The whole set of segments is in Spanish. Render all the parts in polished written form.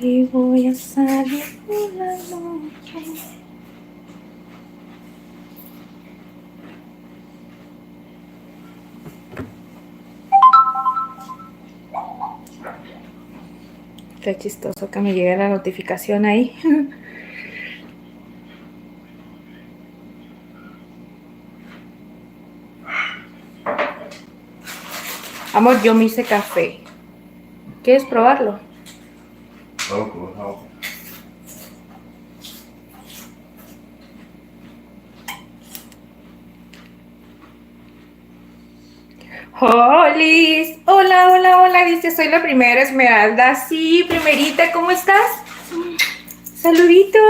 y voy a salir por la noche. Qué chistoso que me llegue la notificación ahí. Amor, yo me hice café. ¿Quieres probarlo? No. Holis, hola, hola, hola, dice, soy la primera Esmeralda. Sí, primerita, ¿cómo estás? Saluditos.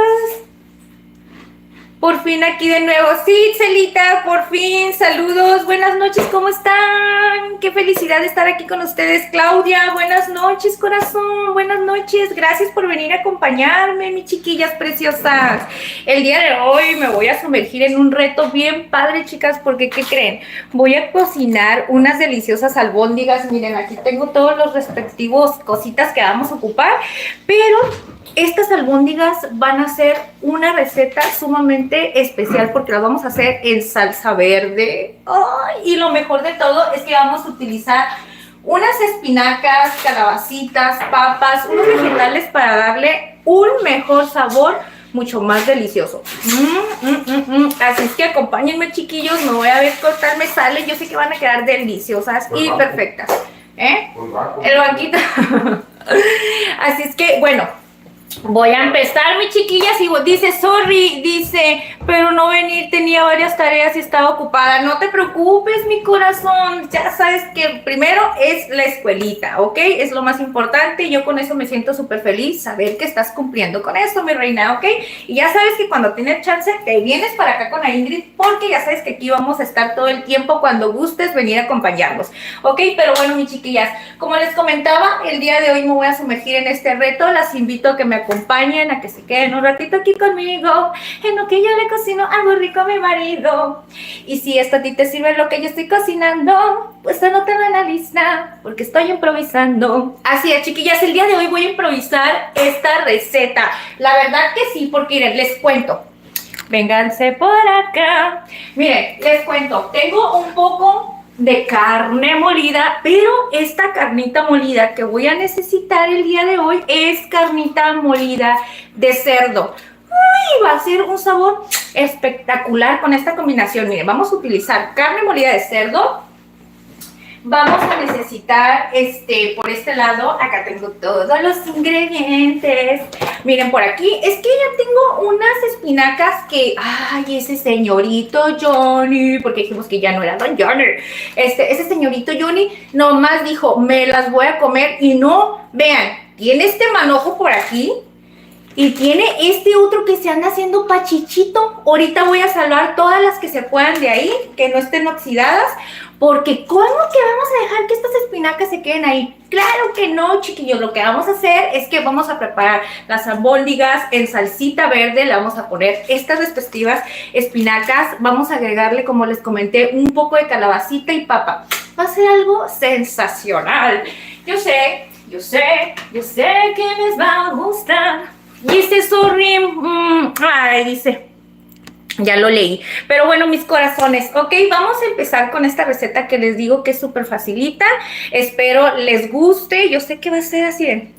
Por fin aquí de nuevo. Sí, Celita, por fin. Saludos. Buenas noches, ¿cómo están? Qué felicidad estar aquí con ustedes. Claudia, buenas noches, corazón. Buenas noches. Gracias por venir a acompañarme, mis chiquillas preciosas. El día de hoy me voy a sumergir en un reto bien padre, chicas, porque ¿qué creen? Voy a cocinar unas deliciosas albóndigas. Miren, aquí tengo todos los respectivos cositas que vamos a ocupar, pero estas albóndigas van a ser una receta sumamente especial porque las vamos a hacer en salsa verde. ¡Ay! Y lo mejor de todo es que vamos a utilizar unas espinacas, calabacitas, papas, unos vegetales para darle un mejor sabor mucho más delicioso. Así es que acompáñenme, chiquillos, me voy a ver cortarme sale. Yo sé que van a quedar deliciosas y perfectas. El banquito. Así es que, bueno, voy a empezar, mis chiquillas, y dice, sorry, dice, pero no venir, tenía varias tareas y estaba ocupada. No te preocupes, mi corazón, ya sabes que primero es la escuelita, ¿ok? Es lo más importante, yo con eso me siento súper feliz, saber que estás cumpliendo con eso, mi reina, ¿ok? Y ya sabes que cuando tienes chance, te vienes para acá con la Ingrid, porque ya sabes que aquí vamos a estar todo el tiempo cuando gustes venir a acompañarnos, ¿ok? Pero bueno, mis chiquillas, como les comentaba, el día de hoy me voy a sumergir en este reto, las invito a que me acompañen, a que se queden un ratito aquí conmigo, en lo que yo le cocino algo rico a mi marido. Y si esto a ti te sirve lo que yo estoy cocinando, pues anótalo en la lista, porque estoy improvisando. Así es, chiquillas, el día de hoy voy a improvisar esta receta. La verdad que sí, porque miren, les cuento. Vénganse por acá. Miren, les cuento, tengo un poco de carne molida, pero esta carnita molida que voy a necesitar el día de hoy es carnita molida de cerdo. Uy, va a ser un sabor espectacular con esta combinación. Miren, vamos a utilizar carne molida de cerdo. Vamos a necesitar, por este lado, acá tengo todos los ingredientes. Miren, por aquí, es que ya tengo unas espinacas que, ay, ese señorito Johnny, porque dijimos que ya no era Don Johnny. Ese señorito Johnny nomás dijo, me las voy a comer y no, vean, tiene este manojo por aquí. Y tiene este otro que se anda haciendo pachichito. Ahorita voy a salvar todas las que se puedan de ahí, que no estén oxidadas. Porque ¿cómo que vamos a dejar que estas espinacas se queden ahí? Claro que no, chiquillos. Lo que vamos a hacer es que vamos a preparar las albóndigas en salsita verde. Le vamos a poner estas respectivas espinacas. Vamos a agregarle, como les comenté, un poco de calabacita y papa. Va a ser algo sensacional. Yo sé que les va a gustar. Dice sorry, ay, dice, ya lo leí. Pero bueno, mis corazones, ok, vamos a empezar con esta receta que les digo que es súper facilita. Espero les guste. Yo sé que va a ser así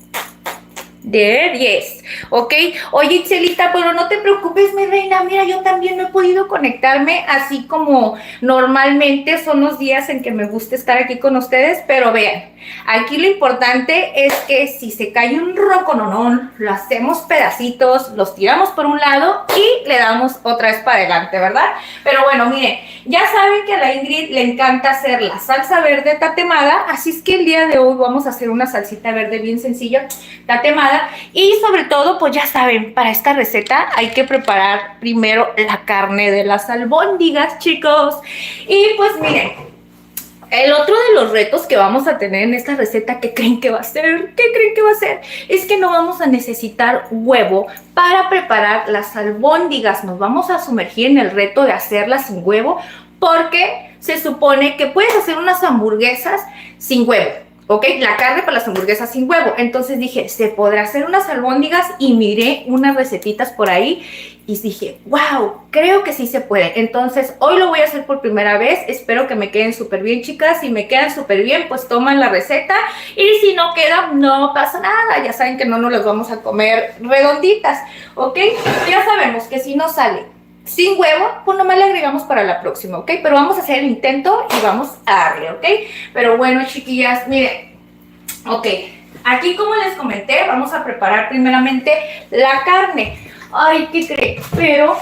de 10, ¿ok? Oye, Itzelita, pero no te preocupes, mi reina, mira, yo también no he podido conectarme así como normalmente son los días en que me gusta estar aquí con ustedes, pero vean, aquí lo importante es que si se cae un rocononón, lo hacemos pedacitos, los tiramos por un lado y le damos otra vez para adelante, ¿verdad? Pero bueno, miren, ya saben que a la Ingrid le encanta hacer la salsa verde tatemada, así es que el día de hoy vamos a hacer una salsita verde bien sencilla, tatemada. Y sobre todo, pues ya saben, para esta receta hay que preparar primero la carne de las albóndigas, chicos. Y pues miren, el otro de los retos que vamos a tener en esta receta, ¿qué creen que va a ser? ¿Qué creen que va a ser? Es que no vamos a necesitar huevo para preparar las albóndigas. Nos vamos a sumergir en el reto de hacerlas sin huevo porque se supone que puedes hacer unas hamburguesas sin huevo. ¿ok? La carne para las hamburguesas sin huevo. Entonces dije, ¿se podrá hacer unas albóndigas? Y miré unas recetitas por ahí y dije, wow, creo que sí se puede. Entonces, hoy lo voy a hacer por primera vez. Espero que me queden súper bien, chicas. Si me quedan súper bien, pues toman la receta. Y si no quedan, no pasa nada. Ya saben que no nos las vamos a comer redonditas, ¿ok? Ya sabemos que si no sale sin huevo, pues nomás le agregamos para la próxima, ¿ok? Pero vamos a hacer el intento y vamos a darle, ¿ok? Pero bueno, chiquillas, miren, ok, aquí como les comenté, vamos a preparar primeramente la carne. Ay, ¿qué creen? Pero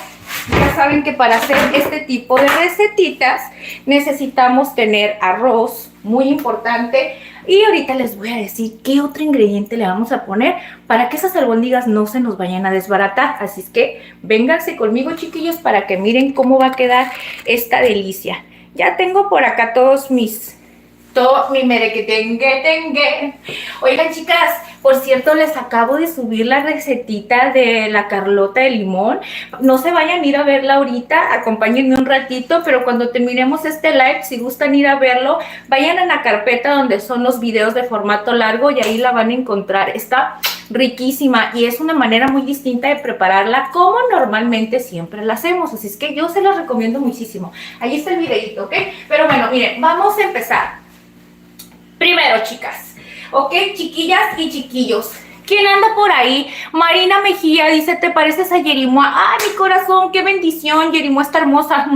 ya saben que para hacer este tipo de recetitas necesitamos tener arroz, muy importante. Y ahorita les voy a decir qué otro ingrediente le vamos a poner para que esas albóndigas no se nos vayan a desbaratar. Así es que vénganse conmigo, chiquillos, para que miren cómo va a quedar esta delicia. Ya tengo por acá todo mi merequetengue. Oigan, chicas, por cierto, les acabo de subir la recetita de la Carlota de limón. No se vayan a ir a verla ahorita, acompáñenme un ratito, pero cuando terminemos este live, si gustan ir a verlo, vayan a la carpeta donde son los videos de formato largo y ahí la van a encontrar. Está riquísima y es una manera muy distinta de prepararla como normalmente siempre la hacemos, así es que yo se los recomiendo muchísimo. Ahí está el videito, ¿ok? Pero bueno, miren, vamos a empezar. Primero, chicas, ¿ok? Chiquillas y chiquillos, ¿quién anda por ahí? Marina Mejía dice, ¿te pareces a Yerimoa? ¡Ay, mi corazón, qué bendición! Yerimoa está hermosa.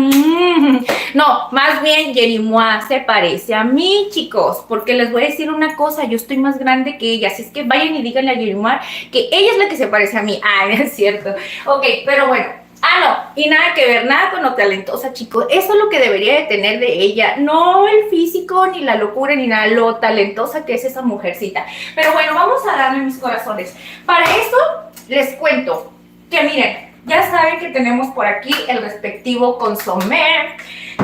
No, más bien Yerimoa se parece a mí, chicos, porque les voy a decir una cosa, yo estoy más grande que ella, así es que vayan y díganle a Yerimoa que ella es la que se parece a mí. Ay, no es cierto. Ok, pero bueno. No, y nada que ver, nada con lo talentosa, chicos. Eso es lo que debería de tener de ella. No el físico, ni la locura, ni nada, lo talentosa que es esa mujercita. Pero bueno, vamos a darle mis corazones. Para eso, les cuento que miren, ya saben que tenemos por aquí el respectivo consomé.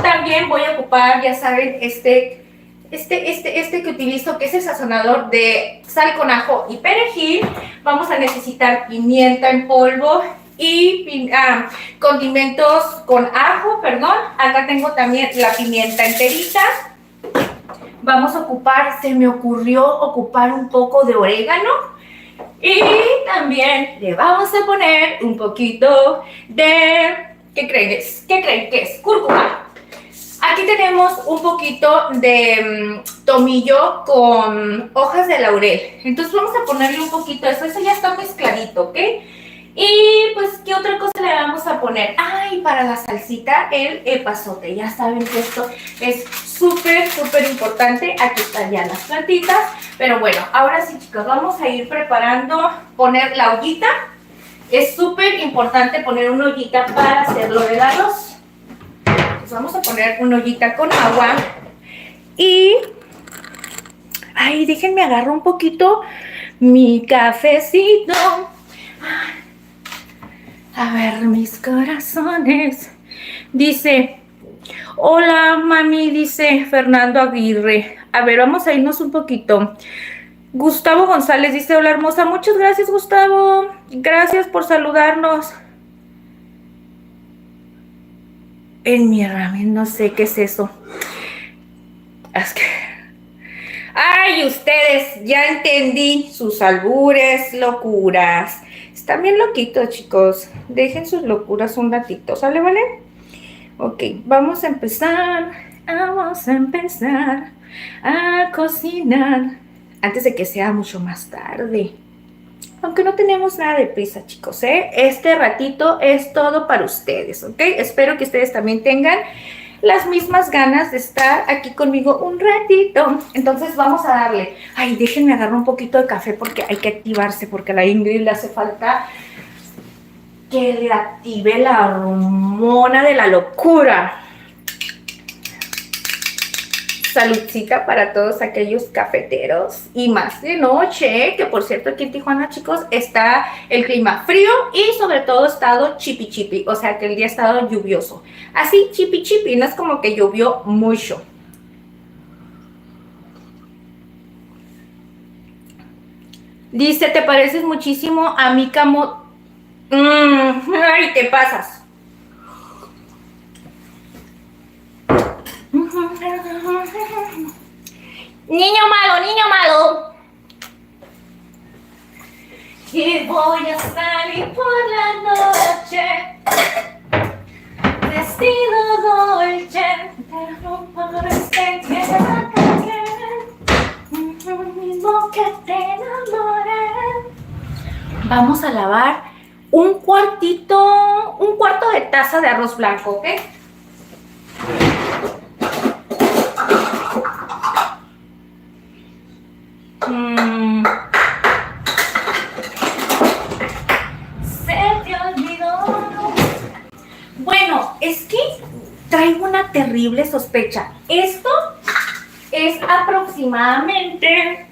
También voy a ocupar, ya saben, este que utilizo, que es el sazonador de sal con ajo y perejil. Vamos a necesitar pimienta en polvo y condimentos con ajo, perdón. Acá tengo también la pimienta enterita. Vamos a ocupar, se me ocurrió ocupar un poco de orégano. Y también le vamos a poner un poquito de, ¿qué creen que es? Cúrcuma. Aquí tenemos un poquito de tomillo con hojas de laurel. Entonces vamos a ponerle un poquito de eso ya está mezcladito, ¿ok? Y pues, ¿qué otra cosa le vamos a poner? Ay, para la salsita, el epazote. Ya saben que esto es súper, súper importante. Aquí están ya las plantitas. Pero bueno, ahora sí, chicos, vamos a ir preparando, poner la ollita. Es súper importante poner una ollita para hacerlo de arroz. Pues vamos a poner una ollita con agua. Y, ay, déjenme agarrar un poquito mi cafecito. A ver, mis corazones. Dice, hola, mami, dice Fernando Aguirre. A ver, vamos a irnos un poquito. Gustavo González dice, hola, hermosa. Muchas gracias, Gustavo. Gracias por saludarnos. En mi ramen, no sé qué es eso. Es que... Ay, ustedes, ya entendí sus albures, locuras. Están bien loquitos, chicos. Dejen sus locuras un ratito, ¿sale, vale? Ok, vamos a empezar a cocinar antes de que sea mucho más tarde. Aunque no tenemos nada de prisa, chicos, ¿eh? Este ratito es todo para ustedes, ¿ok? Espero que ustedes también tengan las mismas ganas de estar aquí conmigo un ratito. Entonces vamos a darle. Ay, déjenme agarrar un poquito de café porque hay que activarse, porque a la Ingrid le hace falta que le active la hormona de la locura. Saludcita para todos aquellos cafeteros y más de noche, que por cierto aquí en Tijuana, chicos, está el clima frío y sobre todo estado chipi chipi, o sea que el día ha estado lluvioso, así chipi chipi, no es como que llovió mucho. Dice, te pareces muchísimo a mi camo. Ay, te pasas. Niño malo, niño malo. y voy a salir por la noche, vestido dolce, pero por este mismo que te enamoré. Vamos a lavar un cuarto de taza de arroz blanco, ¿ok? Se te olvidó. Bueno, es que traigo una terrible sospecha. Esto es aproximadamente,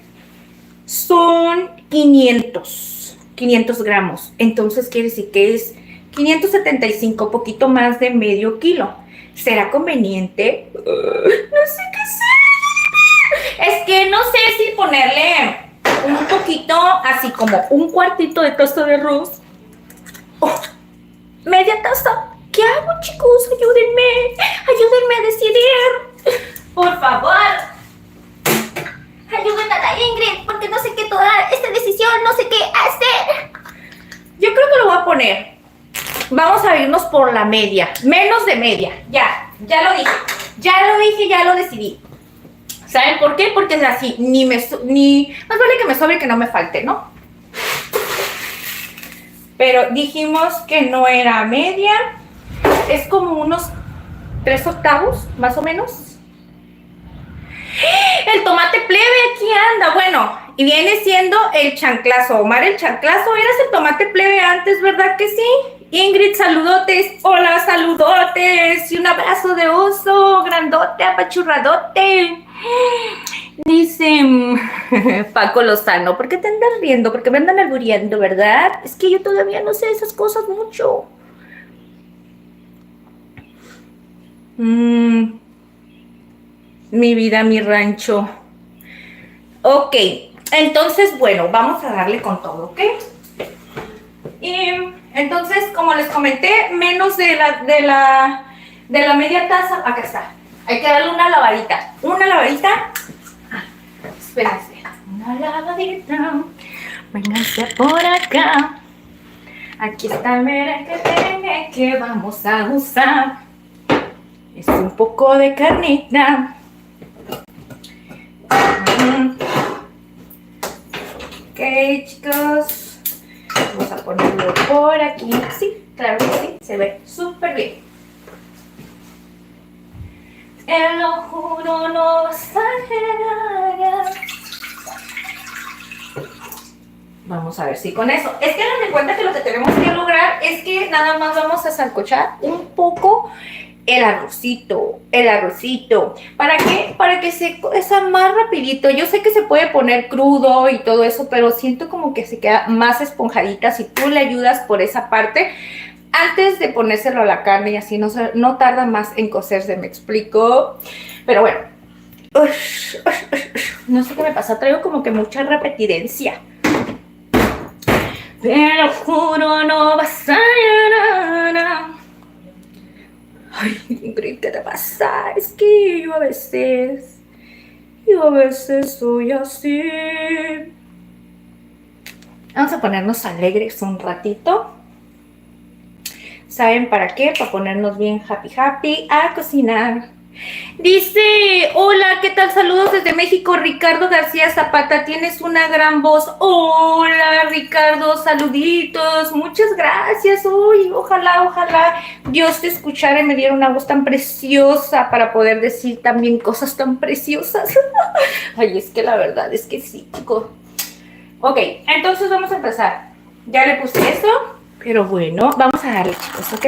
son 500 gramos. Entonces quiere decir que es 575, poquito más de medio kilo. ¿Será conveniente? No sé qué hacer. Es que no sé si ponerle un poquito, así como un cuartito de taza de arroz. Oh, media taza. ¿Qué hago, chicos? Ayúdenme a decidir. Por favor. Ayúdenme a la Ingrid, porque no sé qué tomar esta decisión, no sé qué hacer. Yo creo que lo voy a poner. Vamos a irnos por la media, menos de media. Ya lo dije, ya lo decidí. ¿Saben por qué? Porque es así, más vale que me sobre que no me falte, ¿no? Pero dijimos que no era media, es como unos 3/8, más o menos. El tomate plebe aquí anda, bueno, y viene siendo el chanclazo. Omar, el chanclazo, eras el tomate plebe antes, ¿verdad que sí? Ingrid, saludotes, hola, saludotes, y un abrazo de oso, grandote, apachurradote. Dice Paco Lozano, ¿por qué te andas riendo? Porque me andan albureando, ¿verdad? Es que yo todavía no sé esas cosas mucho. Mi vida, mi rancho. Ok, entonces, bueno, vamos a darle con todo, ¿ok? Y entonces, como les comenté, menos de la media taza. Acá está. Hay que darle una lavadita. Una lavadita. Espérense. Una lavadita. Vénganse por acá. Aquí está el merengue que vamos a usar. Es un poco de carnita. Ok, chicos. Vamos a ponerlo por aquí. Sí, claro que sí. Se ve súper bien. Te lo juro, no vas a llegar. Vamos a ver si con eso. Es que hagan de cuenta que lo que tenemos que lograr es que nada más vamos a sancochar un poco el arrocito. ¿Para qué? Para que se cosa más rapidito. Yo sé que se puede poner crudo y todo eso, pero siento como que se queda más esponjadita si tú le ayudas por esa parte antes de ponérselo a la carne, y así no tarda más en cocerse, ¿me explico? Pero bueno. No sé qué me pasa, traigo como que mucha repetidencia. Pero juro no vas a llorar. Ay, Ingrid, ¿qué te pasa? Es que yo a veces soy así. Vamos a ponernos alegres un ratito. ¿Saben para qué? Para ponernos bien happy a cocinar. Dice, hola, ¿qué tal? Saludos desde México, Ricardo García Zapata, tienes una gran voz. Hola, Ricardo, saluditos, muchas gracias. Uy, ojalá Dios te escuchara y me diera una voz tan preciosa para poder decir también cosas tan preciosas. Ay, es que la verdad es que sí, chico. Ok, entonces vamos a empezar. Ya le puse esto, pero bueno, vamos a darle, chicos, ¿ok?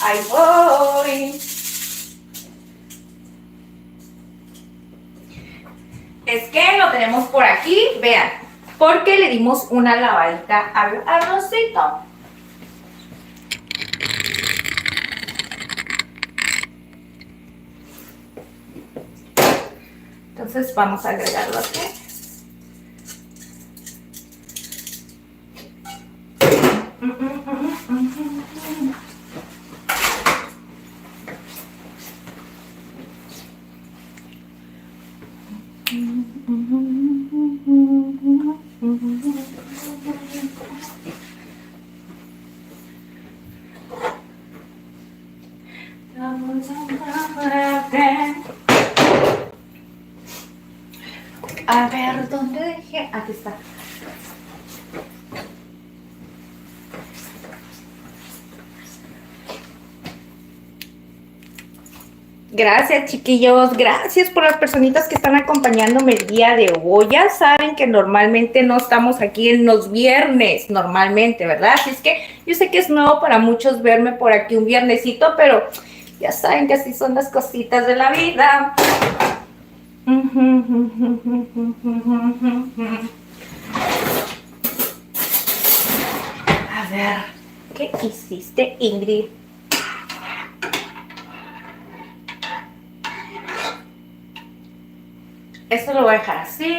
Ahí voy. es que lo tenemos por aquí, vean, porque le dimos una lavadita al arrocito. Entonces vamos a agregarlo aquí. A ver, ¿dónde dejé? Aquí está. Gracias, chiquillos, gracias por las personitas que están acompañándome el día de hoy. Ya saben que normalmente no estamos aquí en los viernes, normalmente, ¿verdad? Así es que yo sé que es nuevo para muchos verme por aquí un viernesito, pero ya saben que así son las cositas de la vida. A ver, ¿qué hiciste, Ingrid? Esto lo voy a dejar así.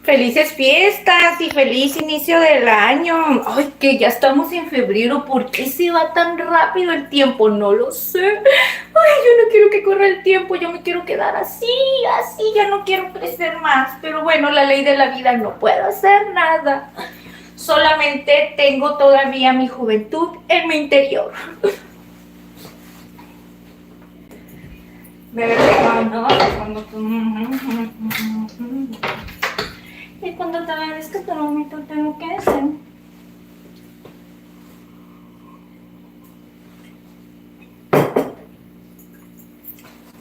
Felices fiestas y feliz inicio del año. Ay, que ya estamos en febrero. ¿Por qué se va tan rápido el tiempo? No lo sé. Ay, yo no quiero que corra el tiempo. Yo me quiero quedar así, así. Ya no quiero crecer más. Pero bueno, la ley de la vida, no puedo hacer nada. Solamente tengo todavía mi juventud en mi interior. Bebé, y cuando te ves que te lo meto, tengo que hacer.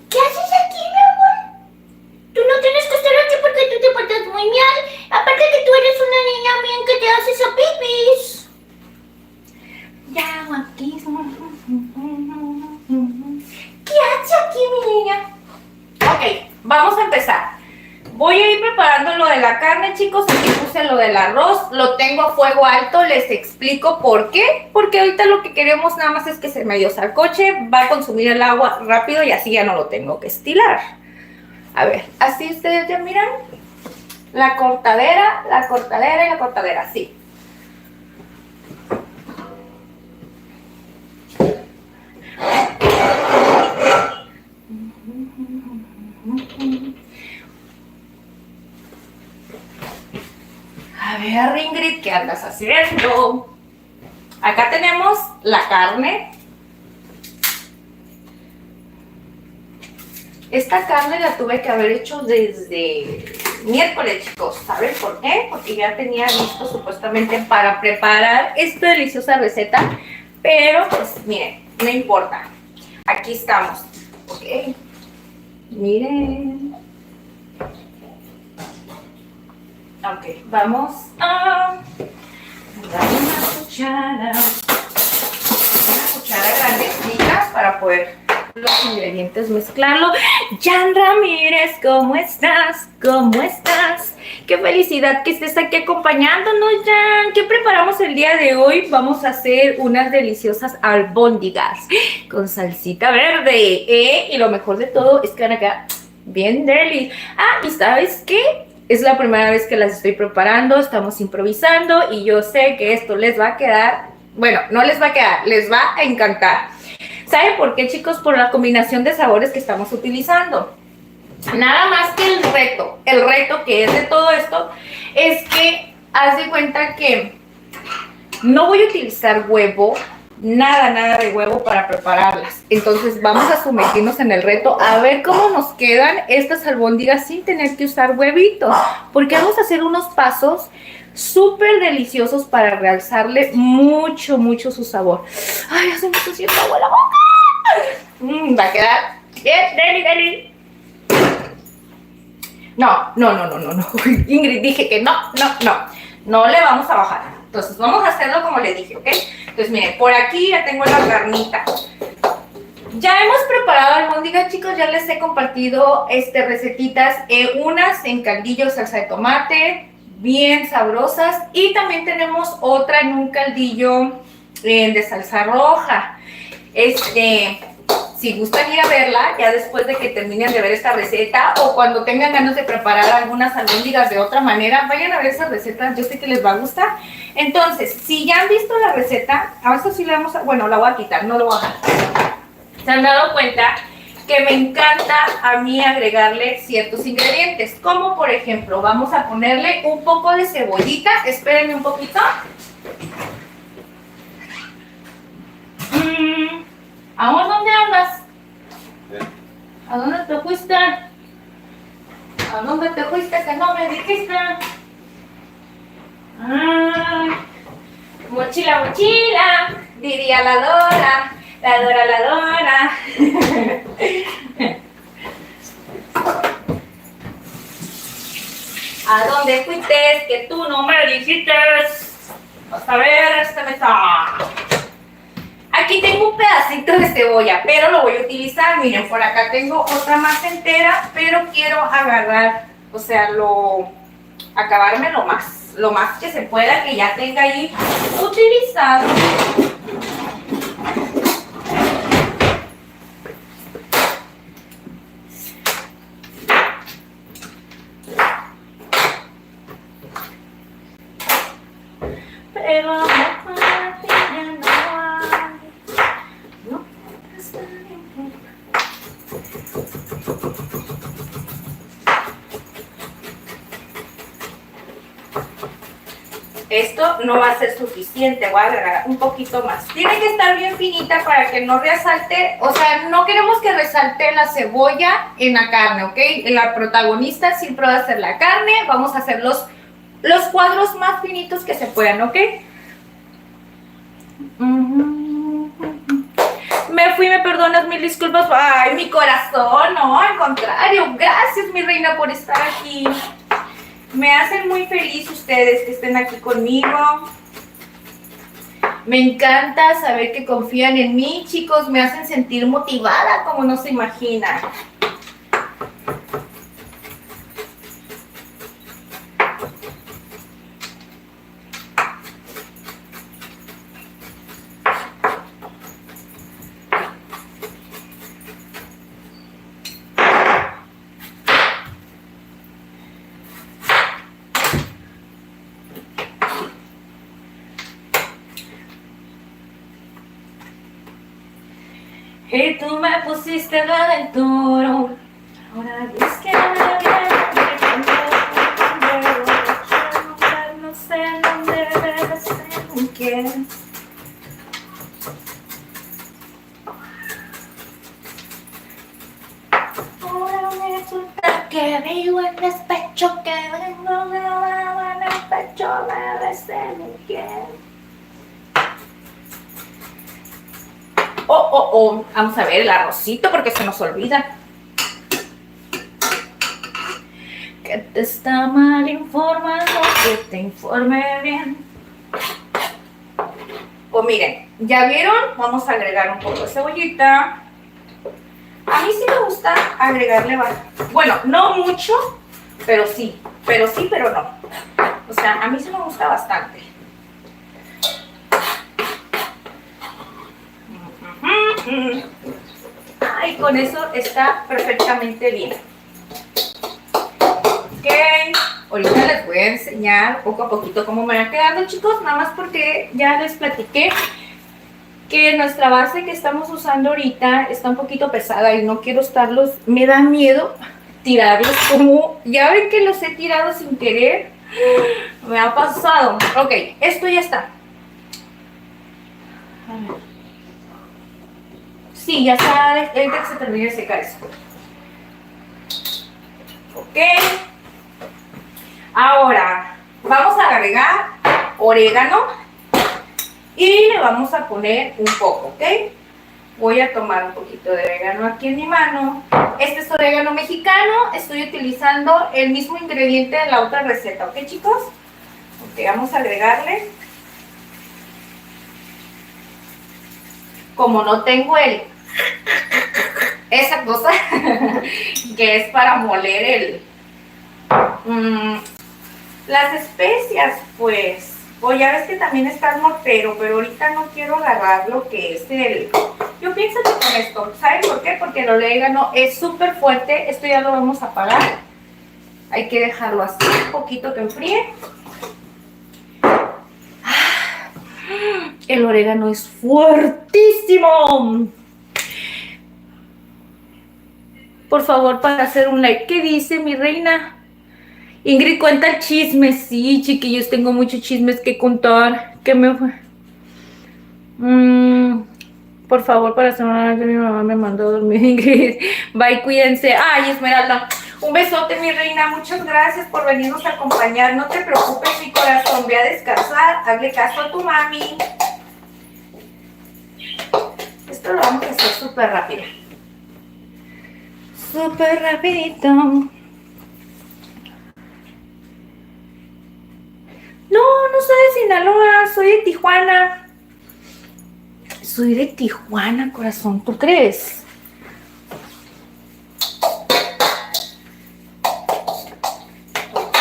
¿Qué haces aquí, mi amor? Tú no tienes que estar aquí porque tú te portas muy mal. Aparte que tú eres una niña bien que te haces a pipis. Ya hago aquí. ¿Qué haces aquí, mi niña? Ok, vamos a empezar. Voy a ir preparando lo de la carne, chicos. Aquí puse lo del arroz. Lo tengo a fuego alto. Les explico por qué. Porque ahorita lo que queremos nada más es que se medio salcoche. Va a consumir el agua rápido y así ya no lo tengo que estilar. A ver, así ustedes ya miran. La cortadera y la cortadera, sí. A ver, Ingrid, ¿qué andas haciendo? Acá tenemos la carne. Esta carne la tuve que haber hecho desde miércoles, chicos. ¿Saben por qué? Porque ya tenía listo supuestamente para preparar esta deliciosa receta. Pero, pues, miren, no importa. Aquí estamos. Ok. Miren. Ok, vamos a dar una cuchara grandecita para poder los ingredientes mezclarlo. Jan Ramírez, ¿cómo estás? ¿Cómo estás? Qué felicidad que estés aquí acompañándonos, Jan. ¿Qué preparamos el día de hoy? Vamos a hacer unas deliciosas albóndigas con salsita verde, y lo mejor de todo es que van a quedar bien deli. Ah, ¿y sabes qué? Es la primera vez que las estoy preparando, estamos improvisando y yo sé que esto les va a quedar, bueno, no les va a quedar, les va a encantar. ¿Saben por qué, chicos? Por la combinación de sabores que estamos utilizando. Nada más que el reto que es de todo esto, es que haz de cuenta que no voy a utilizar huevo, nada, nada de huevo para prepararlas. Entonces vamos a sumergirnos en el reto a ver cómo nos quedan estas albóndigas sin tener que usar huevitos, porque vamos a hacer unos pasos súper deliciosos para realzarle mucho, mucho su sabor. Ay, ya se me está haciendo agua la boca. Va a quedar bien, deli. No. Ingrid, dije que no le vamos a bajar. Entonces vamos a hacerlo como le dije, ¿ok? Entonces miren, por aquí ya tengo la carnita. Ya hemos preparado albóndigas, chicos, ya les he compartido recetitas, unas en caldillo, salsa de tomate, bien sabrosas, y también tenemos otra en un caldillo de salsa roja. Si gustan ir a verla, ya después de que terminen de ver esta receta, o cuando tengan ganas de preparar algunas albóndigas de otra manera, vayan a ver esas recetas, yo sé que les va a gustar. Entonces, si ya han visto la receta, a eso sí le vamos a, bueno, la voy a quitar, no lo voy a dejar. ¿Se han dado cuenta que me encanta a mí agregarle ciertos ingredientes? Como por ejemplo, vamos a ponerle un poco de cebollita, espérenme un poquito. Amor, ¿dónde andas? ¿A dónde te fuiste? ¿A dónde te fuiste que no me dijiste? Mochila, diría la Dora. La Dora. ¿A dónde fuiste que tú no me dijiste? Vas a ver, mesa. Aquí tengo un pedacito de cebolla, pero lo voy a utilizar. Miren, por acá tengo otra más entera, pero quiero agarrar, o sea, acabarme lo más que se pueda, que ya tenga ahí utilizado. Pero no está bien. Esto no va a ser suficiente, voy a agregar un poquito más. Tiene que estar bien finita para que no resalte, o sea, no queremos que resalte la cebolla en la carne, ¿ok? La protagonista siempre va a ser la carne, vamos a hacer los cuadros más finitos que se puedan, ¿ok? Me fui, me perdonas, mil disculpas. Ay, mi corazón, no, al contrario. Gracias, mi reina, por estar aquí. Me hacen muy feliz ustedes que estén aquí conmigo. Me encanta saber que confían en mí, chicos. Me hacen sentir motivada como no se imaginan. Y tú me pusiste la aventura. Ahora es que no sé dónde debes ser quién. Ahora me resulta que vivo en despecho, que vengo de abajo en el pecho, debes ser quién. Vamos a ver el arrocito porque se nos olvida. Que te está mal informando, que te informe bien. Pues miren, ¿ya vieron? Vamos a agregar un poco de cebollita. A mí sí me gusta agregarle, bueno, no mucho, pero sí, pero no. O sea, a mí sí me gusta bastante. Ay, con eso está perfectamente bien. Ok, ahorita les voy a enseñar poco a poquito cómo me va quedando, chicos, nada más porque ya les platiqué que nuestra base que estamos usando ahorita está un poquito pesada y no quiero estarlos, me da miedo tirarlos como, ya ven que los he tirado sin querer, me ha pasado. Ok, esto ya está. A ver. Sí, ya está, ahorita que se termine de secar eso. Ok. Ahora, vamos a agregar orégano y le vamos a poner un poco, ¿ok? Voy a tomar un poquito de orégano aquí en mi mano. Este es orégano mexicano. Estoy utilizando el mismo ingrediente de la otra receta, ¿ok, chicos? Ok, vamos a agregarle. Como no tengo esa cosa que es para moler las especias, pues ya ves que también está el mortero, pero ahorita no quiero agarrar lo que es yo pienso que con esto, ¿saben por qué? Porque el orégano es súper fuerte. Esto ya lo vamos a apagar, hay que dejarlo así un poquito que enfríe. El orégano es fuertísimo. Por favor, para hacer un like. ¿Qué dice mi reina? Ingrid cuenta el chisme. Sí, chiquillos, tengo muchos chismes que contar. ¿Qué me fue? Por favor, para hacer una vez mi mamá me mandó a dormir, Ingrid. Bye, cuídense. Ay, Esmeralda, un besote, mi reina. Muchas gracias por venirnos a acompañar. No te preocupes, mi corazón. Ve a descansar. Hazle caso a tu mami. Esto lo vamos a hacer súper rápido. Súper rapidito. No soy de Sinaloa, soy de Tijuana. Soy de Tijuana, corazón, ¿tú crees? Ok.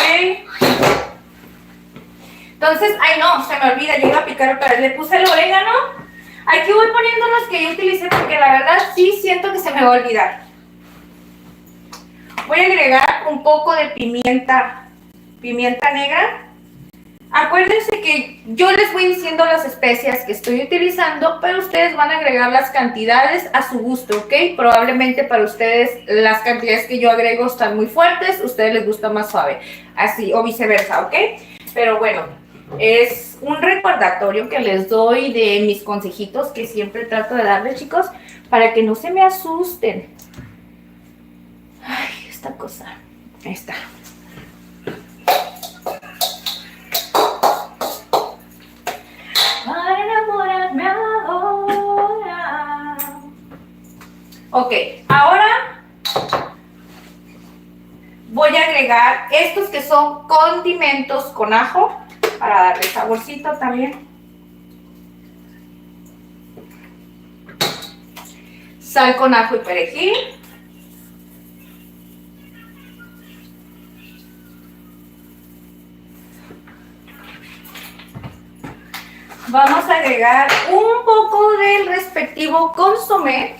Entonces, ay no, se me olvida, yo iba a picar otra vez. Le puse el orégano. Aquí voy poniendo los que yo utilicé porque la verdad sí siento que se me va a olvidar. Voy a agregar un poco de pimienta negra. Acuérdense que yo les voy diciendo las especias que estoy utilizando, pero ustedes van a agregar las cantidades a su gusto, ¿ok? Probablemente para ustedes las cantidades que yo agrego están muy fuertes, a ustedes les gusta más suave, así o viceversa, ¿ok? Pero bueno, es un recordatorio que les doy de mis consejitos que siempre trato de darles, chicos, para que no se me asusten. Ay, esta cosa, ahí está. Para enamorarme ahora. Ok, ahora voy a agregar estos que son condimentos con ajo para darle saborcito también. Sal con ajo y perejil. Vamos a agregar un poco del respectivo consomé.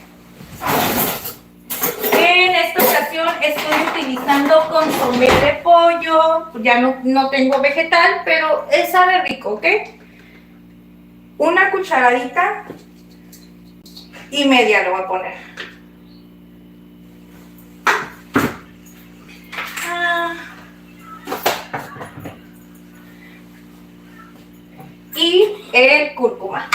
En esta ocasión estoy utilizando consomé de pollo. Ya no tengo vegetal, pero sabe rico, ¿ok? Una cucharadita y media le voy a poner. Y el cúrcuma.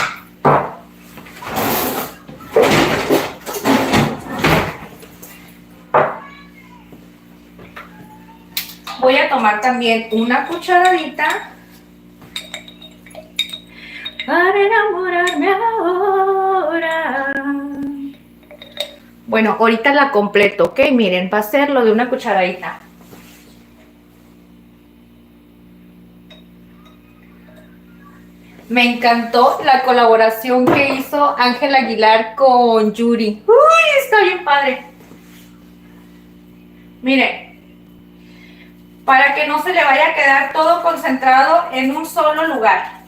Voy a tomar también una cucharadita para enamorarme ahora. Bueno, ahorita la completo, ¿ok? Miren, va a ser lo de una cucharadita. Me encantó la colaboración que hizo Ángel Aguilar con Yuri. ¡Uy! Está bien padre. Miren, para que no se le vaya a quedar todo concentrado en un solo lugar.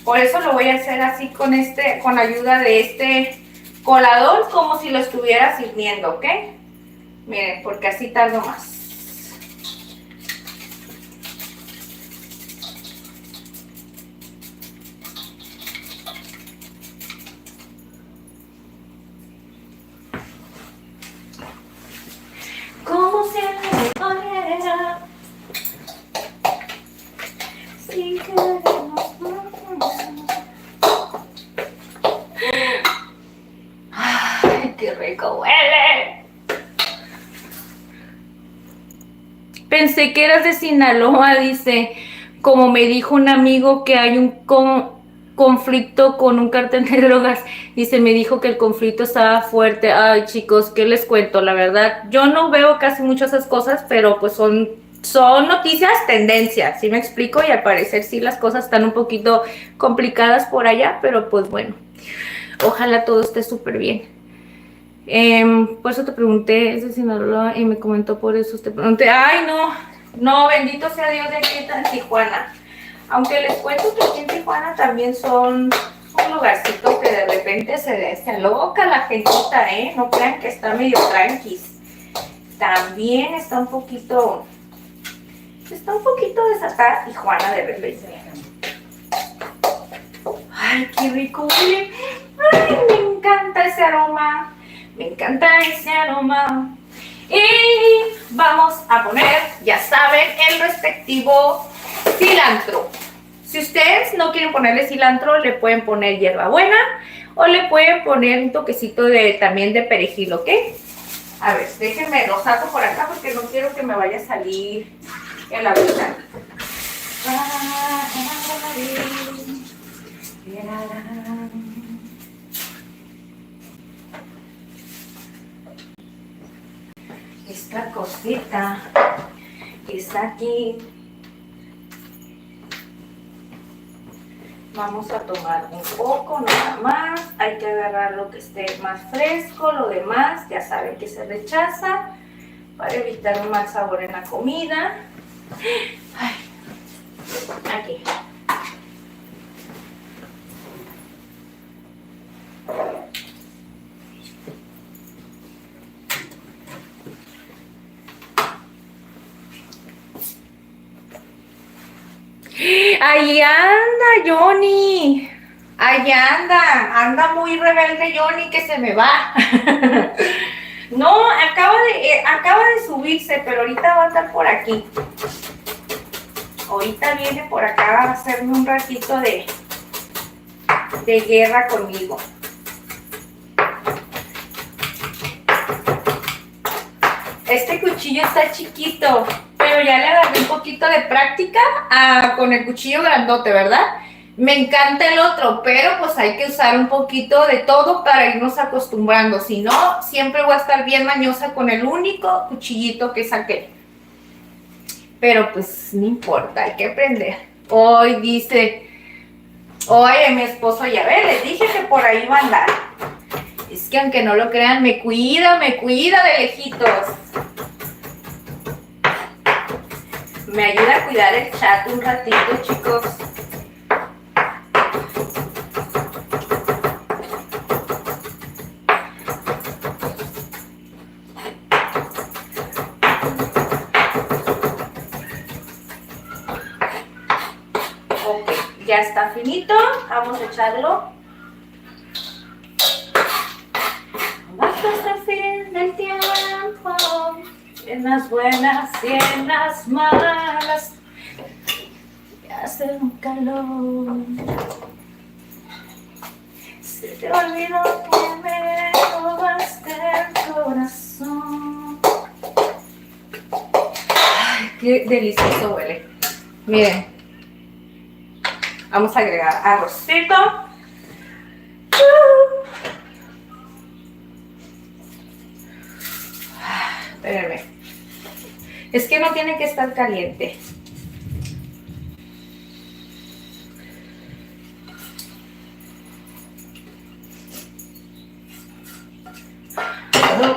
Por eso lo voy a hacer así con ayuda de este colador, como si lo estuviera sirviendo, ¿ok? Miren, porque así tardo más. Como si el corriera sin querernos. rico huele! Pensé que eras de Sinaloa, dice. Como me dijo un amigo que hay un conflicto con un cártel de drogas. Dice, me dijo que el conflicto estaba fuerte. Ay, chicos, ¿qué les cuento? La verdad, yo no veo casi mucho esas cosas, pero pues son noticias, tendencias, ¿sí me explico? Y al parecer sí las cosas están un poquito complicadas por allá, pero pues bueno, ojalá todo esté súper bien. Por eso te pregunté, es de Sinaloa, y me comentó por eso te pregunté. Ay, no, bendito sea Dios de aquí en Tijuana. Aunque les cuento que aquí en Tijuana también son un lugarcito que de repente se aloca la gentita, ¿eh? No crean que está medio tranquis. También está un poquito desatada Tijuana de repente. Ay, qué rico huele. Ay, me encanta ese aroma. Me encanta ese aroma. Y vamos a poner, ya saben, el respectivo cilantro. Si ustedes no quieren ponerle cilantro, le pueden poner hierbabuena o le pueden poner un toquecito también de perejil, ¿ok? A ver, déjenme lo saco por acá porque no quiero que me vaya a salir el agüita. Esta cosita está aquí. Vamos a tomar un poco nada más. Hay que agarrar lo que esté más fresco. Lo demás ya saben que se rechaza para evitar un mal sabor en la comida. Ay, aquí. Ahí anda Johnny, ahí anda muy rebelde Johnny que se me va. No, acaba de subirse, pero ahorita va a estar por aquí. Ahorita viene por acá a hacerme un ratito de guerra conmigo. Este cuchillo está chiquito, pero ya le agarré un poquito de práctica con el cuchillo grandote, ¿verdad? Me encanta el otro, pero pues hay que usar un poquito de todo para irnos acostumbrando. Si no, siempre voy a estar bien mañosa con el único cuchillito que saqué. Pero pues no importa, hay que aprender. Hoy dice, oye, mi esposo, ya ve, les dije que por ahí va a andar. Es que aunque no lo crean, me cuida de lejitos. Me ayuda a cuidar el chat un ratito, chicos. Ok, ya está finito. Vamos a echarlo. Hasta el fin del tiempo, en las buenas y en las malas, y hace un calor. Se te olvidó que me robaste el corazón. Ay, qué delicioso huele. Miren, vamos a agregar arrocito. Espérenme. Es que no tiene que estar caliente.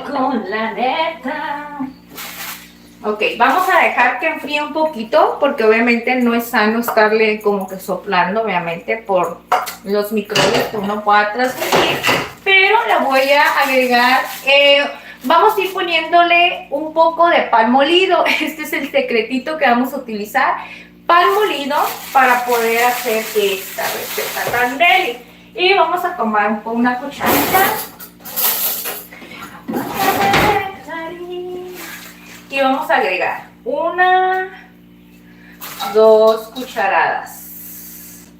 Con la neta. Ok, vamos a dejar que enfríe un poquito porque obviamente no es sano estarle como que soplando, obviamente, por los microbios que uno pueda transmitir. Pero la voy a agregar. Vamos a ir poniéndole un poco de pan molido. Este es el secretito que vamos a utilizar. Pan molido para poder hacer esta receta tan deli. Y vamos a tomar una cucharita. Y vamos a agregar 1, 2 cucharadas.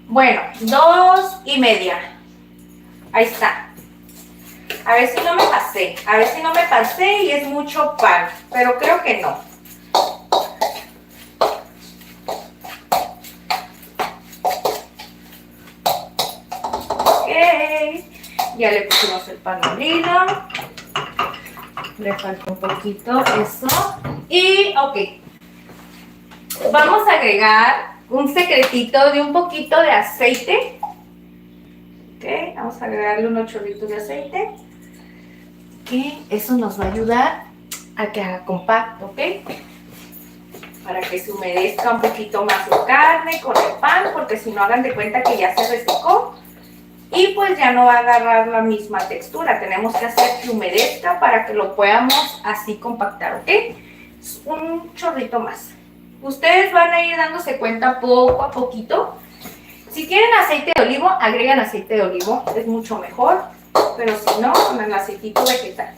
Bueno, 2 y media. Ahí está. A ver si no me pasé. A ver si no me pasé y es mucho pan. Pero creo que no. Ok. Ya le pusimos el pan molido. Le falta un poquito eso. Y, ok. Vamos a agregar un secretito de un poquito de aceite. Ok, vamos a agregarle unos chorritos de aceite. Y eso nos va a ayudar a que haga compacto, ¿ok? Para que se humedezca un poquito más la carne con el pan, porque si no hagan de cuenta que ya se resecó. Y pues ya no va a agarrar la misma textura. Tenemos que hacer que humedezca para que lo podamos así compactar, ¿ok? Un chorrito más. Ustedes van a ir dándose cuenta poco a poquito. Si tienen aceite de olivo, agregan aceite de olivo, es mucho mejor. Pero si no, con el aceitito vegetal.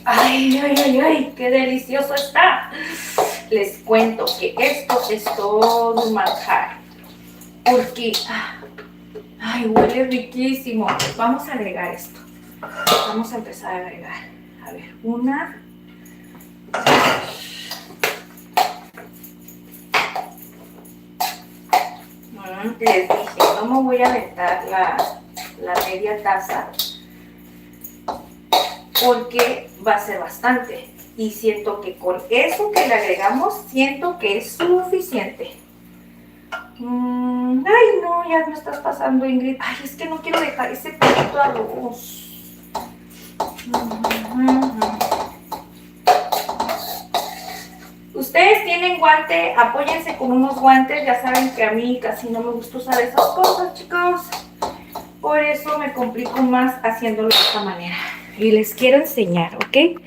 ¡Ay, ay, ay, ay! ¡Qué delicioso está! Les cuento que esto es todo un manjar. Porque... ¡ay, huele riquísimo! Vamos a agregar esto. Vamos a empezar a agregar. A ver, una... Les dije, no me voy a aventar la media taza porque va a ser bastante. Y siento que con eso que le agregamos, siento que es suficiente. Ay, no, ya me estás pasando, Ingrid. Ay, es que no quiero dejar ese poquito de arroz. Ustedes tienen guante, apóyense con unos guantes. Ya saben que a mí casi no me gusta usar esas cosas, chicos. Por eso me complico más haciéndolo de esta manera. Y les quiero enseñar, ¿ok?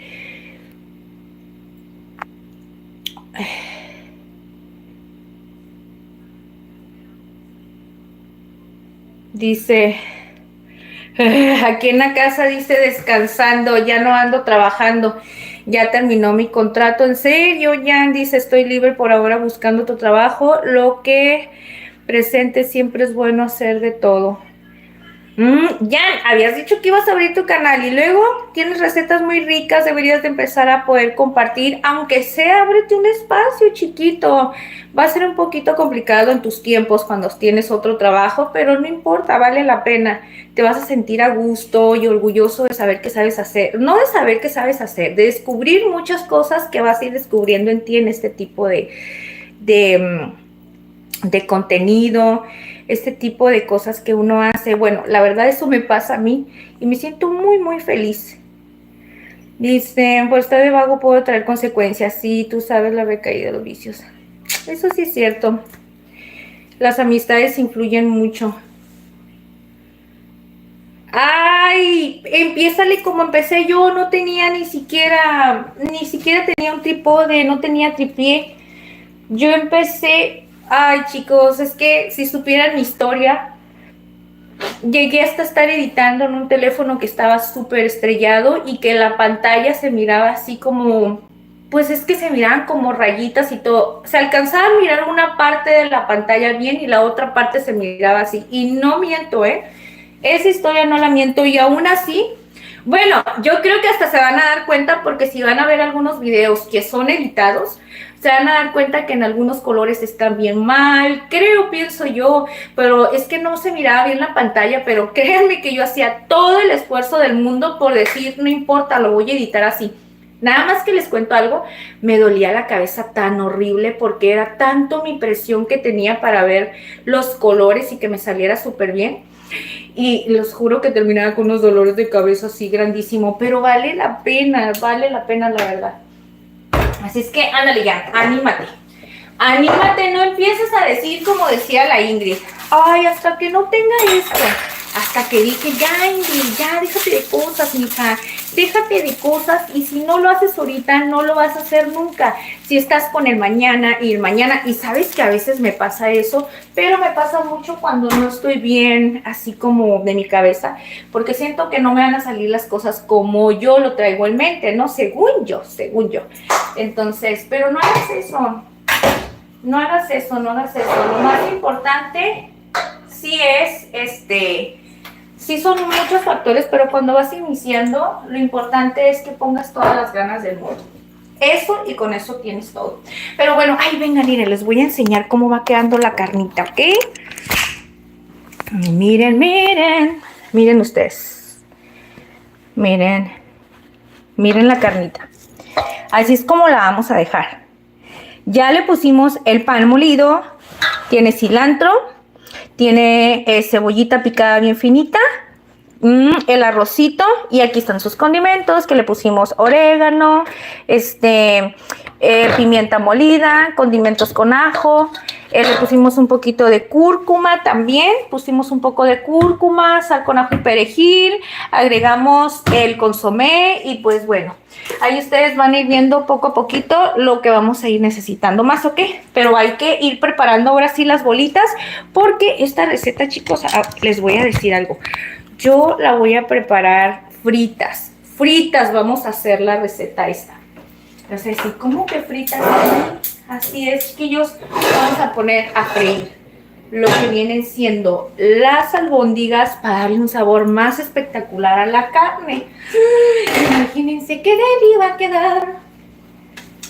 Dice, aquí en la casa dice descansando, ya no ando trabajando, ya terminó mi contrato. En serio, Jan, dice, estoy libre por ahora buscando otro trabajo, lo que presente siempre es bueno hacer de todo. Jan, habías dicho que ibas a abrir tu canal y luego tienes recetas muy ricas, deberías de empezar a poder compartir, aunque sea, ábrete un espacio chiquito. Va a ser un poquito complicado en tus tiempos cuando tienes otro trabajo, pero no importa, vale la pena. Te vas a sentir a gusto y orgulloso de saber qué sabes hacer, no de saber qué sabes hacer, de descubrir muchas cosas que vas a ir descubriendo en ti en este tipo de contenido, este tipo de cosas que uno hace. Bueno, la verdad eso me pasa a mí y me siento muy, muy feliz. Dice, por estar de vago puedo traer consecuencias. Sí, tú sabes la recaída de los vicios. Eso sí es cierto. Las amistades influyen mucho. Ay, empiézale como empecé yo. No tenía ni siquiera tenía un trípode, no tenía tripié. Yo empecé, ay chicos, es que si supieran mi historia, llegué hasta estar editando en un teléfono que estaba súper estrellado y que la pantalla se miraba así como, pues es que se miraban como rayitas y todo. Se alcanzaba a mirar una parte de la pantalla bien y la otra parte se miraba así. Y no miento, esa historia no la miento. Y aún así, bueno, yo creo que hasta se van a dar cuenta porque si van a ver algunos videos que son editados, se van a dar cuenta que en algunos colores están bien mal, pienso yo, pero es que no se miraba bien la pantalla, pero créanme que yo hacía todo el esfuerzo del mundo por decir, no importa, lo voy a editar así. Nada más que les cuento algo, me dolía la cabeza tan horrible porque era tanto mi presión que tenía para ver los colores y que me saliera súper bien. Y les juro que terminaba con unos dolores de cabeza así grandísimo, pero vale la pena la verdad. Así es que, ándale ya, anímate. Anímate, no empieces a decir como decía la Ingrid. Ay, hasta que no tenga esto. Hasta que dije, ya Ingrid, ya déjate de cosas, mija. Déjate de cosas y si no lo haces ahorita, no lo vas a hacer nunca. Si estás con el mañana, y sabes que a veces me pasa eso, pero me pasa mucho cuando no estoy bien, así como de mi cabeza, porque siento que no me van a salir las cosas como yo lo traigo en mente, ¿no? Según yo. Entonces, pero no hagas eso. No hagas eso. Lo más importante sí Sí son muchos factores, pero cuando vas iniciando, lo importante es que pongas todas las ganas del mundo. Eso, y con eso tienes todo. Pero bueno, ay, vengan, miren, les voy a enseñar cómo va quedando la carnita, ¿ok? Miren, miren. Miren ustedes. Miren. Miren la carnita. Así es como la vamos a dejar. Ya le pusimos el pan molido. Tiene cilantro. Tiene cebollita picada bien finita. El arrocito. Y aquí están sus condimentos. Que le pusimos orégano. Pimienta molida. Condimentos con ajo. Le pusimos un poquito de cúrcuma también. Pusimos un poco de cúrcuma, sal con ajo y perejil. Agregamos el consomé y pues bueno, ahí ustedes van a ir viendo poco a poquito lo que vamos a ir necesitando más, ¿ok? Pero hay que ir preparando ahora sí las bolitas porque esta receta, chicos, les voy a decir algo. Yo la voy a preparar fritas. Fritas vamos a hacer la receta esta. Entonces, ¿cómo que fritas? Así es, chiquillos, vamos a poner a freír lo que vienen siendo las albóndigas para darle un sabor más espectacular a la carne. Imagínense qué deli va a quedar.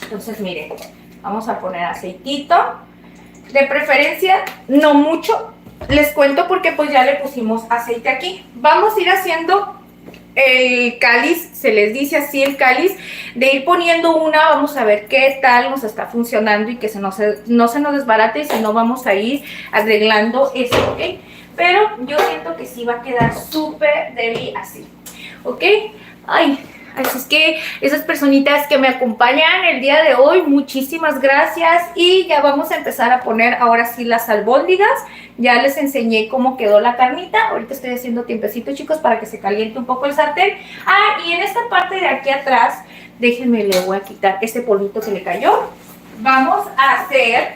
Entonces, miren, vamos a poner aceitito. De preferencia, no mucho. Les cuento porque pues ya le pusimos aceite aquí. Vamos a ir haciendo el cáliz, se les dice así el cáliz, de ir poniendo una, vamos a ver qué tal nos está funcionando y que no se nos desbarate, y si no vamos a ir arreglando eso, ¿ok? Pero yo siento que sí va a quedar súper deli así, ¿ok? Ay, así es que esas personitas que me acompañan el día de hoy, muchísimas gracias. Y ya vamos a empezar a poner ahora sí las albóndigas. Ya les enseñé cómo quedó la carnita. Ahorita estoy haciendo tiempecito, chicos, para que se caliente un poco el sartén. Ah, y en esta parte de aquí atrás, déjenme, le voy a quitar este polvito que le cayó. Vamos a hacer,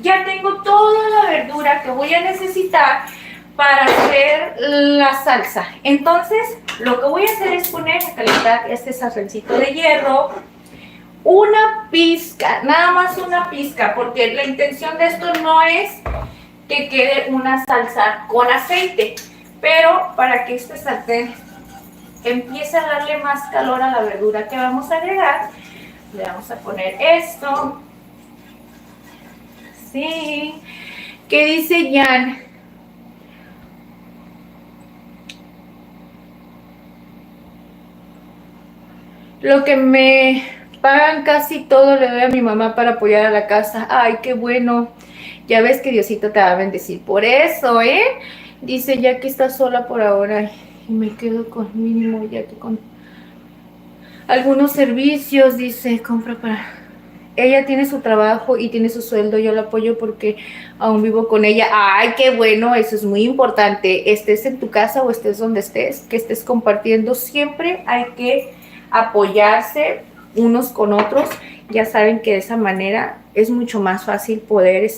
ya tengo toda la verdura que voy a necesitar para hacer la salsa. Entonces, lo que voy a hacer es poner a calentar este sartencito de hierro. Una pizca, nada más una pizca, porque la intención de esto no es que quede una salsa con aceite, pero para que este sartén empiece a darle más calor a la verdura que vamos a agregar, le vamos a poner esto. Sí. ¿Qué dice Jan? Lo que me pagan casi todo le doy a mi mamá para apoyar a la casa. Ay, qué bueno. Ya ves que Diosito te va a bendecir por eso, ¿eh? Dice, ya que está sola por ahora y me quedo con mínimo ya que con algunos servicios, dice, compra para... Ella tiene su trabajo y tiene su sueldo, yo la apoyo porque aún vivo con ella. Ay, qué bueno, eso es muy importante. Estés en tu casa o estés donde estés, que estés compartiendo, siempre hay que apoyarse unos con otros. Ya saben que de esa manera es mucho más fácil poder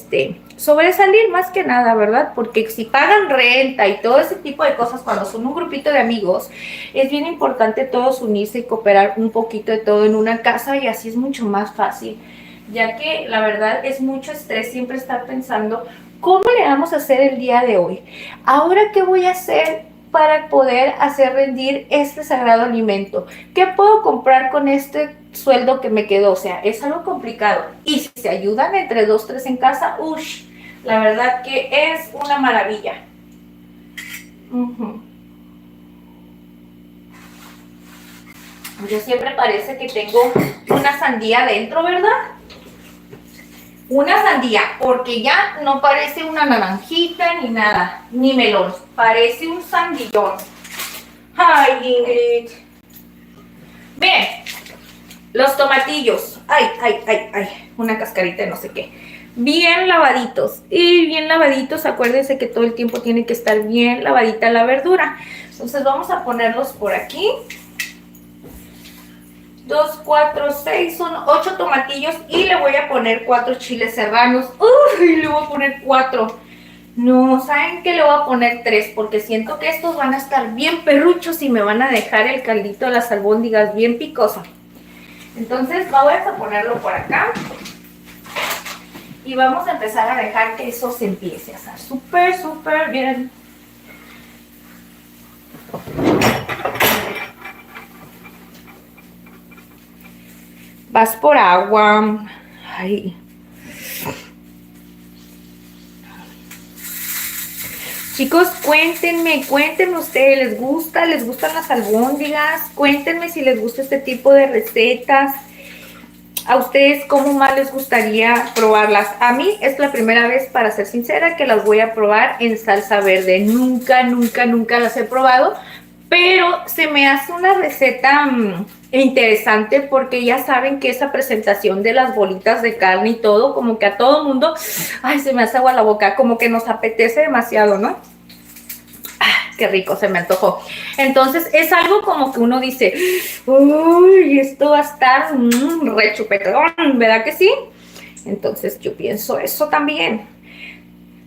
sobresalir más que nada, ¿verdad? Porque si pagan renta y todo ese tipo de cosas cuando son un grupito de amigos, es bien importante todos unirse y cooperar un poquito de todo en una casa, y así es mucho más fácil, ya que la verdad es mucho estrés siempre estar pensando ¿cómo le vamos a hacer el día de hoy? ¿Ahora qué voy a hacer para poder hacer rendir este sagrado alimento? ¿Qué puedo comprar con este sueldo que me quedó? O sea, es algo complicado. Y si se ayudan entre 2, 3 en casa, uff, la verdad que es una maravilla. Yo siempre parece que tengo una sandía dentro, ¿verdad? Una sandía, porque ya no parece una naranjita ni nada, ni melón, parece un sandillón. Ay, Ingrid. Bien, los tomatillos, ay, una cascarita de no sé qué. Bien lavaditos, y bien lavaditos, acuérdense que todo el tiempo tiene que estar bien lavadita la verdura. Entonces vamos a ponerlos por aquí. 2, 4, 6, son 8 tomatillos y le voy a poner 4 chiles serranos. Uy, le voy a poner 4. No, ¿saben qué? Le voy a poner 3 porque siento que estos van a estar bien perruchos y me van a dejar el caldito de las albóndigas bien picoso. Entonces vamos a ponerlo por acá y vamos a empezar a dejar que eso se empiece a hacer súper bien Vas por agua. Ay. Chicos, cuéntenme ustedes, ¿les gusta? ¿Les gustan las albóndigas? Cuéntenme si les gusta este tipo de recetas. ¿A ustedes cómo más les gustaría probarlas? A mí es la primera vez, para ser sincera, que las voy a probar en salsa verde. Nunca las he probado, pero se me hace una receta interesante porque ya saben que esa presentación de las bolitas de carne y todo, como que a todo mundo, ay, se me hace agua la boca, como que nos apetece demasiado, ¿no? Qué rico, se me antojó. Entonces es algo como que uno dice, uy, esto va a estar re chupetón, ¿verdad que sí? Entonces yo pienso eso también.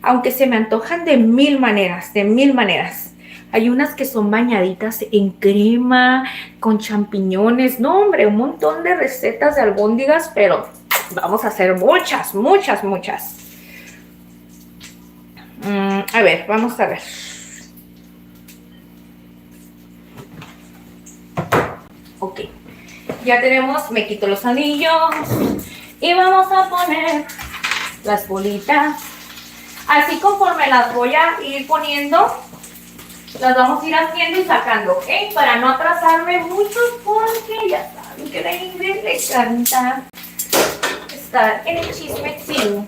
Aunque se me antojan de mil maneras, de mil maneras. Hay unas que son bañaditas en crema, con champiñones. No, hombre, un montón de recetas de albóndigas, pero vamos a hacer muchas. A ver, vamos a ver. Ok, ya tenemos, me quito los anillos y vamos a poner las bolitas. Así conforme las voy a ir poniendo, las vamos a ir haciendo y sacando, ¿ok? Para no atrasarme mucho, porque ya saben que a la Ingrid le encanta estar en el chismecín.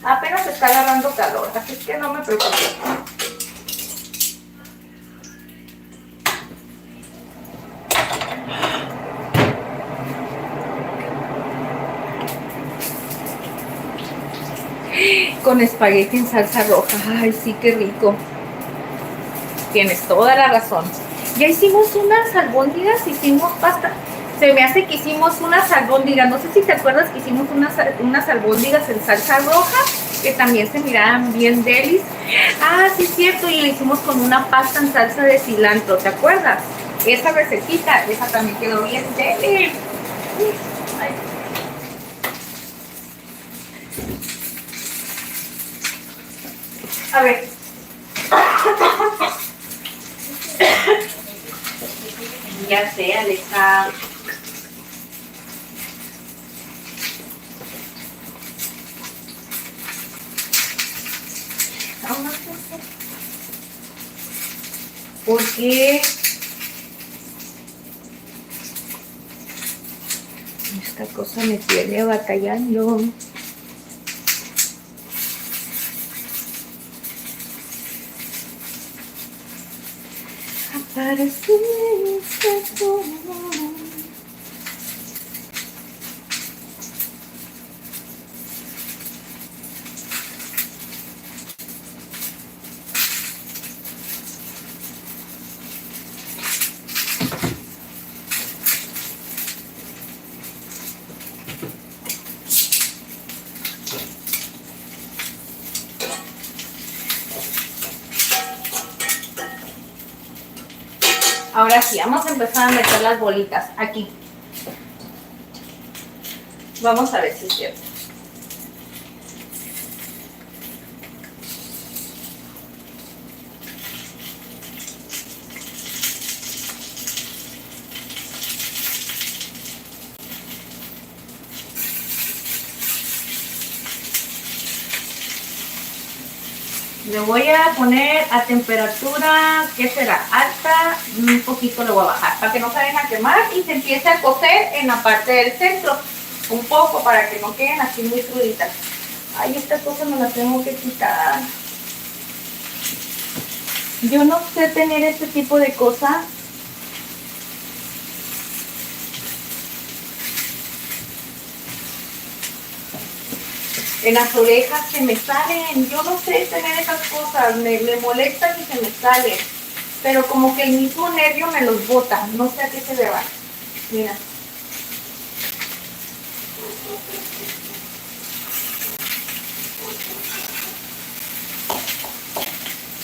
Apenas está agarrando calor, así que no me preocupo. Con espagueti en salsa roja. Ay, sí, qué rico. Tienes toda la razón. Ya hicimos unas albóndigas, hicimos pasta. Se me hace que hicimos unas albóndigas. No sé si te acuerdas que hicimos unas albóndigas en salsa roja, que también se miraban bien delis. Ah, sí, es cierto. Y le hicimos con una pasta en salsa de cilantro. ¿Te acuerdas? Esa recetita, esa también quedó bien delis. Ay. A ver. Ya sé, Alexa. ¿Por qué? Esta cosa me tiene batallando. Aparece esto. Ahora sí, vamos a empezar a meter las bolitas aquí. Vamos a ver si es cierto. Le voy a poner a temperatura, ¿qué será? Alta, un poquito le voy a bajar para que no se vayan a quemar y se empiece a cocer en la parte del centro. Un poco para que no queden así muy cruditas. Ay, esta cosa me la tengo que quitar. Yo no sé tener este tipo de cosas. En las orejas se me salen, yo no sé tener esas cosas, me molestan y se me salen, pero como que el mismo nervio me los bota, no sé a qué se deba. Mira.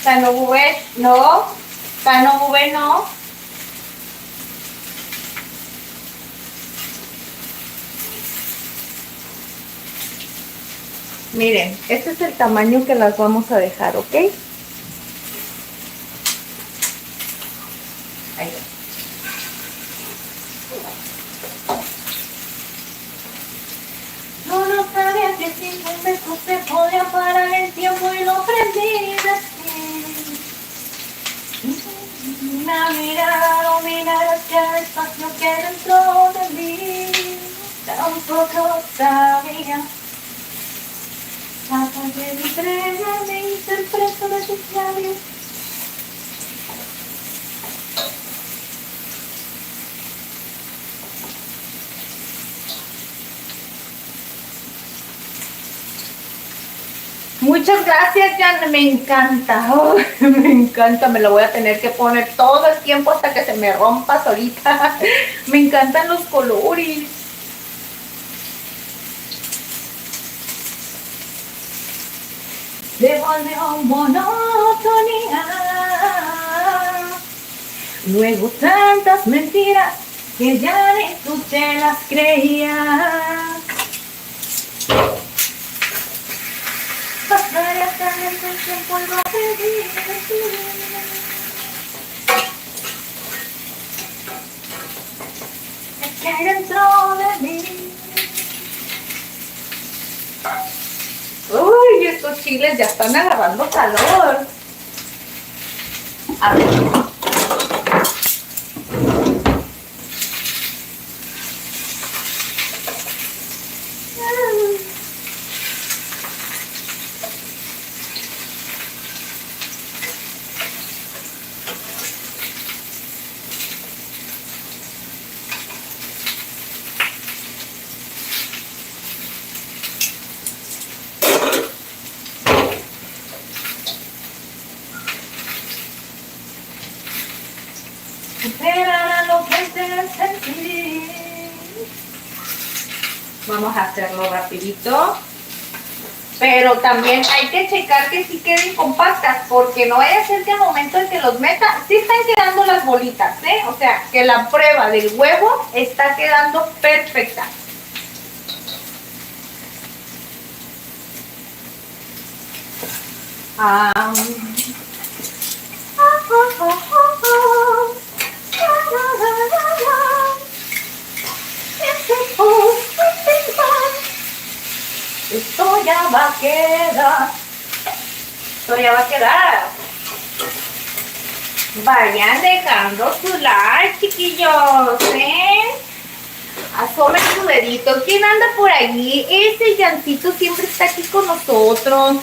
Tano bubé, no, tano bubé, no. Miren, este es el tamaño que las vamos a dejar, ¿ok? Ahí va. No sabía que sin un beso se podía parar el tiempo y lo aprendí recién. Una mirada dominar hacia el espacio que dentro de mí. Tampoco sabía. Hasta que mi estrella me interpreto de tus labios. Muchas gracias, Jan. Me encanta. Oh, me encanta. Me lo voy a tener que poner todo el tiempo hasta que se me rompa solita. Me encantan los colores. Devolvió monotonía. Luego tantas mentiras que ya ni tú te las creías. Pasaría tanto tiempo y va a pedir es que hay dentro de mí. Uy, estos chiles ya están agarrando calor. A ver. Vamos a hacerlo rapidito, pero también hay que checar que sí queden compactas, porque no vaya a ser que al momento en que los meta, sí están quedando las bolitas, o sea, que la prueba del huevo está quedando perfecta. Esto ya va a quedar. Esto ya va a quedar. Vayan dejando su like, chiquillos, Asomen su dedito. ¿Quién anda por allí? Ese Llancito siempre está aquí con nosotros.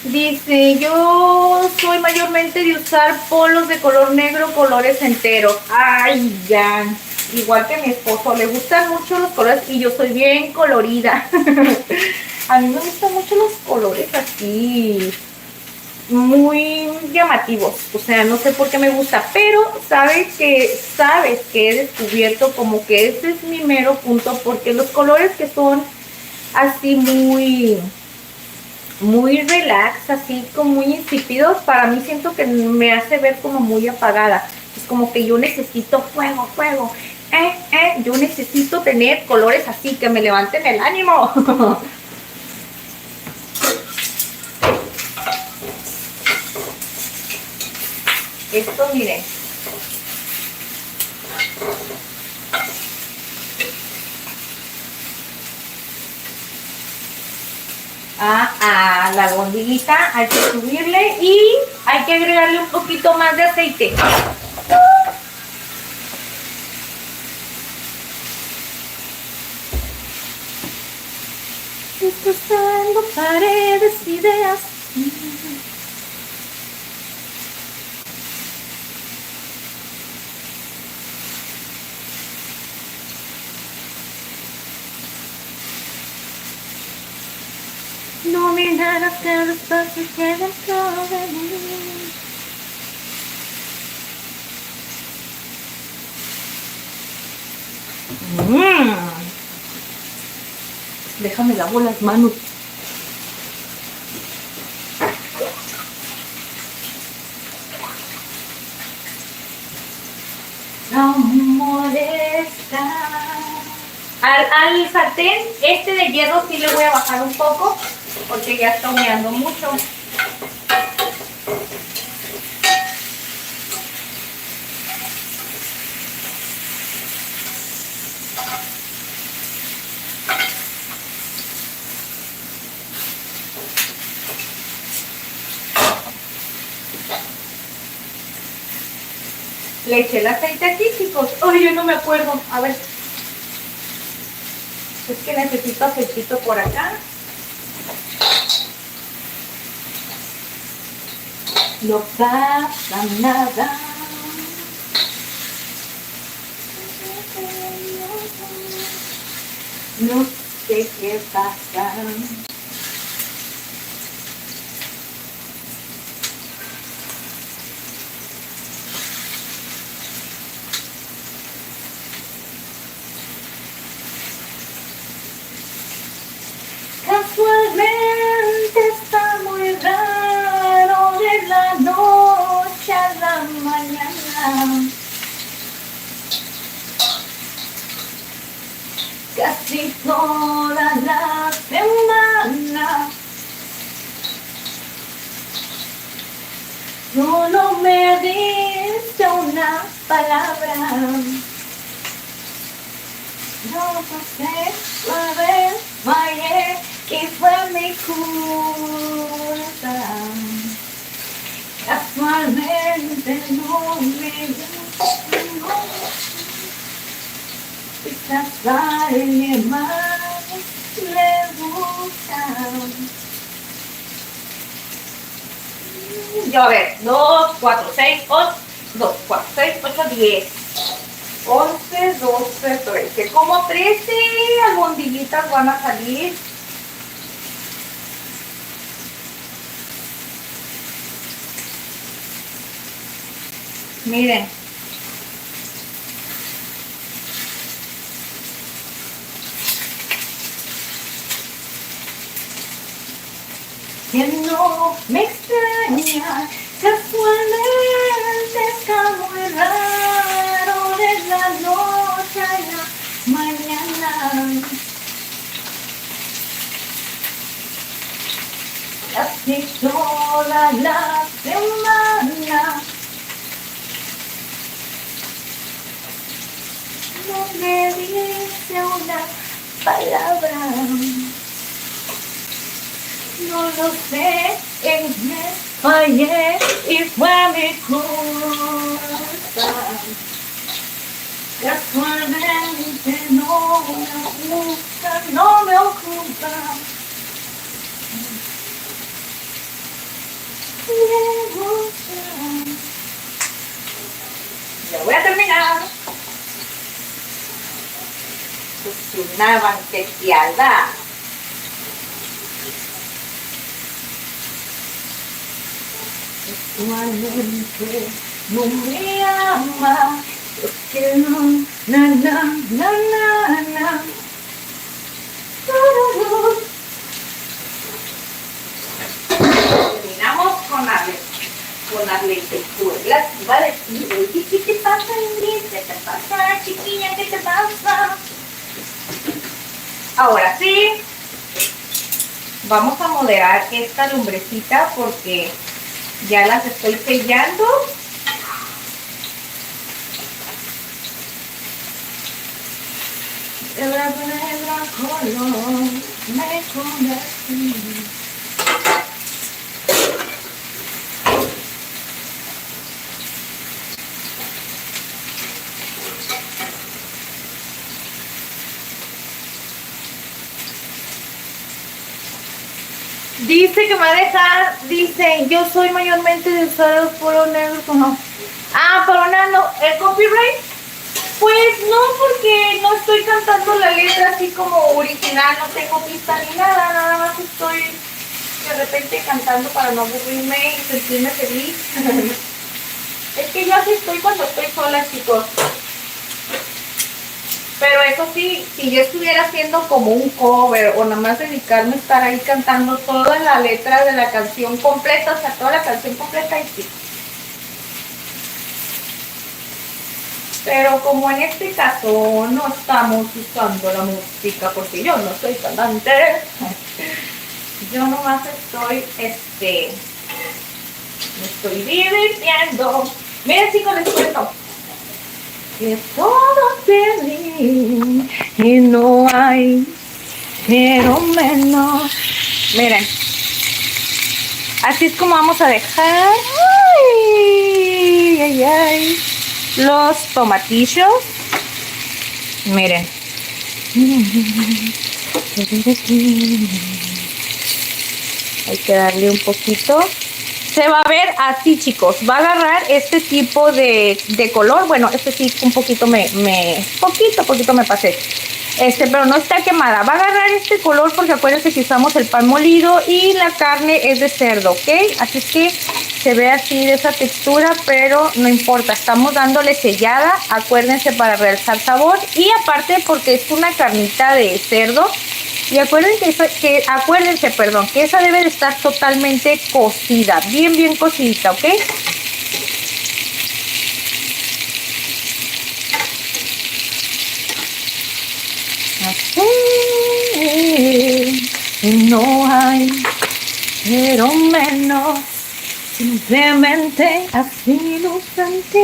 Dice, yo soy mayormente de usar polos de color negro, colores enteros. Ay, Jan. Igual que mi esposo, le gustan mucho los colores y yo soy bien colorida. A mí me gustan mucho los colores así, muy llamativos. O sea, no sé por qué me gusta, pero sabes que he descubierto como que ese es mi mero punto, porque los colores que son así muy relax, así como muy insípidos, para mí siento que me hace ver como muy apagada. Es como que yo necesito fuego. Yo necesito tener colores así que me levanten el ánimo. Esto, miren. La albondiguita hay que subirle y hay que agregarle un poquito más de aceite. Destrozando paredes, ideas. No mirarás que el espacio que dentro de mí. Déjame lavar las manos. No molesta. Al sartén este de hierro sí le voy a bajar un poco porque ya está humeando mucho. Le eché el aceite aquí, chicos. Ay, yo no me acuerdo. A ver. Es que necesito aceitito por acá. No pasa nada. No sé qué pasa. Casualmente está muy raro de la noche a la mañana. Casi toda la semana solo me dice una palabra. No sé, suave, fallé y fue mi culpa. Casualmente no me gusta. Quizás a alguien más le gusta. Yo a ver, 2, 4, 6, 8, 2, 4, 6, 8, 10, 11, 12, 13. Como 13 albondiguitas van a salir. Miren. Que no me extraña, casualmente está muy raro de la noche a la mañana. Casi toda la semana no me dice una palabra. No lo sé, me fallé y fue mi culpa. Casualmente no me gusta, no me ocupa. Me gusta. Ya voy a terminar. Es una banqueteada. Casualmente no me ama, porque no, na. Terminamos con las lentejuelas. Iba a decir, oye, ¿qué te pasa, Ingrid? ¿Qué te pasa, chiquilla? ¿Qué te pasa? Ahora sí, vamos a moderar esta lumbrecita porque ya las estoy sellando. El color me convertí. Dice que me va a dejar, dice, yo soy mayormente de usar el puro negro como... Ah, pero no, ¿el copyright? Pues no, porque no estoy cantando la letra así como original, no tengo pista ni nada, nada más estoy de repente cantando para no aburrirme y sentirme feliz. Es que yo así estoy cuando estoy sola, chicos. Pero eso sí, si yo estuviera haciendo como un cover o nada más dedicarme a estar ahí cantando toda la letra de la canción completa, o sea, toda la canción completa, y sí. Pero como en este caso no estamos usando la música porque yo no soy cantante, Yo nomás me estoy divirtiendo. Miren, chicos, les cuento que todo feliz y no hay pero menos. Miren, así es como vamos a dejar los tomatillos. Miren. Hay que darle un poquito. Se va a ver así, chicos. Va a agarrar este tipo de color. Bueno, este sí, un poquito poquito me pasé. Pero no está quemada. Va a agarrar este color porque acuérdense que usamos el pan molido y la carne es de cerdo, ¿ok? Así es que se ve así de esa textura, pero no importa. Estamos dándole sellada, acuérdense, para realzar sabor. Y aparte porque es una carnita de cerdo. Y acuérdense que esa debe de estar totalmente cocida, bien cocidita, ¿ok? Así, no hay, pero menos, simplemente así lo sentí.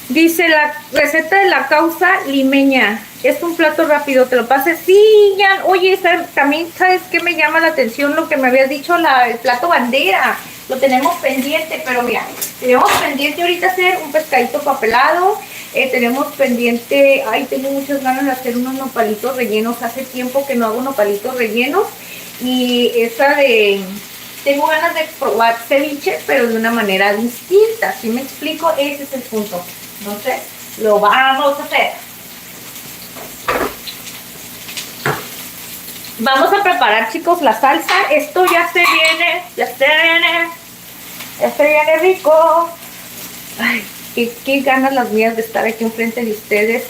Dice la receta de la causa limeña. Es un plato rápido, te lo pases. Sí, ya. Oye, también, ¿sabes qué me llama la atención? Lo que me habías dicho, el plato bandera. Lo tenemos pendiente, pero mira, tenemos pendiente ahorita hacer un pescadito papelado. Tenemos pendiente, tengo muchas ganas de hacer unos nopalitos rellenos. Hace tiempo que no hago nopalitos rellenos. Y tengo ganas de probar ceviche, pero de una manera distinta. ¿Sí me explico? Ese es el punto. Entonces, lo vamos a hacer. Vamos a preparar, chicos, la salsa. Esto ya se viene rico. Ay, qué ganas las mías de estar aquí enfrente de ustedes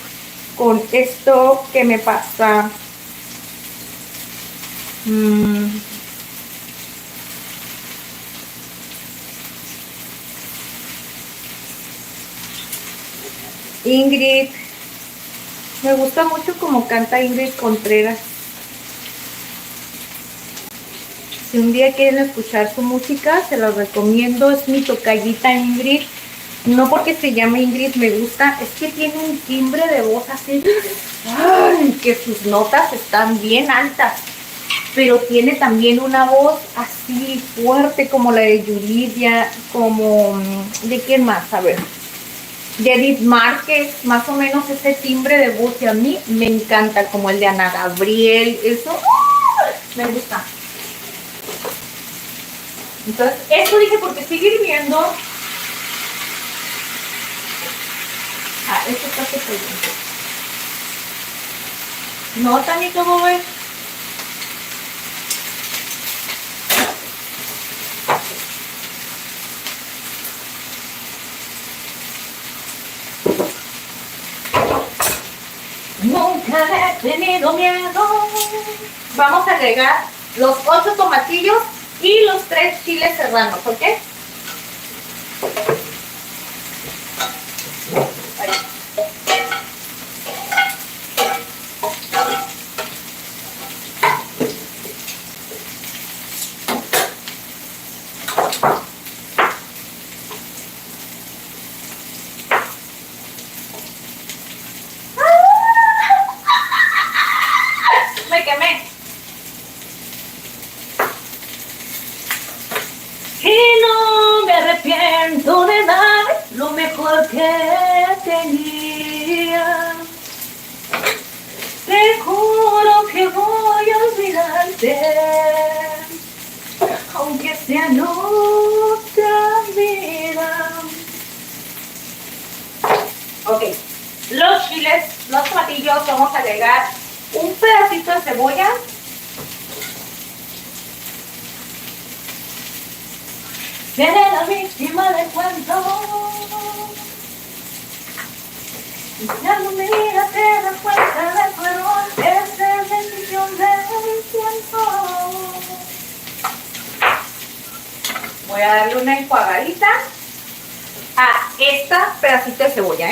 con esto que me pasa. Ingrid, me gusta mucho como canta Ingrid Contreras. Si un día quieren escuchar su música, se los recomiendo. Es mi tocallita Ingrid. No porque se llame Ingrid me gusta, es que tiene un timbre de voz así. ¡Ay! Que sus notas están bien altas. Pero tiene también una voz así fuerte como la de Yuridia, como... ¿de quién más? A ver. De Edith Márquez, más o menos ese timbre de voz, y a mí me encanta, como el de Ana Gabriel, eso me gusta. Entonces, esto dije porque sigue hirviendo. Esto está súper bien. No, Tanito, Bobe. Nunca he tenido miedo. Vamos a agregar los 8 tomatillos y los 3 chiles serranos, ¿ok? Ahí. Me quemé. Y no me arrepiento de dar lo mejor que tenía. Te juro que voy a olvidarte, aunque sea en otra vida. Ok, los chiles, los tomatillos, vamos a agregar un pedacito de cebolla. Seré la víctima del cuento. Y ya no mira, te das cuenta del error. Esa es la bendición del tiempo. Voy a darle una enjuagadita a esta pedacito de cebolla,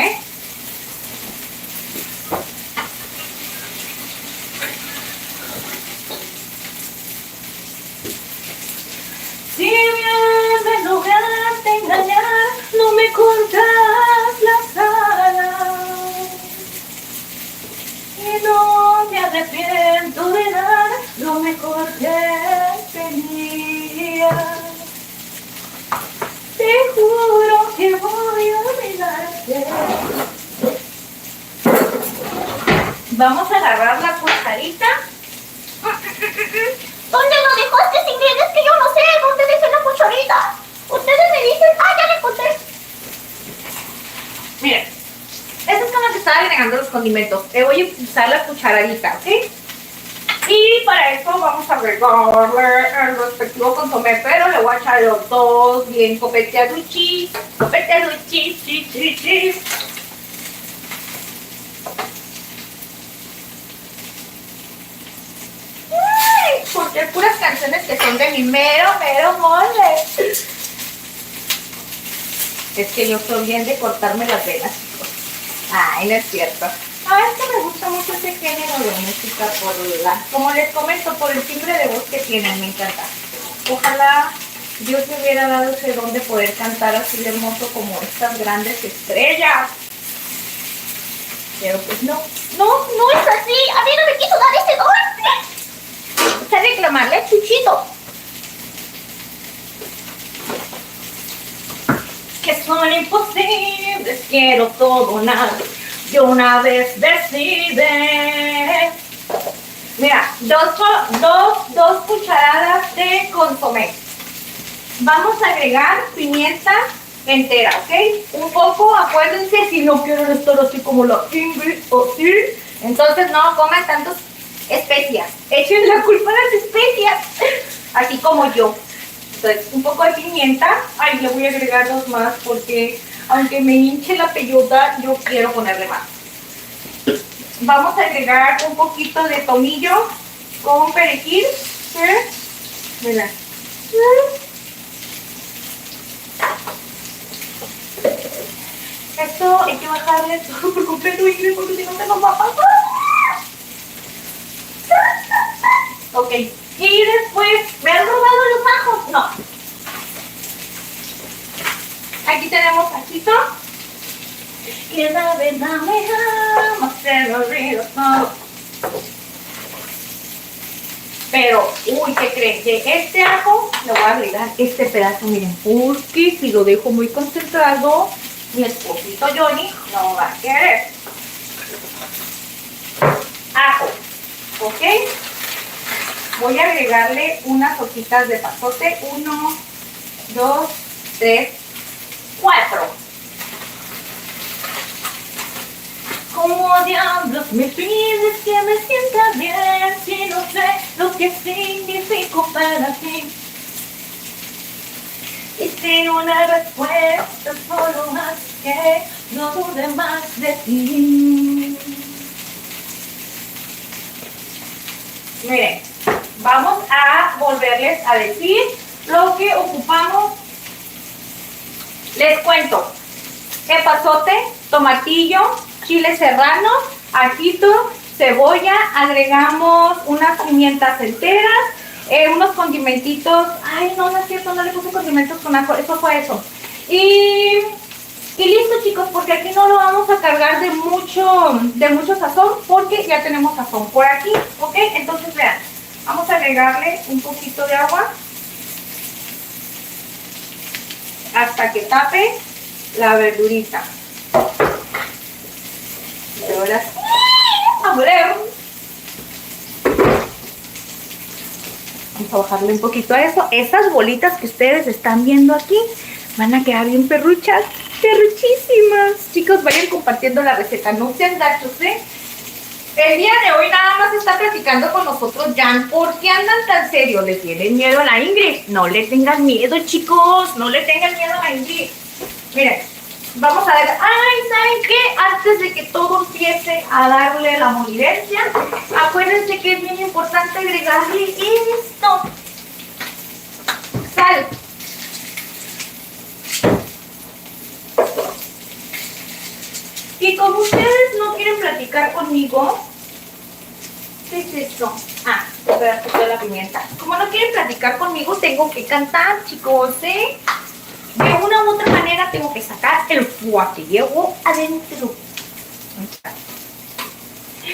me cortas las alas y no me arrepiento de nada, lo mejor que tenía. Te juro que voy a olvidarte. Vamos a agarrar la cucharita. ¿Dónde lo dejaste, Ingrid? Es que yo no sé dónde dejé la cucharita. Ustedes me dicen, ya la encontré. Miren, estas es con las que estaba agregando los condimentos. Voy a usar la cucharadita, ¿ok? Y para eso vamos a agregarle el respectivo consomé, pero le voy a echar los dos bien copeteaduchis, chi. Porque hay puras canciones que son de mi mero mole. Es que yo soy bien de cortarme las venas, chicos. Ay, no es cierto. Es que me gusta mucho ese género de música como les comento, por el timbre de voz que tienen, me encanta. Ojalá Dios me hubiera dado ese don de poder cantar así de hermoso como estas grandes estrellas. Pero pues no. No es así. A mí no me quiso dar ese don. Vamos a reclamarle a Chuchito. Que son imposibles, quiero todo o nada. De una vez decide. Mira, dos cucharadas de consomé. Vamos a agregar pimienta entera, ¿ok? Un poco, acuérdense, si no quieren estar así como la Ingrid o sí, entonces no coman tantas especias. Echen la culpa a las especias, así como yo. Entonces, un poco de pimienta. Ay, le voy a agregar dos más porque aunque me hinche la peyota, yo quiero ponerle más. Vamos a agregar un poquito de tomillo con perejil. Mira. Esto hay que bajarle todo por completo, Ingrid, porque si no se nos va a pasar. Ok. Y después, ¿me han robado los ajos? No. Aquí tenemos ajito. Que la verdad me ama, se me olvida todo. Pero, ¿qué creen? Que este ajo le voy a agregar este pedazo, miren, porque si lo dejo muy concentrado, mi esposito Johnny no va a querer. Ajo, ¿ok? Voy a agregarle unas hojitas de pasote. 1, 2, 3, 4. ¿Cómo diablos me pides que me sienta bien si no sé lo que significo para ti? Y sin una respuesta solo más que no dude más de ti. Miren, vamos a volverles a decir lo que ocupamos. Les cuento: epazote, tomatillo, chile serrano, ajito, cebolla, agregamos unas pimientas enteras, unos condimentitos. Ay, no es cierto, no le puse condimentos con ajo, eso fue eso. Y listo, chicos, porque aquí no lo vamos a cargar de mucho sazón, porque ya tenemos sazón por aquí, ¿ok? Entonces, vean, vamos a agregarle un poquito de agua hasta que tape la verdurita. Y ahora sí, a ver. Vamos a bajarle un poquito a eso. Estas bolitas que ustedes están viendo aquí van a quedar bien perruchas, perruchísimas. Chicos, vayan compartiendo la receta, no sean gachos, ¿eh? El día de hoy nada más está platicando con nosotros Jan. ¿Por qué andan tan serios? ¿Le tienen miedo a la Ingrid? No le tengan miedo, chicos. No le tengan miedo a la Ingrid. Miren, vamos a ver. Ay, ¿saben qué? Antes de que todo empiece a darle la molidencia, acuérdense que es bien importante agregarle esto. Sal. Y como ustedes no quieren platicar conmigo, ¿qué es esto? Voy a quitar la pimienta. Como no quieren platicar conmigo, tengo que cantar, chicos, ¿eh? De una u otra manera tengo que sacar el fuá que llevo adentro.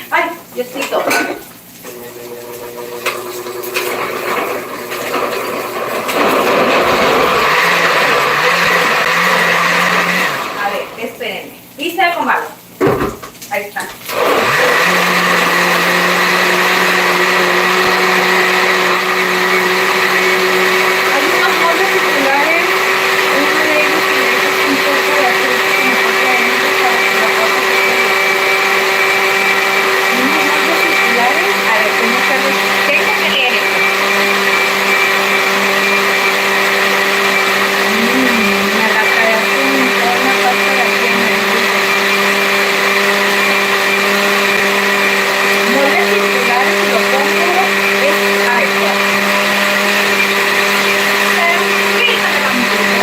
Ay, Diosito. A ver, espérenme. Hice algo malo. Ahí está. Hay unos moldes circulares. Uno de ellos que le deja un poco de aceite como parte de adentro para que la pasta se quede. Unos moldes circulares. A ver, ¿cómo se los tengo que leer esto? A la creación interna pasta de aceite. Moldes circulares y lo pongo es a esto. Quítame la música.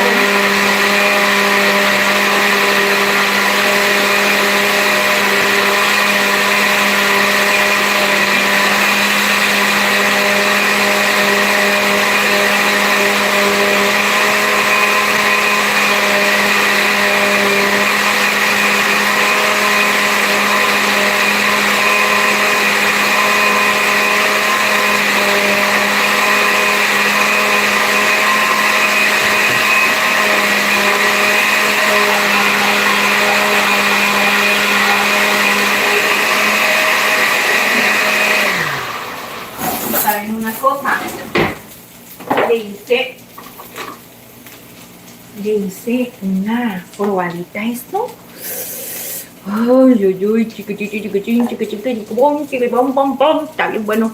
¿Saben una cosa? Le hice una probadita a esto. Ay, ay, ay, chiquitín, chiquitín, chiquitín, chiquibom, chiquibom, bom, bom. Está bien bueno.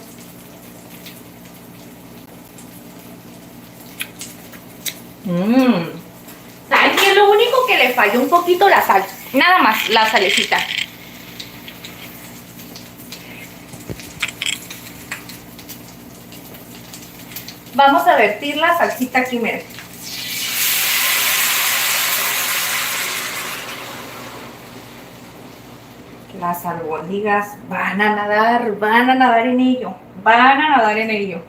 ¿Saben qué es lo único que le falló un poquito? La sal. Nada más, la salecita. Vamos a vertir la salsita aquí, miren. Las albóndigas van a nadar en ello. Van a nadar en ello.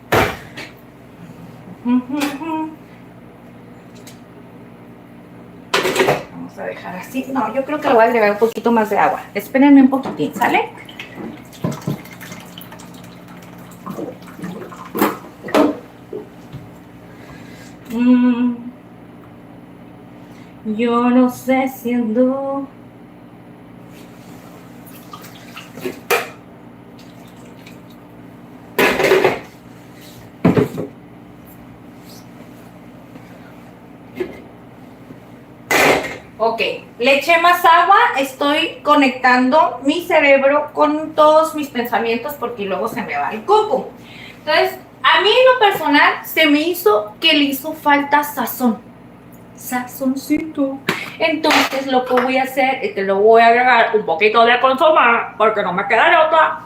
Vamos a dejar así. No, yo creo que le voy a agregar un poquito más de agua. Espérenme un poquitín, ¿sale? Yo no sé si ando. Ok, le eché más agua, estoy conectando mi cerebro con todos mis pensamientos porque luego se me va el coco. Entonces, a mí en lo personal se me hizo que le hizo falta sazón. Sazoncito. Entonces lo que voy a hacer es que le voy a agregar un poquito de consomé porque no me queda de otra.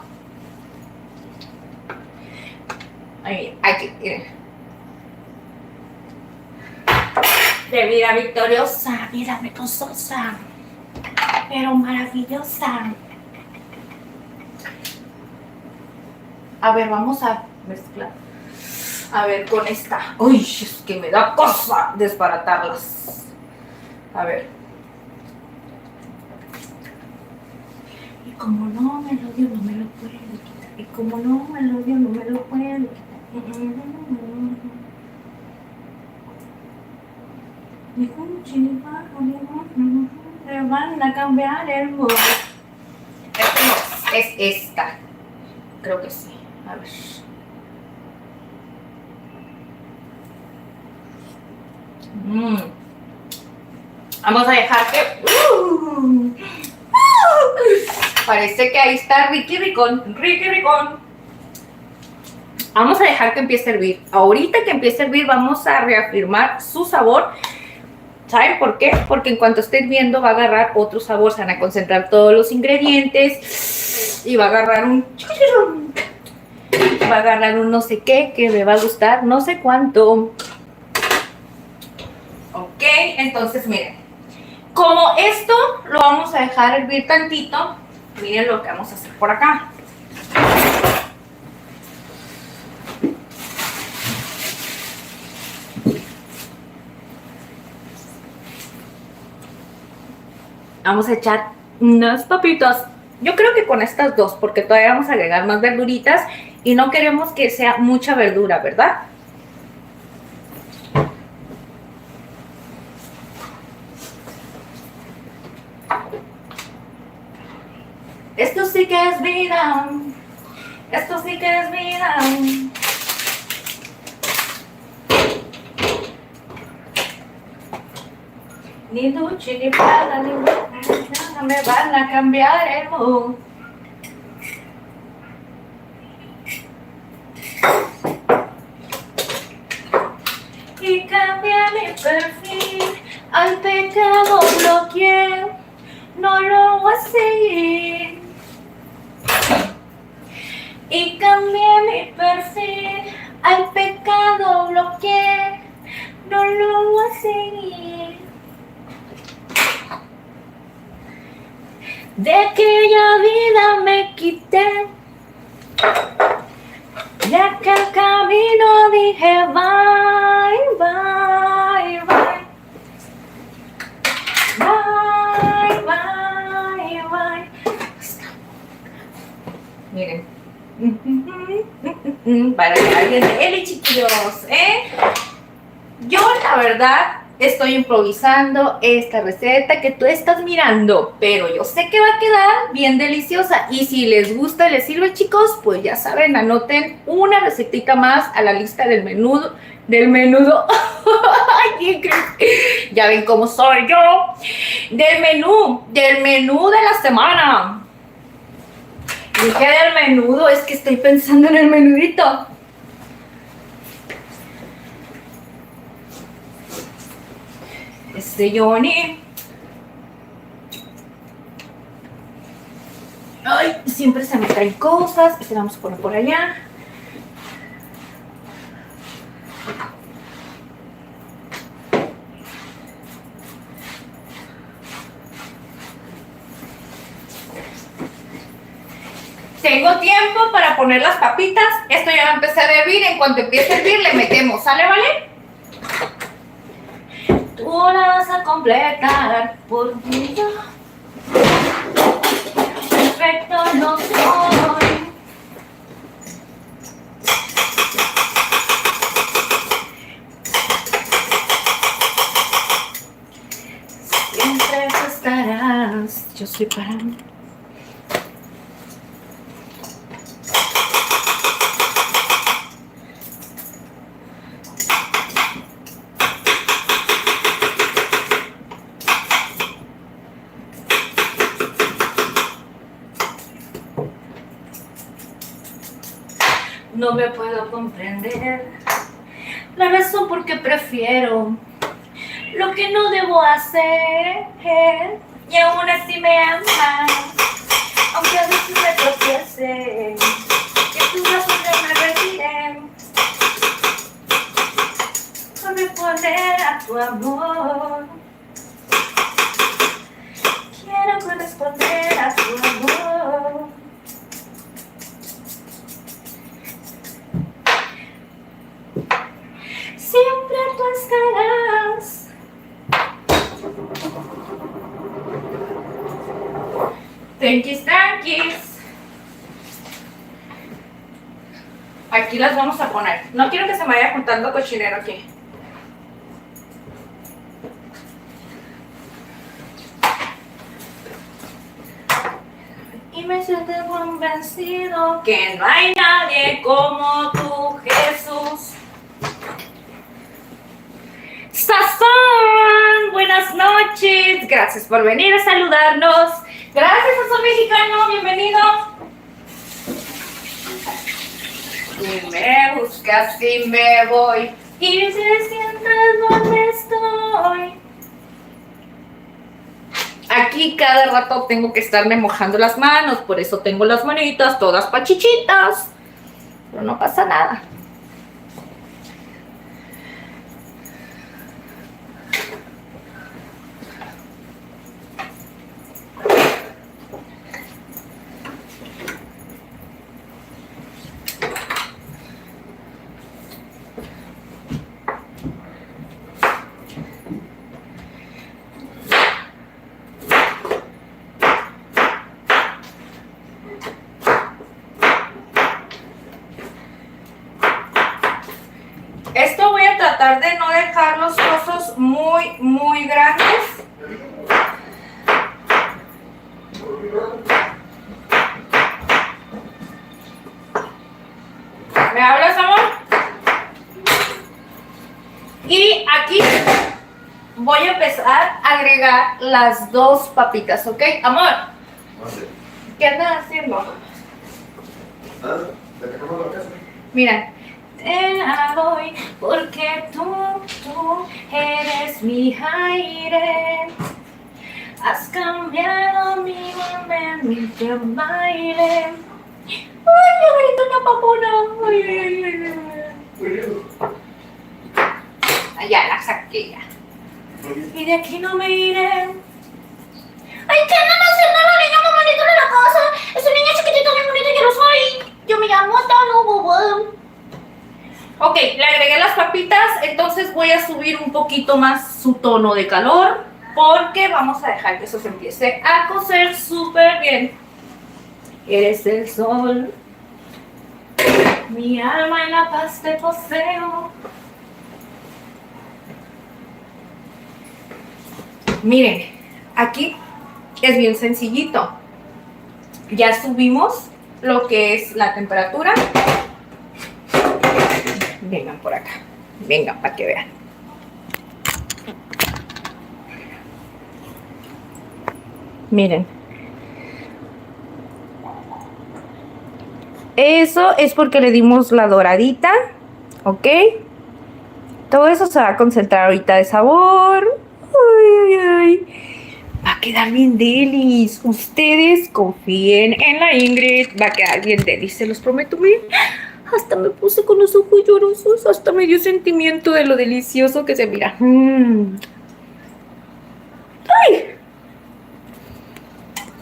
Ahí, aquí, miren. De vida victoriosa, vida vergonzosa, pero maravillosa. A ver, vamos a mezclar. A ver, con esta. Uy, es que me da cosa desbaratarlas. A ver. Y como no me lo dio, no me lo puedo quitar. Y como no me lo dio, no me lo puedo quitar. Y un chinipa, le van a cambiar el mundo. Este no, es esta. Creo que sí. A ver. Vamos a dejar que... parece que ahí está Ricky Ricón. Ricky Ricón. Vamos a dejar que empiece a hervir. Ahorita que empiece a hervir vamos a reafirmar su sabor. ¿Saben por qué? Porque en cuanto esté hirviendo va a agarrar otro sabor. Se van a concentrar todos los ingredientes. Y va a agarrar un... va a agarrar un no sé qué que me va a gustar. No sé cuánto. Ok, entonces miren. Como esto lo vamos a dejar hervir tantito, miren lo que vamos a hacer por acá. Vamos a echar unas papitas. Yo creo que con estas dos, porque todavía vamos a agregar más verduritas y no queremos que sea mucha verdura, ¿verdad? Esto sí que es vida. Esto sí que es vida. Ni duche, ni plata, ni nada me van a cambiar el mood. Y cambié mi perfil, al pecado bloqueé, no lo voy a seguir. Y cambié mi perfil, al pecado bloqueé, no lo voy a seguir. De aquella vida me quité, de aquel camino dije bye, bye, bye. Bye, bye, bye. Miren. Para que alguien dele, chiquillos, ¿eh? Yo, la verdad, estoy improvisando esta receta que tú estás mirando, pero yo sé que va a quedar bien deliciosa. Y si les gusta y les sirve, chicos, pues ya saben, anoten una recetita más a la lista del menudo. Ya ven cómo soy yo. Del menú de la semana. Dije del menudo, es que estoy pensando en el menudito. Johnny. Ay, siempre se me caen cosas. Este vamos a poner por allá. Tengo tiempo para poner las papitas. Esto ya va a empezar a hervir. En cuanto empiece a hervir, le metemos. ¿Sale, vale? Tú la vas a completar por vida. Perfecto no soy. Siempre tú estarás. Yo soy para mí. No me puedo comprender la razón por qué prefiero lo que no debo hacer y aún así me amas, aunque a veces me tropiece, que tus brazos me retiren por responder a tu amor. Quiero corresponder a tu amor. Siempre tú estarás. Tranquis. Aquí las vamos a poner. No quiero que se me vaya juntando cochinero aquí. Y me siento convencido que no hay nadie como tú, Jesús. Sazón, buenas noches, gracias por venir a saludarnos. Gracias, Sazón Mexicano, bienvenido. Y me buscas y me voy y se sientas donde estoy. Aquí cada rato tengo que estarme mojando las manos, por eso tengo las manitas todas pachichitas, pero no pasa nada. tratar de no dejar los trozos muy grandes. ¿Me hablas, amor? Y aquí voy a empezar a agregar las dos papitas, ¿ok? Amor, ¿qué andas haciendo? Mira, te doy porque tú eres mi aire. Has cambiado mi mente en baile. Ay, ahorita una papona. Ay, ya la saqué ya. Y de aquí no me iré. Ay, ¿qué andan haciendo los niños muy bonitos de la casa? Ese niño chiquitito bien bonito que no soy. Yo me llamo Tano Bobo. Ok, le agregué las papitas, entonces voy a subir un poquito más su tono de calor porque vamos a dejar que eso se empiece a cocer súper bien. Eres el sol, mi alma en la paz te poseo. Miren, aquí es bien sencillito. Ya subimos lo que es la temperatura. Vengan por acá, vengan para que vean. Miren. Eso es porque le dimos la doradita, ¿ok? Todo eso se va a concentrar ahorita de sabor. Ay, ay, ay. Va a quedar bien delis. Ustedes confíen en la Ingrid. Va a quedar bien delis, se los prometo. Miren, hasta me puse con los ojos llorosos. Hasta me dio sentimiento de lo delicioso que se mira. ¡Ay!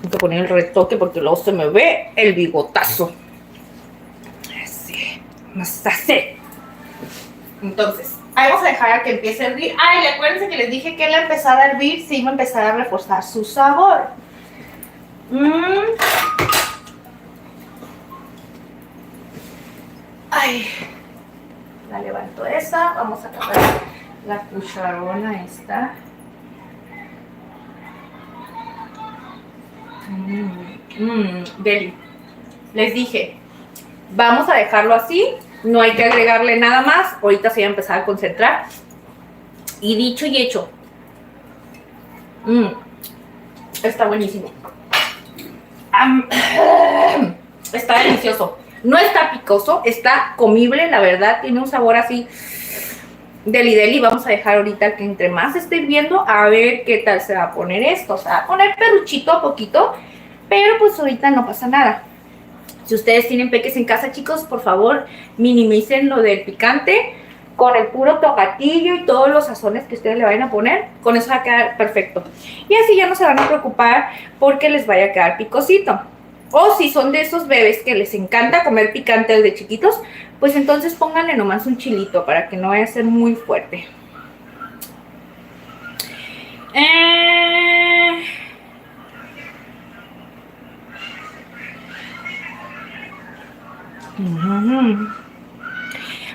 Tengo que poner el retoque porque luego se me ve el bigotazo. Así, nos hace. Entonces, vamos a dejar a que empiece a hervir. Ay, acuérdense que les dije que al empezar a hervir se iba a empezar a reforzar su sabor. Ay, la levanto esa. Vamos a agarrar la cucharona esta. Deli. Les dije, vamos a dejarlo así. No hay que agregarle nada más. Ahorita se va a empezar a concentrar. Y dicho y hecho. Está buenísimo. Está delicioso. No está picoso, está comible, la verdad. Tiene un sabor así deli deli. Vamos a dejar ahorita que entre más esté hirviendo a ver qué tal se va a poner esto. O sea, va a poner peruchito a poquito. Pero pues ahorita no pasa nada. Si ustedes tienen peques en casa, chicos, por favor, minimicen lo del picante con el puro tomatillo y todos los sazones que ustedes le vayan a poner. Con eso va a quedar perfecto. Y así ya no se van a preocupar porque les vaya a quedar picosito. O si son de esos bebés que les encanta comer picante desde chiquitos, pues entonces pónganle nomás un chilito para que no vaya a ser muy fuerte.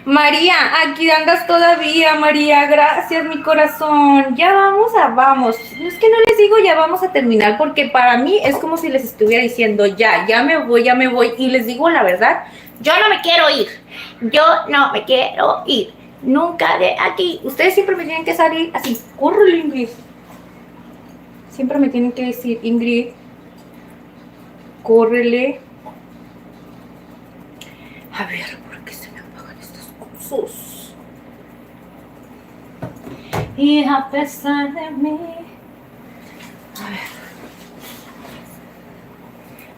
María, aquí andas todavía, María, gracias mi corazón. Ya vamos. Es que no les digo ya vamos a terminar porque para mí es como si les estuviera diciendo ya me voy y les digo la verdad, yo no me quiero ir, nunca de aquí. Ustedes siempre me tienen que salir así, córrele Ingrid. Siempre me tienen que decir, Ingrid, córrele. A ver, ¿por qué se me apagan estas cosas? Y a pesar de mí... A ver.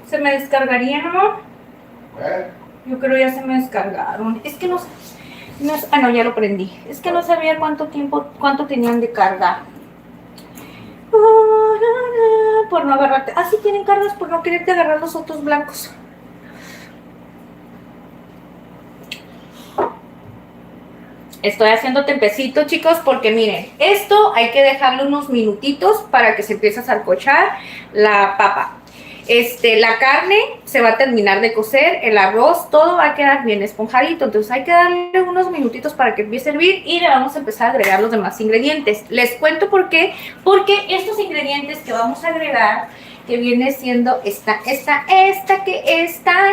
¿Se me descargarían, amor? Yo creo ya se me descargaron. Es que no... Ah, no, ya lo prendí. Es que no sabía cuánto tenían de carga. Por no agarrarte. Ah, sí tienen cargas por no quererte agarrar los otros blancos. Estoy haciendo tempecito, chicos, porque miren, esto hay que dejarlo unos minutitos para que se empiece a sancochar la papa. La carne se va a terminar de cocer, el arroz, todo va a quedar bien esponjadito. Entonces hay que darle unos minutitos para que empiece a hervir y le vamos a empezar a agregar los demás ingredientes. Les cuento por qué, porque estos ingredientes que vamos a agregar, que viene siendo esta que está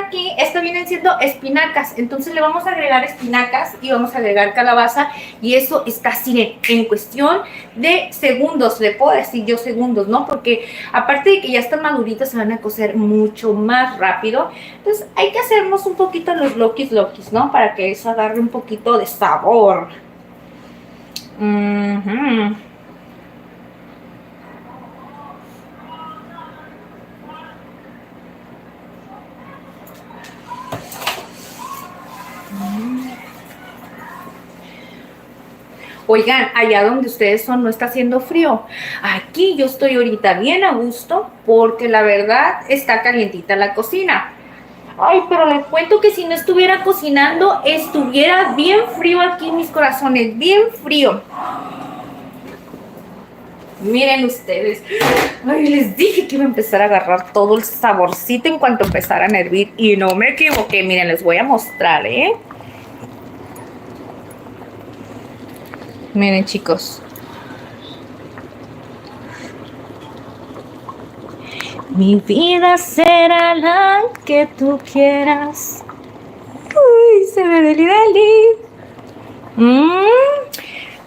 aquí, esta vienen siendo espinacas. Entonces le vamos a agregar espinacas y vamos a agregar calabaza, y eso está así en cuestión de segundos, le puedo decir yo segundos, ¿no? Porque aparte de que ya están maduritas, se van a cocer mucho más rápido. Entonces hay que hacernos un poquito los lokis, ¿no? Para que eso agarre un poquito de sabor. Oigan, allá donde ustedes son no está haciendo frío. Aquí yo estoy ahorita bien a gusto porque la verdad está calientita la cocina. Ay, pero les cuento que si no estuviera cocinando, estuviera bien frío aquí, mis corazones, bien frío. Miren ustedes. Ay, les dije que iba a empezar a agarrar todo el saborcito en cuanto empezaran a hervir y no me equivoqué. Miren, les voy a mostrar, ¿eh? Miren, chicos. Mi vida será la que tú quieras. Uy, se ve deli.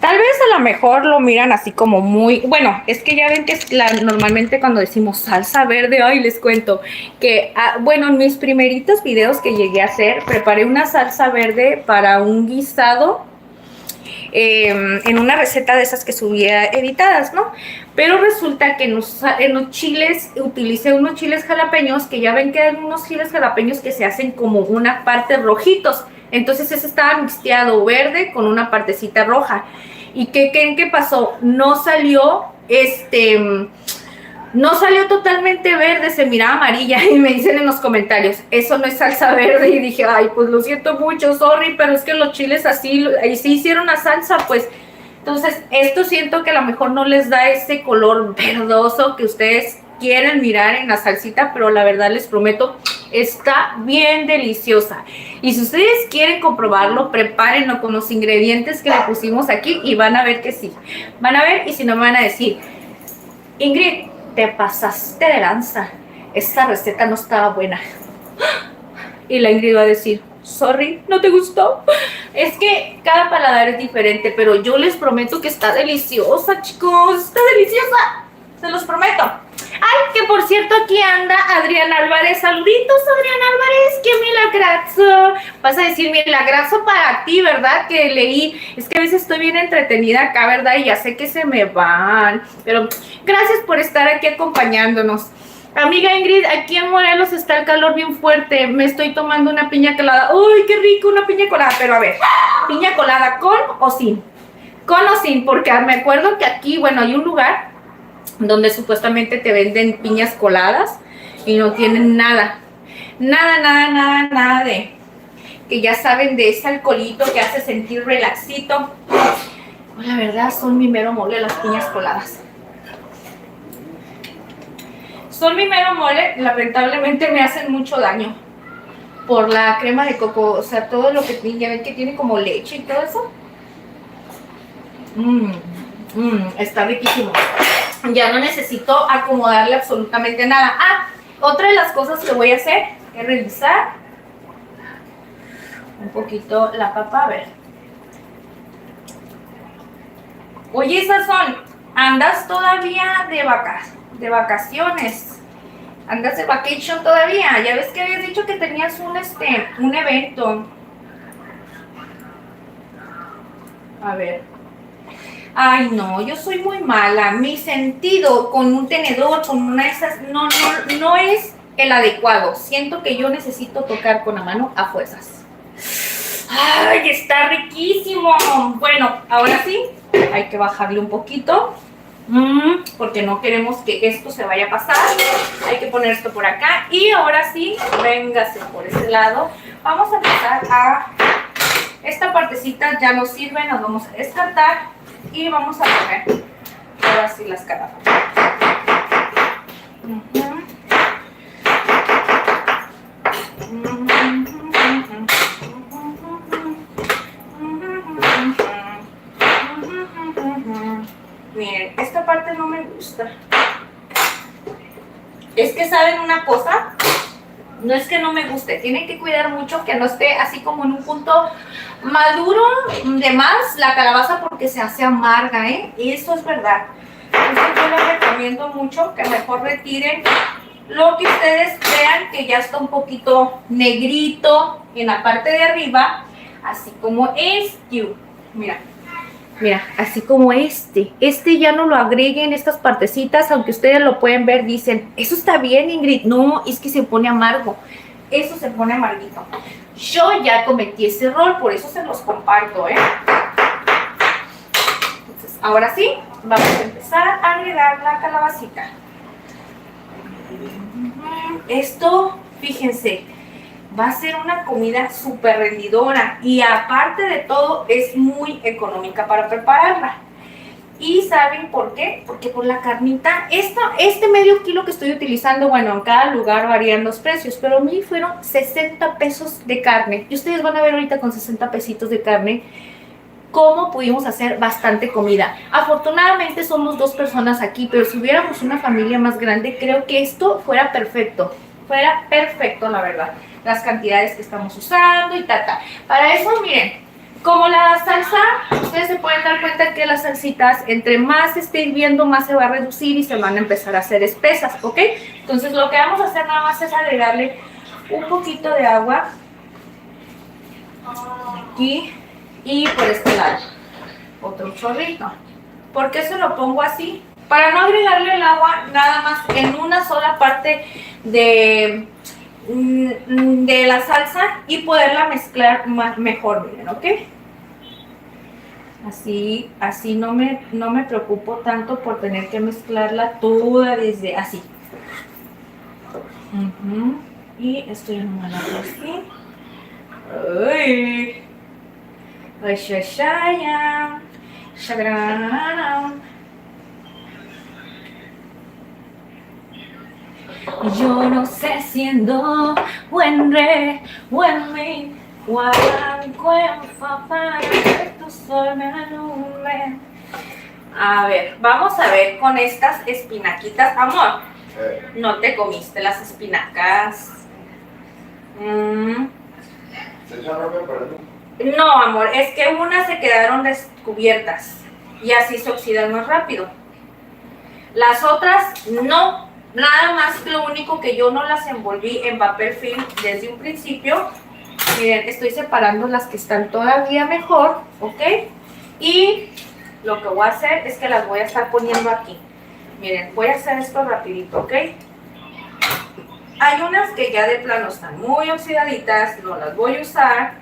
Tal vez a lo mejor lo miran así como muy... Bueno, es que ya ven que normalmente cuando decimos salsa verde, ay, les cuento que, bueno, en mis primeritos videos que llegué a hacer, preparé una salsa verde para un guisado. En una receta de esas que subía editadas, ¿no? Pero resulta que en los chiles utilicé unos chiles jalapeños, que ya ven que hay unos chiles jalapeños que se hacen como una parte rojitos. Entonces ese estaba mixteado verde con una partecita roja. ¿Y qué creen que pasó? No salió no salió totalmente verde, se miraba amarilla, y me dicen en los comentarios, eso no es salsa verde, y dije, ay, pues lo siento mucho, sorry, pero es que los chiles así sí hicieron la salsa, pues. Entonces esto siento que a lo mejor no les da ese color verdoso que ustedes quieren mirar en la salsita, pero la verdad les prometo, está bien deliciosa. Y si ustedes quieren comprobarlo, prepárenlo con los ingredientes que le pusimos aquí y van a ver que sí. Van a ver, y si no me van a decir, Ingrid, te pasaste de lanza, esta receta no estaba buena. Y la Ingrid va a decir, sorry, ¿no te gustó? Es que cada paladar es diferente, pero yo les prometo que está deliciosa, chicos, está deliciosa, se los prometo. Ay, que por cierto aquí anda Adrián Álvarez, saluditos Adrián Álvarez, qué milagrazo. Vas a decir milagrazo para ti, ¿verdad? Que leí, es que a veces estoy bien entretenida acá, ¿verdad? Y ya sé que se me van, pero gracias por estar aquí acompañándonos. Amiga Ingrid, aquí en Morelos está el calor bien fuerte, me estoy tomando una piña colada. Uy, qué rico, una piña colada, pero a ver, piña colada ¿con o sin? Con o sin, porque me acuerdo que aquí, bueno, hay un lugar donde supuestamente te venden piñas coladas y no tienen nada de, que ya saben, de ese alcoholito que hace sentir relaxito. Pues la verdad son mi mero mole las piñas coladas. Son mi mero mole, lamentablemente me hacen mucho daño por la crema de coco, o sea, todo lo que tiene, ya ven que tiene como leche y todo eso. Está riquísimo. Ya no necesito acomodarle absolutamente nada. Otra de las cosas que voy a hacer es revisar un poquito la papa, a ver. Oye, Sazón, ¿andas todavía de vacaciones? ¿Andas de vacation todavía? Ya ves que habías dicho que tenías un evento. A ver. Ay, no, yo soy muy mala. Mi sentido con un tenedor, con una de esas, no es el adecuado. Siento que yo necesito tocar con la mano a fuerzas. ¡Ay, está riquísimo! Bueno, ahora sí, hay que bajarle un poquito, porque no queremos que esto se vaya a pasar. Hay que poner esto por acá. Y ahora sí, véngase por este lado. Vamos a empezar a... Esta partecita ya nos sirve, nos vamos a descartar. Y vamos a poner ahora sí las calabacitas. parte no me gusta. Es que, ¿saben una cosa? No es que no me guste, tienen que cuidar mucho que no esté así como en un punto maduro de más la calabaza porque se hace amarga, ¿eh? Y eso es verdad. Entonces yo les recomiendo mucho que mejor retiren lo que ustedes vean que ya está un poquito negrito en la parte de arriba, así como este. Mira. Mira, así como este ya no lo agreguen estas partecitas, aunque ustedes lo pueden ver, dicen, eso está bien, Ingrid. No, es que se pone amargo, eso se pone amarguito. Yo ya cometí ese error, por eso se los comparto, ¿eh? Entonces, ahora sí, vamos a empezar a agregar la calabacita. Esto, fíjense, va a ser una comida súper rendidora y aparte de todo es muy económica para prepararla. ¿Y saben por qué? Porque por la carnita, este medio kilo que estoy utilizando, bueno, en cada lugar varían los precios, pero a mí fueron 60 pesos de carne. Y ustedes van a ver ahorita con 60 pesitos de carne cómo pudimos hacer bastante comida. Afortunadamente somos 2 personas aquí, pero si hubiéramos una familia más grande, creo que esto fuera perfecto. Fuera perfecto, la verdad. Las cantidades que estamos usando y tata. Para eso, miren, como la salsa, ustedes se pueden dar cuenta que las salsitas, entre más se esté hirviendo, más se va a reducir y se van a empezar a hacer espesas, ¿ok? Entonces lo que vamos a hacer nada más es agregarle un poquito de agua aquí y por este lado otro chorrito. ¿Por qué se lo pongo así? Para no agregarle el agua nada más en una sola parte de la salsa y poderla mezclar mejor, miren, ¿ok? Así no me preocupo tanto por tener que mezclarla toda desde así. Y estoy en una así. ¡Ay! Yo no sé siendo buen re, buen mi, a ver, vamos a ver con estas espinaquitas. Amor, ¿no te comiste las espinacas? ¿Se echa rápido para ti? No, amor, es que unas se quedaron descubiertas y así se oxidan más rápido. Las otras no. Nada más lo único que yo no las envolví en papel film desde un principio. Miren, estoy separando las que están todavía mejor, ¿ok? Y lo que voy a hacer es que las voy a estar poniendo aquí. Miren, voy a hacer esto rapidito, ¿ok? Hay unas que ya de plano están muy oxidaditas, no las voy a usar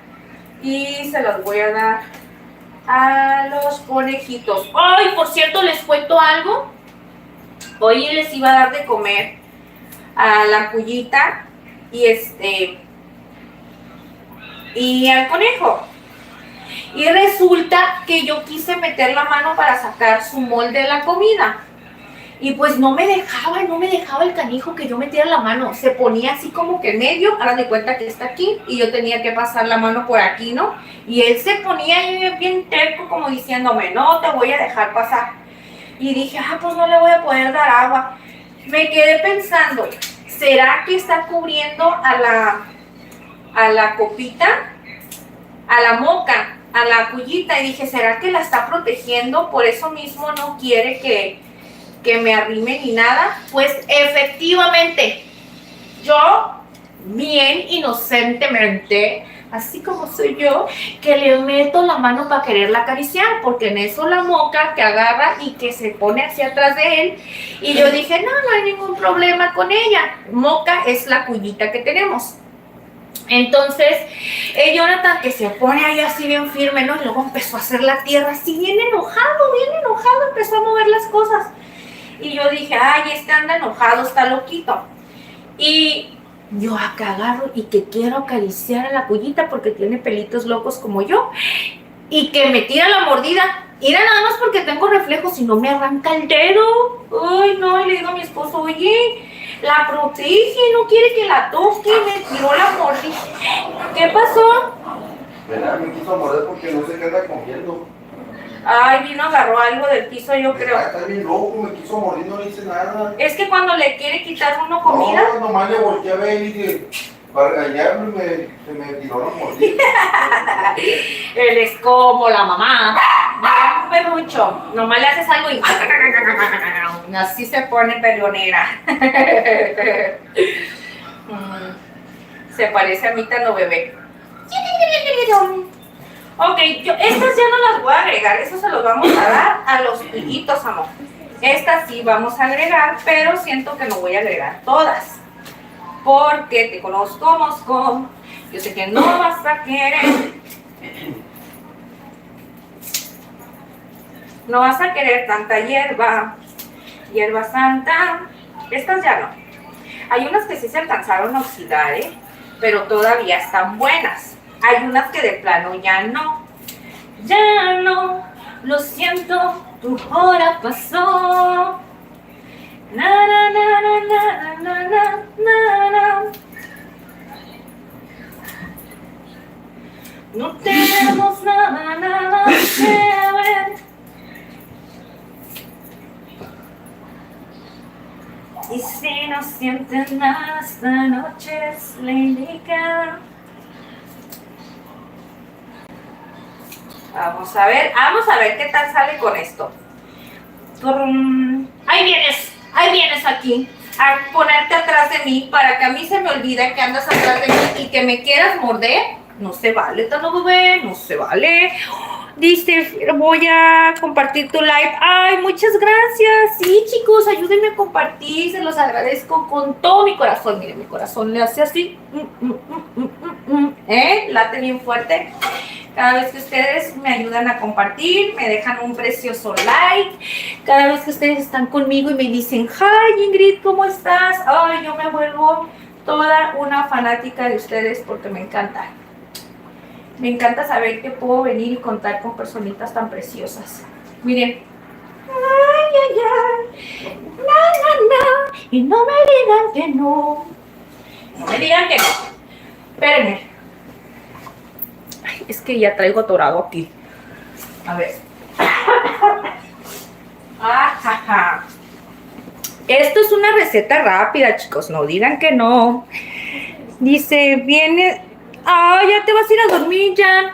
y se las voy a dar a los conejitos. ¡Ay, por cierto, les cuento algo! Hoy les iba a dar de comer a la cuyita y al conejo. Y resulta que yo quise meter la mano para sacar su molde de la comida. Y pues no me dejaba el canijo que yo metiera la mano. Se ponía así como que en medio, hagan de cuenta que está aquí, y yo tenía que pasar la mano por aquí, ¿no? Y él se ponía ahí bien terco como diciéndome, no te voy a dejar pasar. Y dije, pues no le voy a poder dar agua. Me quedé pensando, ¿será que está cubriendo a la copita, a la moca, a la cuyita? Y dije, ¿será que la está protegiendo? Por eso mismo no quiere que me arrime ni nada. Pues efectivamente, yo bien inocentemente, así como soy yo, que le meto la mano para quererla acariciar, porque en eso la moca que agarra y que se pone hacia atrás de él, y yo dije, no hay ningún problema con ella. Moca es la cuyita que tenemos. Entonces, Jonathan, que se pone ahí así bien firme, ¿no? Y luego empezó a hacer la tierra así bien enojado, empezó a mover las cosas. Y yo dije, este anda enojado, está loquito. Y yo acá agarro y que quiero acariciar a la cuyita porque tiene pelitos locos como yo, y que me tira la mordida. Mira, nada más porque tengo reflejos y no me arranca el dedo. Ay, no, y le digo a mi esposo, oye, la protege, no quiere que la toque, me tiró la mordida. ¿Qué pasó? Verá, me quiso morder porque no sé qué anda comiendo. Ay, vino, agarró algo del piso, yo creo. Está bien loco, me quiso morir, no le hice nada. Es que cuando le quiere quitar uno comida. No, nomás le volteé a ver y dije, para regañarme se me tiró la mordida. Él es como la mamá. No come mucho. Nomás le haces algo y así se pone peleonera. Se parece a mí cuando bebé. Ok, estas ya no las voy a agregar. Eso se los vamos a dar a los pillitos, amor. Estas sí vamos a agregar, pero siento que no voy a agregar todas. Porque te conozco, Mosco. Yo sé que no vas a querer. No vas a querer tanta hierba. Hierba santa. Estas ya no. Hay unas que sí se alcanzaron a oxidar, pero todavía están buenas. Hay unas que de plano ya no. Ya no. Lo siento. Tu hora pasó. Na, na, na, na, na, na, na, na, na. No tenemos nada, nada que ver. Y si no sienten nada, esta noche es la indicada. Vamos a ver qué tal sale con esto. Ahí vienes aquí a ponerte atrás de mí para que a mí se me olvide que andas atrás de mí y que me quieras morder. No se vale, Tano bebé, no se vale. Dice, voy a compartir tu live. Ay, muchas gracias. Sí, chicos, ayúdenme a compartir. Se los agradezco con todo mi corazón. Miren, mi corazón le hace así. Late bien fuerte. Cada vez que ustedes me ayudan a compartir, me dejan un precioso like. Cada vez que ustedes están conmigo y me dicen, hi Ingrid, ¿cómo estás? Ay, yo me vuelvo toda una fanática de ustedes porque me encanta. Me encanta saber que puedo venir y contar con personitas tan preciosas. Miren. Ay, ay, ay. No. Y no me digan que no. No me digan que no. Espérenme. Ay, es que ya traigo atorado aquí. A ver. Ajaja. Esto es una receta rápida, chicos. No digan que no. Dice, viene... ¡Ay, ya te vas a ir a dormir, Jan!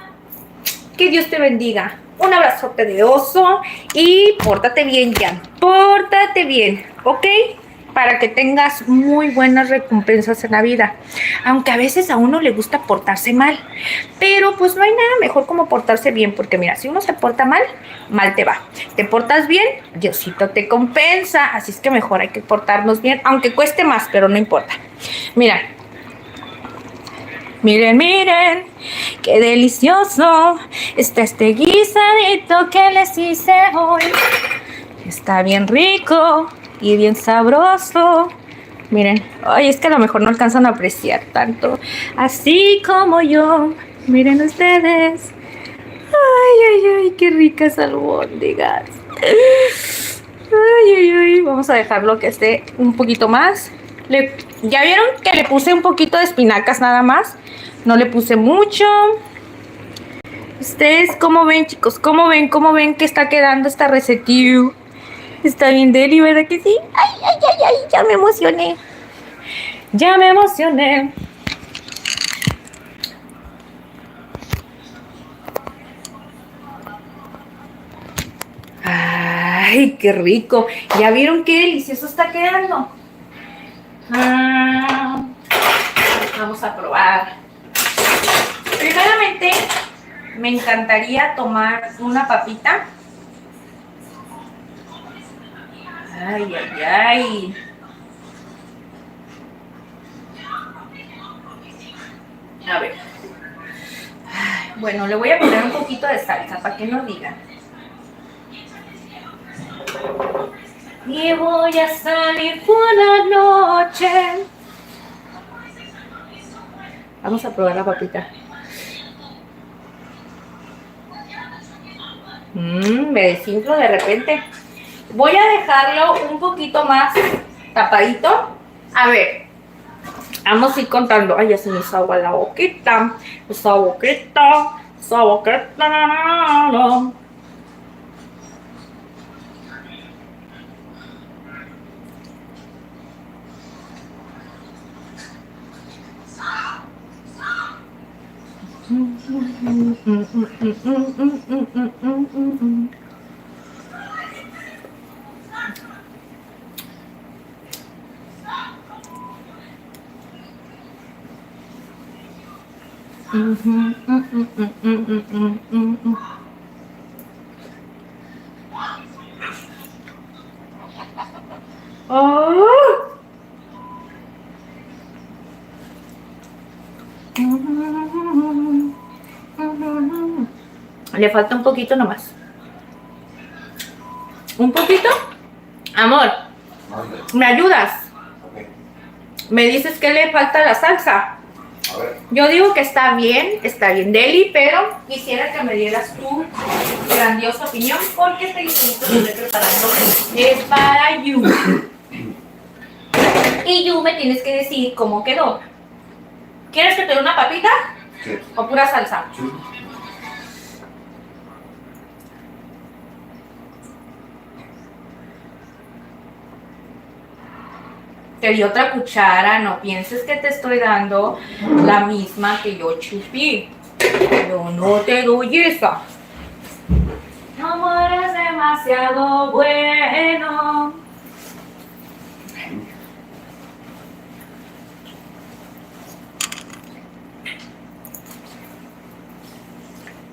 Que Dios te bendiga. Un abrazote de oso y pórtate bien, Jan. Pórtate bien, ¿ok? Para que tengas muy buenas recompensas en la vida. Aunque a veces a uno le gusta portarse mal. Pero pues no hay nada mejor como portarse bien. Porque mira, si uno se porta mal, mal te va. Te portas bien, Diosito te compensa. Así es que mejor hay que portarnos bien. Aunque cueste más, pero no importa. Mira. Miren, miren, qué delicioso está este guisadito que les hice hoy. Está bien rico y bien sabroso. Miren, ay, es que a lo mejor no alcanzan a apreciar tanto. Así como yo, miren ustedes. Ay, ay, ay, qué ricas albóndigas. Ay, ay, ay, vamos a dejarlo que esté un poquito más. ¿Ya vieron que le puse un poquito de espinacas nada más? No le puse mucho. ¿Ustedes cómo ven, chicos? ¿Cómo ven que está quedando esta recetilla? Está bien deli, ¿verdad que sí? Ay, ay, ay, ay, ya me emocioné. Ya me emocioné. Ay, qué rico. ¿Ya vieron qué delicioso está quedando? Vamos a probar. Primeramente, me encantaría tomar una papita. Ay, ay, ay. A ver. Bueno, le voy a poner un poquito de salsa para que no digan. Y voy a salir por la noche. Vamos a probar la papita. Me desinflo de repente. Voy a dejarlo un poquito más tapadito. A ver, vamos a ir contando. Ay, ya se me hizo agua la boquita. Esa boquita. Oh. Le falta un poquito nomás. ¿Un poquito? Amor, Mande. ¿me ayudas? Ok. Me dices que le falta la salsa. A ver. Yo digo que está bien, Deli, pero quisiera que me dieras tu grandiosa opinión porque este guisito que estoy preparando es para You. Y You me tienes que decir cómo quedó. ¿Quieres que te dé una papita Sí. o pura salsa? Sí. Te di otra cuchara, no pienses que te estoy dando la misma que yo chupí. Yo no te doy esa. Amor es demasiado bueno.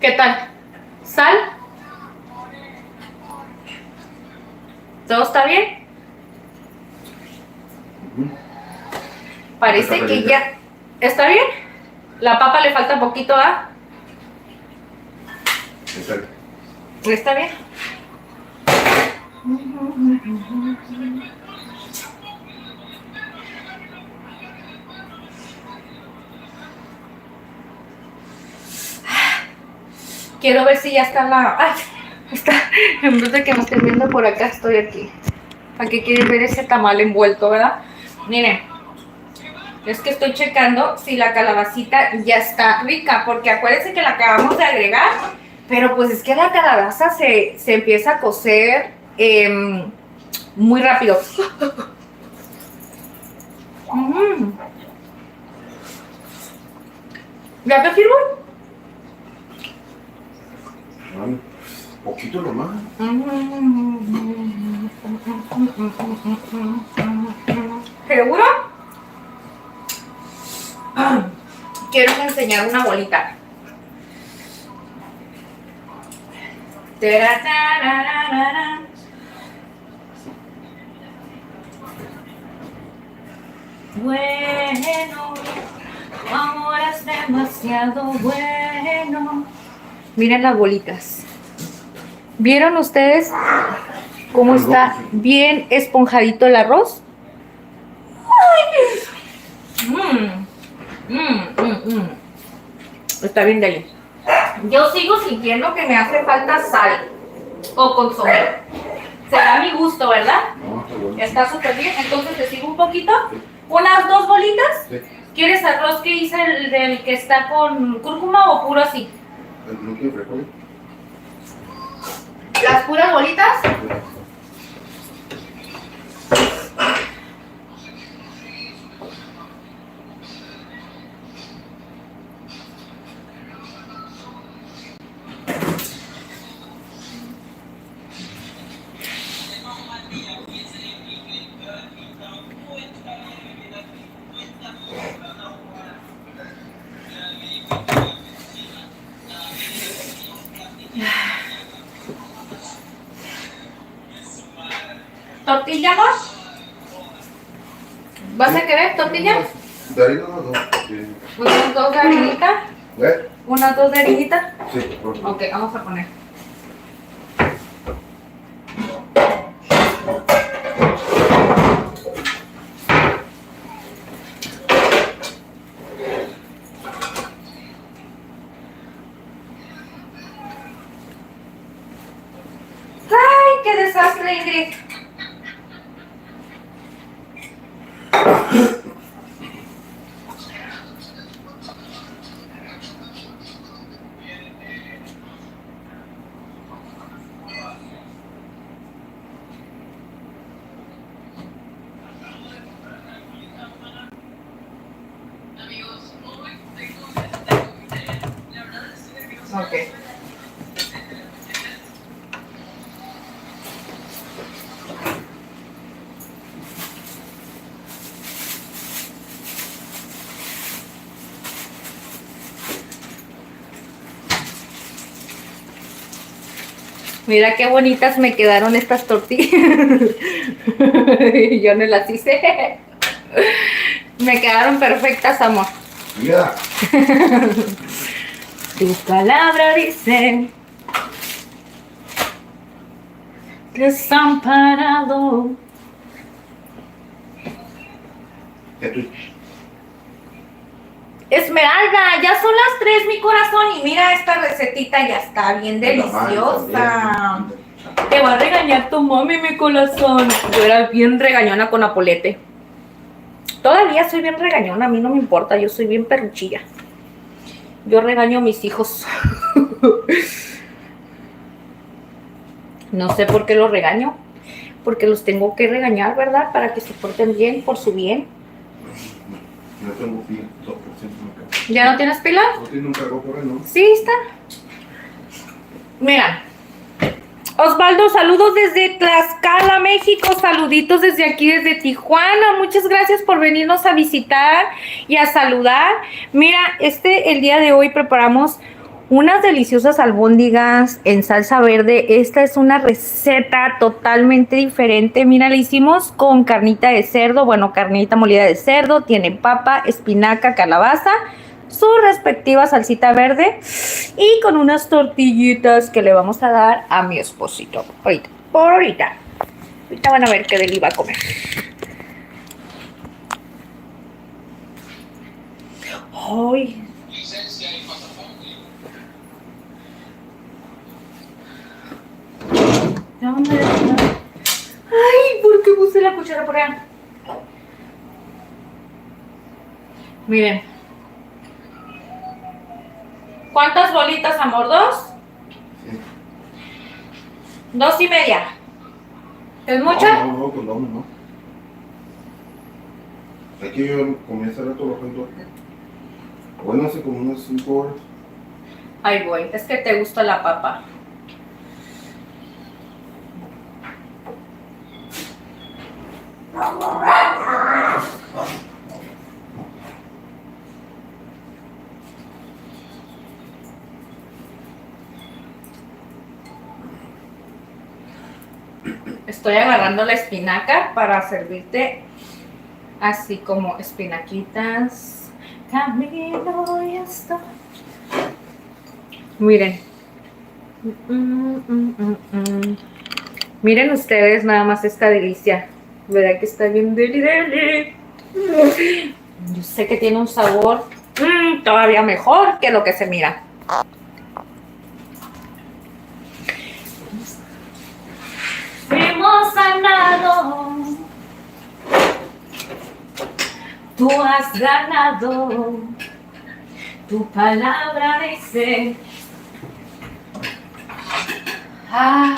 ¿Qué tal? ¿Sal? ¿Todo está bien? Parece que ya... ¿Está bien? La papa le falta poquito, ¿ah? Está bien. ¿Está bien? Quiero ver si ya está la... ¡Ay! Está... En vez de que me estén viendo por acá, estoy aquí. ¿Para qué quieren ver ese tamal envuelto, verdad? Miren. Es que estoy checando si la calabacita ya está rica, porque acuérdense que la acabamos de agregar, pero pues es que la calabaza se empieza a cocer muy rápido. ¿Ya te sirvo? Bueno, poquito nomás. ¿Seguro? Quiero enseñar una bolita. Bueno, tu amor es demasiado bueno. Miren las bolitas. ¿Vieron ustedes cómo está bien esponjadito el arroz? Está bien deli. Yo sigo sintiendo que me hace falta sal o consomé. Será mi gusto, ¿verdad? No, está bueno. Está súper bien. Entonces te sigo un poquito. Unas 2 bolitas. Sí. ¿Quieres arroz que hice el del que está con cúrcuma o puro así? ¿No quiere frijol? Las puras bolitas. ¿Tortilla, amor? ¿Vas a querer tortilla? De harina unas dos. Sí. Unas 2 de harinita. ¿Eh? Unas 2 de harinita. Sí, por favor. Ok, vamos a poner. ¡Ay, qué desastre, Ingrid! Ok. Mira qué bonitas me quedaron estas tortillas. Yo no las hice. Me quedaron perfectas, amor. Mira. Tu palabra dice: desamparado. Ya tú. Esmeralda, ya son las 3, mi corazón. Y mira, esta recetita ya está bien deliciosa. Te va a regañar tu mami, mi corazón. Yo era bien regañona con Apolete. Todavía soy bien regañona, a mí no me importa, yo soy bien perruchilla. Yo regaño a mis hijos. No sé por qué los regaño. Porque los tengo que regañar, ¿verdad? Para que se porten bien, por su bien. No tengo pila, 2% acá. ¿Ya no tienes pila? ¿No tiene un cargo por ahí, no? Sí, está. Mira. Osvaldo, saludos desde Tlaxcala, México. Saluditos desde aquí, desde Tijuana. Muchas gracias por venirnos a visitar y a saludar. Mira, el día de hoy preparamos unas deliciosas albóndigas en salsa verde. Esta es una receta totalmente diferente. Mira, la hicimos con carnita de cerdo, bueno, carnita molida de cerdo, tiene papa, espinaca, calabaza, su respectiva salsita verde y con unas tortillitas que le vamos a dar a mi esposito. Ahorita, por ahorita. Ahorita van a ver qué de él iba a comer. Ay. Ay, ¿por qué puse la cuchara por allá? Miren. ¿Cuántas bolitas, amor? ¿2? Sí. 2 y media. ¿Es mucha? No, pues no. Aquí yo comí hace rato bajando. Bueno, hace como unas 5 horas. Ay, voy. Es que te gusta la papa. Estoy agarrando la espinaca para servirte así como espinaquitas. Camino y esto. Miren. Miren ustedes nada más esta delicia. ¿Verdad que está bien deli? Yo sé que tiene un sabor todavía mejor que lo que se mira. Hemos sanado. Tú has ganado. Tu palabra dice. Ay,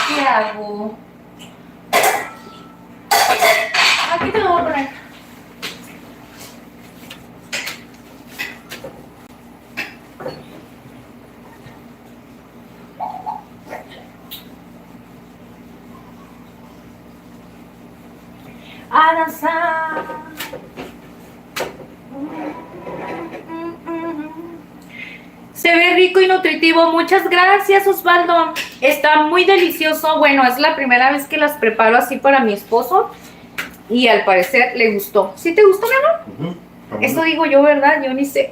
¿qué hago? Aquí te lo voy a poner. A danzar. Se ve rico y nutritivo. Muchas gracias, Osvaldo. Está muy delicioso. Bueno, es la primera vez que las preparo así para mi esposo. Y al parecer le gustó. ¿Sí te gustó, mi amor? Eso digo yo, ¿verdad? Yo ni sé.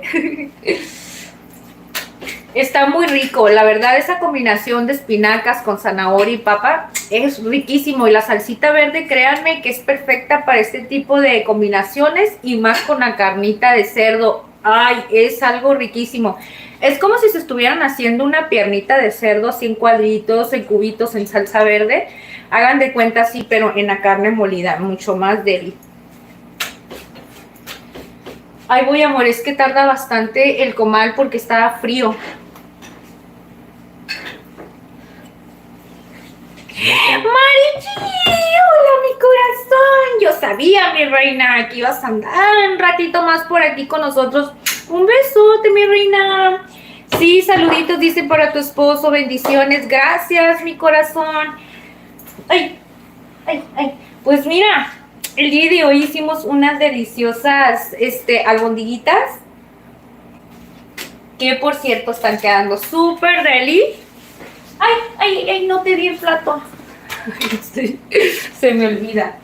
Está muy rico. La verdad, esa combinación de espinacas con zanahoria y papa es riquísimo. Y la salsita verde, créanme que es perfecta para este tipo de combinaciones. Y más con la carnita de cerdo. Ay, es algo riquísimo. Es como si se estuvieran haciendo una piernita de cerdo así en cuadritos, en cubitos, en salsa verde. Hagan de cuenta así, pero en la carne molida, mucho más deli. Ay, voy, amor, es que tarda bastante el comal porque está frío. Marichi, hola mi corazón. Yo sabía, mi reina, que ibas a andar un ratito más por aquí con nosotros. Un besote, mi reina. Sí, saluditos, dice para tu esposo, bendiciones, gracias, mi corazón. Ay, ay, ay. Pues mira, el día de hoy hicimos unas deliciosas, albondiguitas, que por cierto están quedando súper deli. Ay, ay, ay, no te di el plato. Se me olvida.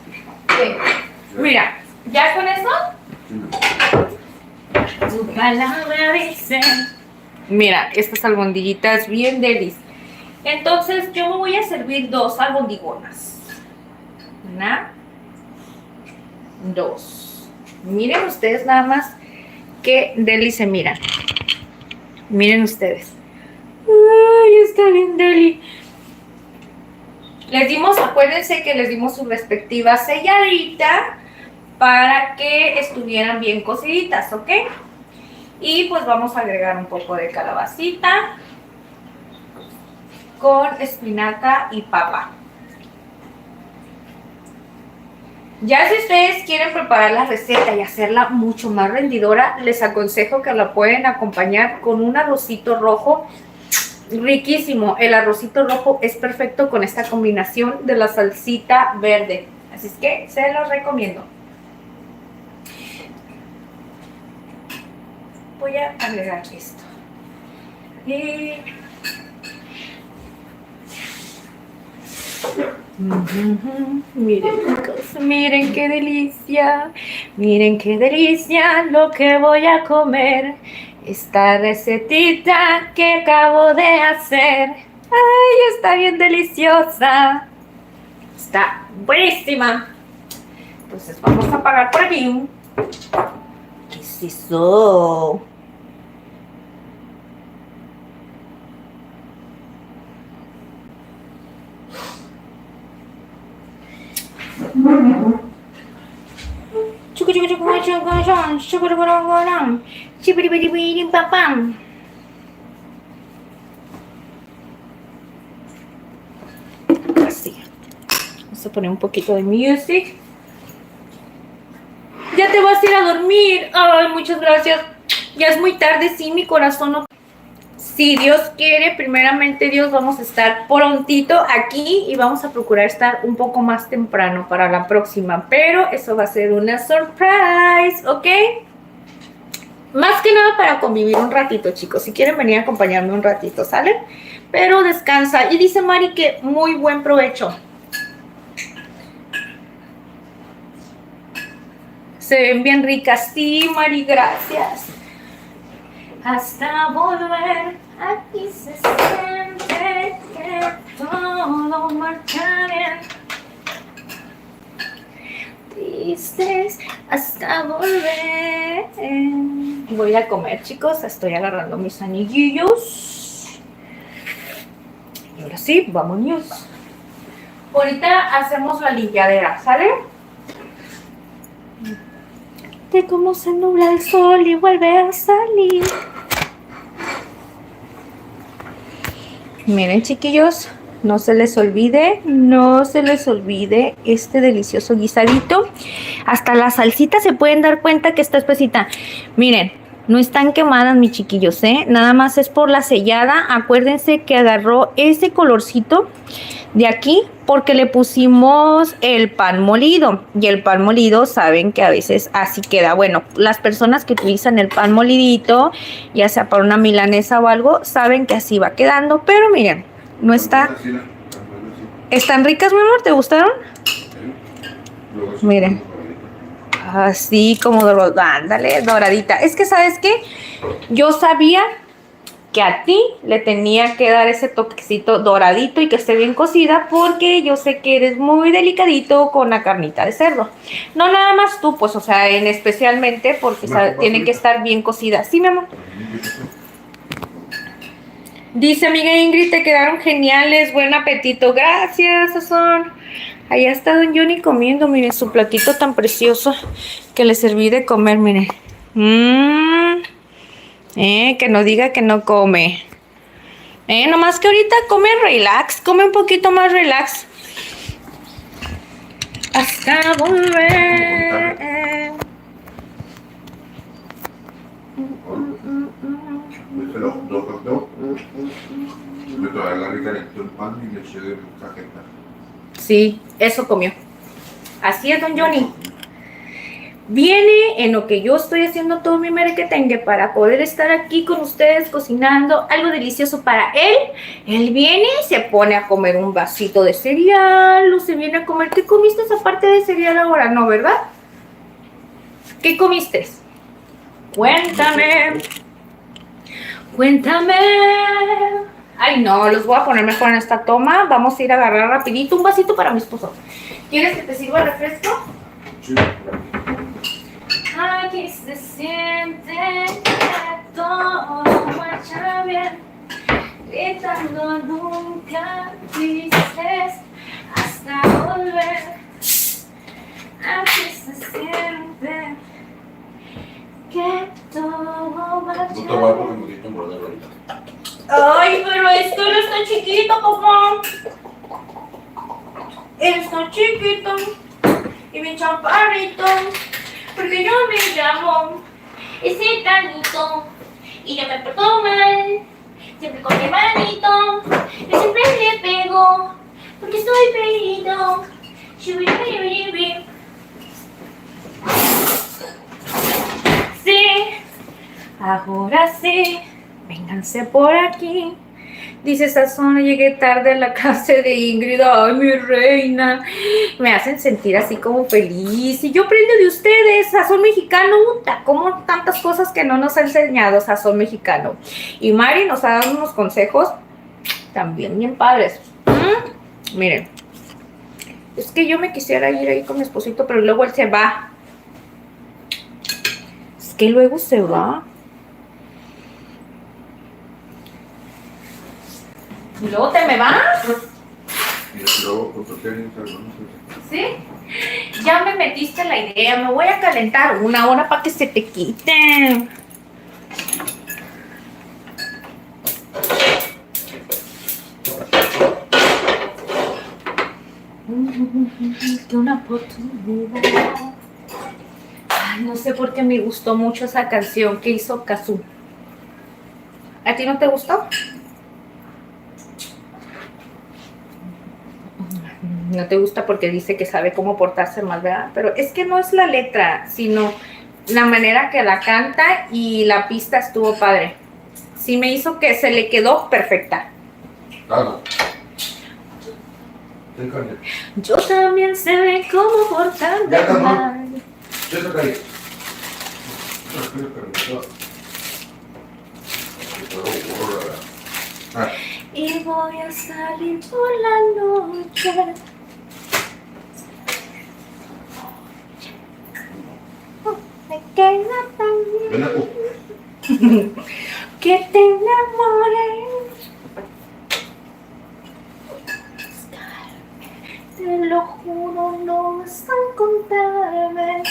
Mira, ¿ya con eso? Tu palabra dice. Mira, estas albondiguitas bien delis. Entonces yo me voy a servir 2 albondigonas. 1, 2. Miren ustedes nada más qué deli se miran. Miren ustedes. Ay, está bien deli. Les dimos, acuérdense que les dimos su respectiva selladita para que estuvieran bien cociditas, ¿ok? Y pues vamos a agregar un poco de calabacita con espinaca y papa. Ya si ustedes quieren preparar la receta y hacerla mucho más rendidora, les aconsejo que la pueden acompañar con un arrocito rojo riquísimo. El arrocito rojo es perfecto con esta combinación de la salsita verde. Así es que se los recomiendo. Voy a agregar esto. Y... miren, chicos, miren qué delicia. Miren qué delicia lo que voy a comer. Esta recetita que acabo de hacer. Ay, está bien deliciosa. Está buenísima. Entonces vamos a apagar por aquí. ¿Qué es eso? Así. Vamos a poner un poquito de music. Ya te vas a ir a dormir. Ay, muchas gracias. Ya es muy tarde, sí, mi corazón. Si Dios quiere, primeramente Dios, vamos a estar prontito aquí y vamos a procurar estar un poco más temprano para la próxima. Pero eso va a ser una surprise, ¿ok? Más que nada para convivir un ratito, chicos. Si quieren venir a acompañarme un ratito, ¿sale? Pero descansa. Y dice Mari que muy buen provecho. Se ven bien ricas. Sí, Mari, gracias. Hasta volver, aquí se siente que todo marcha bien. Tristes hasta volver. Voy a comer, chicos. Estoy agarrando mis anillillos. Y ahora sí, vámonos. Ahorita hacemos la limpiadera, ¿sale? De cómo se nubla el sol y vuelve a salir. Miren, chiquillos, no se les olvide este delicioso guisadito. Hasta la salsita se pueden dar cuenta que está espesita. Miren, no están quemadas, mis chiquillos, nada más es por la sellada. Acuérdense que agarró ese colorcito de aquí porque le pusimos el pan molido. Y el pan molido, saben que a veces así queda. Bueno, las personas que utilizan el pan molidito, ya sea para una milanesa o algo, saben que así va quedando. Pero miren, no está... ¿Están ricas, mi amor? ¿Te gustaron? Miren. Así como ándale, doradita. Es que, ¿sabes qué? Yo sabía que a ti le tenía que dar ese toquecito doradito y que esté bien cocida, porque yo sé que eres muy delicadito con la carnita de cerdo. No nada más tú, pues, o sea, especialmente porque tiene que estar bien cocida. ¿Sí, mi amor? Dice amiga Ingrid, te quedaron geniales, buen apetito. Gracias, Sazón. Allá está don Johnny comiendo, miren, su platito tan precioso que le serví de comer, miren. Que no diga que no come. Nomás que ahorita come relax, come un poquito más relax. Hasta volver. Me hice los dos hot dogs. Me todavía le calenté un pan y le eché de cajeta. Sí, eso comió. Así es, don Johnny. Viene en lo que yo estoy haciendo todo mi merequetengue para poder estar aquí con ustedes cocinando algo delicioso para él. Él viene y se pone a comer un vasito de cereal o se viene a comer. ¿Qué comiste aparte de cereal ahora? No, ¿verdad? ¿Qué comiste? Cuéntame. Cuéntame. Ay, no, los voy a poner mejor en esta toma. Vamos a ir a agarrar rapidito un vasito para mi esposo. ¿Quieres que te sirva el refresco? Sí. Aquí se siente que todo marcha bien, gritando nunca dices hasta volver. Aquí se siente que todo marcha No te voy a bien. porque me quito un brodero ahorita. Ay, pero esto no está chiquito, papá. Está chiquito y bien chaparrito. Porque yo me llamo ese tanito y yo me porto mal, siempre con mi manito, yo siempre le pego, porque estoy pedido. Sí, ahora sí, vénganse por aquí. Dice Sazón, llegué tarde a la casa de Ingrid. Ay, mi reina. Me hacen sentir así como feliz. Y yo aprendo de ustedes, Sazón Mexicano. Como tantas cosas que no nos ha enseñado Sazón Mexicano. Y Mari nos ha dado unos consejos también bien padres. Miren, es que yo me quisiera ir ahí con mi esposito, pero luego él se va. Es que luego se va. ¿Y luego te me vas? Y luego, ¿por qué no sé? ¿Sí? Ya me metiste la idea. Me voy a calentar una hora para que se te quite. Que una oportunidad. Ay, no sé por qué me gustó mucho esa canción que hizo Cazzu. ¿A ti no te gustó? No te gusta porque dice que sabe cómo portarse mal, ¿verdad? Pero es que no es la letra, sino la manera que la canta y la pista estuvo padre. Sí me hizo que se le quedó perfecta. Claro. Sí, carne. Yo también sé cómo portarme Ya, amor. mal. Ya está ahí. Y voy a salir por la noche. Me queda tan Ven acá. que te enamores. Te lo juro, no vas a encontrarme.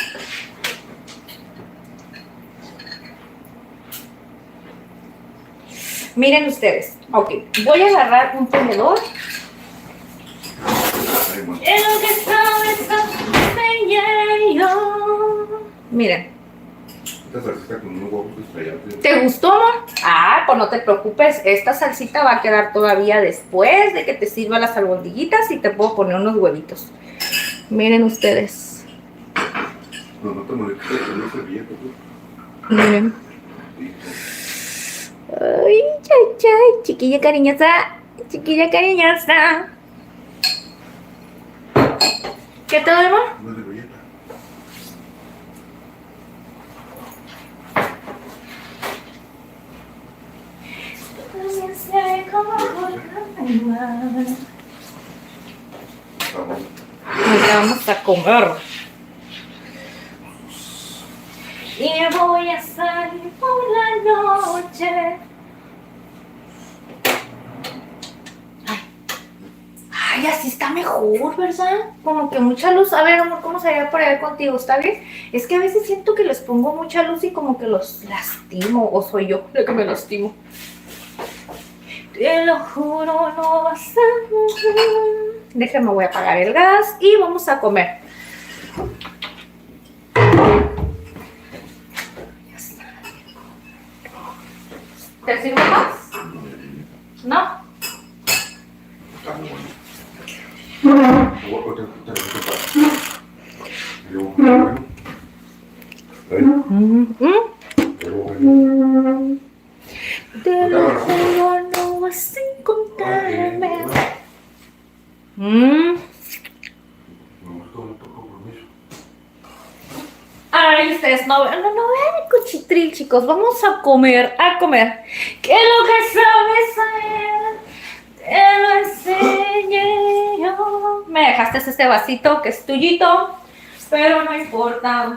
Miren ustedes, ok, voy a agarrar un tenedor. En lo que sabes, miren. Esta salsita con unos huevos estrellados. ¿Te gustó, amor? Ah, pues no te preocupes, esta salsita va a quedar todavía después de que te sirva las albondiguitas y te puedo poner unos huevitos. Miren ustedes. No, no te molestes, que no se ríe, Miren. Ay, chay, chay, chiquilla cariñosa, chiquilla cariñosa. ¿Qué te doy, amor? No es de galleta. Vamos. Nos la vamos a comer. Y voy a salir por la noche. Ay, así está mejor, ¿verdad? Como que mucha luz. A ver, amor, ¿cómo sería por ahí contigo? ¿Está bien? Es que a veces siento que les pongo mucha luz y como que los lastimo. O soy yo la que me lastimo. Te lo juro, no vas a... Déjame, voy a apagar el gas y vamos a comer. Ya está. ¿No? Está muy bueno. Otra para. Y luego, bueno. Pero bueno. De lo que no vas a encontrarme. Me gustó un poco compromiso. Ay, ustedes no vean el cuchitril, chicos. Vamos a comer, a comer. Que lo que sabes hacer, te lo enseñé yo. Me dejaste este vasito que es tuyito, pero no importa.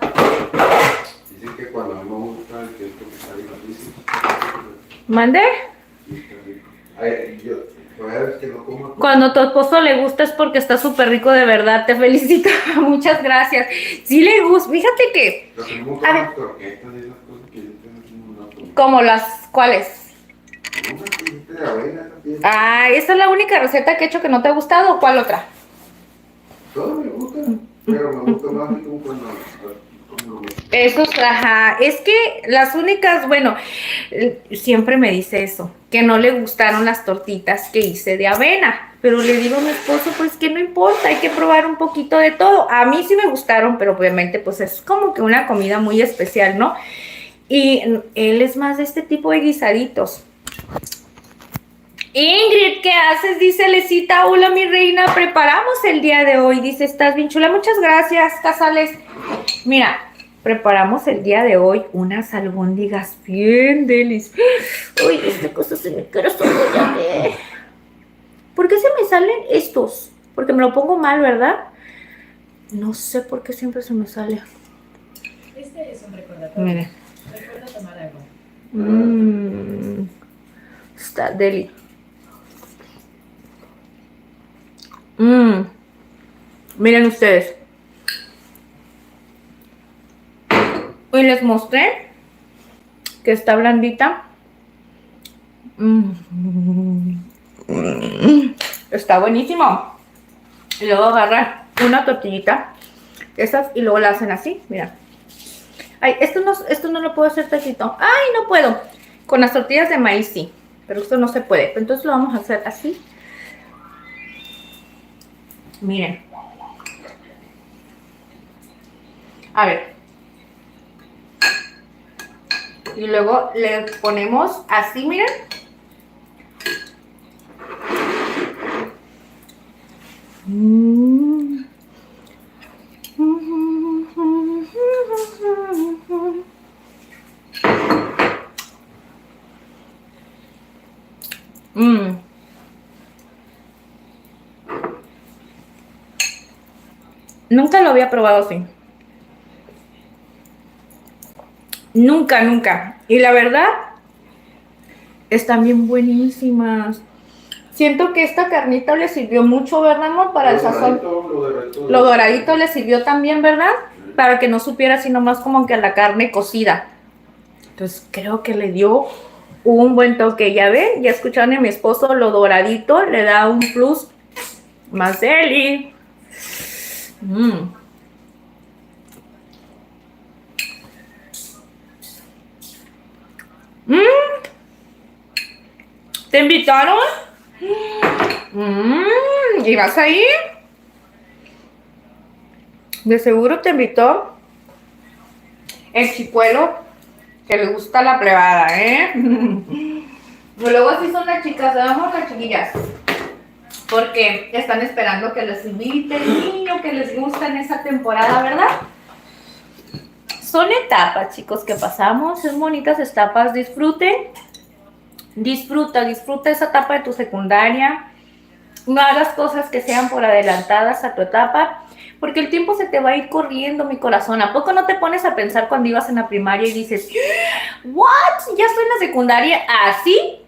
Dicen que cuando a mí me gusta el que esto que está bien difícil. ¿Mande? Ay, yo, la verdad es que no como. Cuando a tu esposo le gusta es porque está súper rico de verdad. Te felicito. Muchas gracias. Sí le gusta. Fíjate que... Lo que me A gusta ver. las croquetas y esas cosas que yo tengo aquí en una comida. ¿Como las cuáles? Una cosita de avena también. Ah, ¿esa es la única receta que he hecho que no te ha gustado o cuál otra? Todo me gusta, pero me gusta más así como cuando como lo Eso, ajá, es que las únicas, bueno, siempre me dice eso, que no le gustaron las tortitas que hice de avena, pero le digo a mi esposo, pues que no importa, hay que probar un poquito de todo. A mí sí me gustaron, pero obviamente pues es como que una comida muy especial, ¿no? Y él es más de este tipo de guisaditos. Ingrid, ¿qué haces? Dice Lecita, hola mi reina, preparamos el día de hoy. Dice, estás bien chula, muchas gracias, Casales. Mira, preparamos el día de hoy unas albóndigas bien delis. Uy, esta cosa se me quiere ya que... ¿Por qué se me salen estos? Porque me lo pongo mal, ¿verdad? No sé por qué siempre se me sale. Este es un recordatorio. Mire. Recuerda tomar agua. Está deli. Miren ustedes. Hoy les mostré que está blandita. Está buenísimo. Y luego agarran una tortillita, esas, y luego la hacen así, mira. Ay, esto no lo puedo hacer tachito. Ay, no puedo. Con las tortillas de maíz sí, pero esto no se puede. Entonces lo vamos a hacer así. Miren. A ver. Y luego le ponemos así, miren. Nunca lo había probado así. Nunca, nunca. Y la verdad, están bien buenísimas. Siento que esta carnita le sirvió mucho, ¿verdad, amor? Para el sazón. Lo doradito le sirvió también, ¿verdad? Para que no supiera así nomás como que a la carne cocida. Entonces creo que le dio un buen toque. Ya ven, ya escucharon a mi esposo, lo doradito le da un plus más deli. ¿Te invitaron? ¿Y vas a ir? De seguro te invitó el chicuelo que le gusta la plebada, ¿eh? Luego así son las chicas, vamos las chiquillas. Porque están esperando que les invite el niño que les gusta en esa temporada, ¿verdad? Son etapas, chicos, que pasamos. Son bonitas etapas. Disfruten. Disfruta esa etapa de tu secundaria. No hagas cosas que sean por adelantadas a tu etapa, porque el tiempo se te va a ir corriendo, mi corazón. ¿A poco no te pones a pensar cuando ibas en la primaria y dices, ¿what? ¿Ya estoy en la secundaria? Así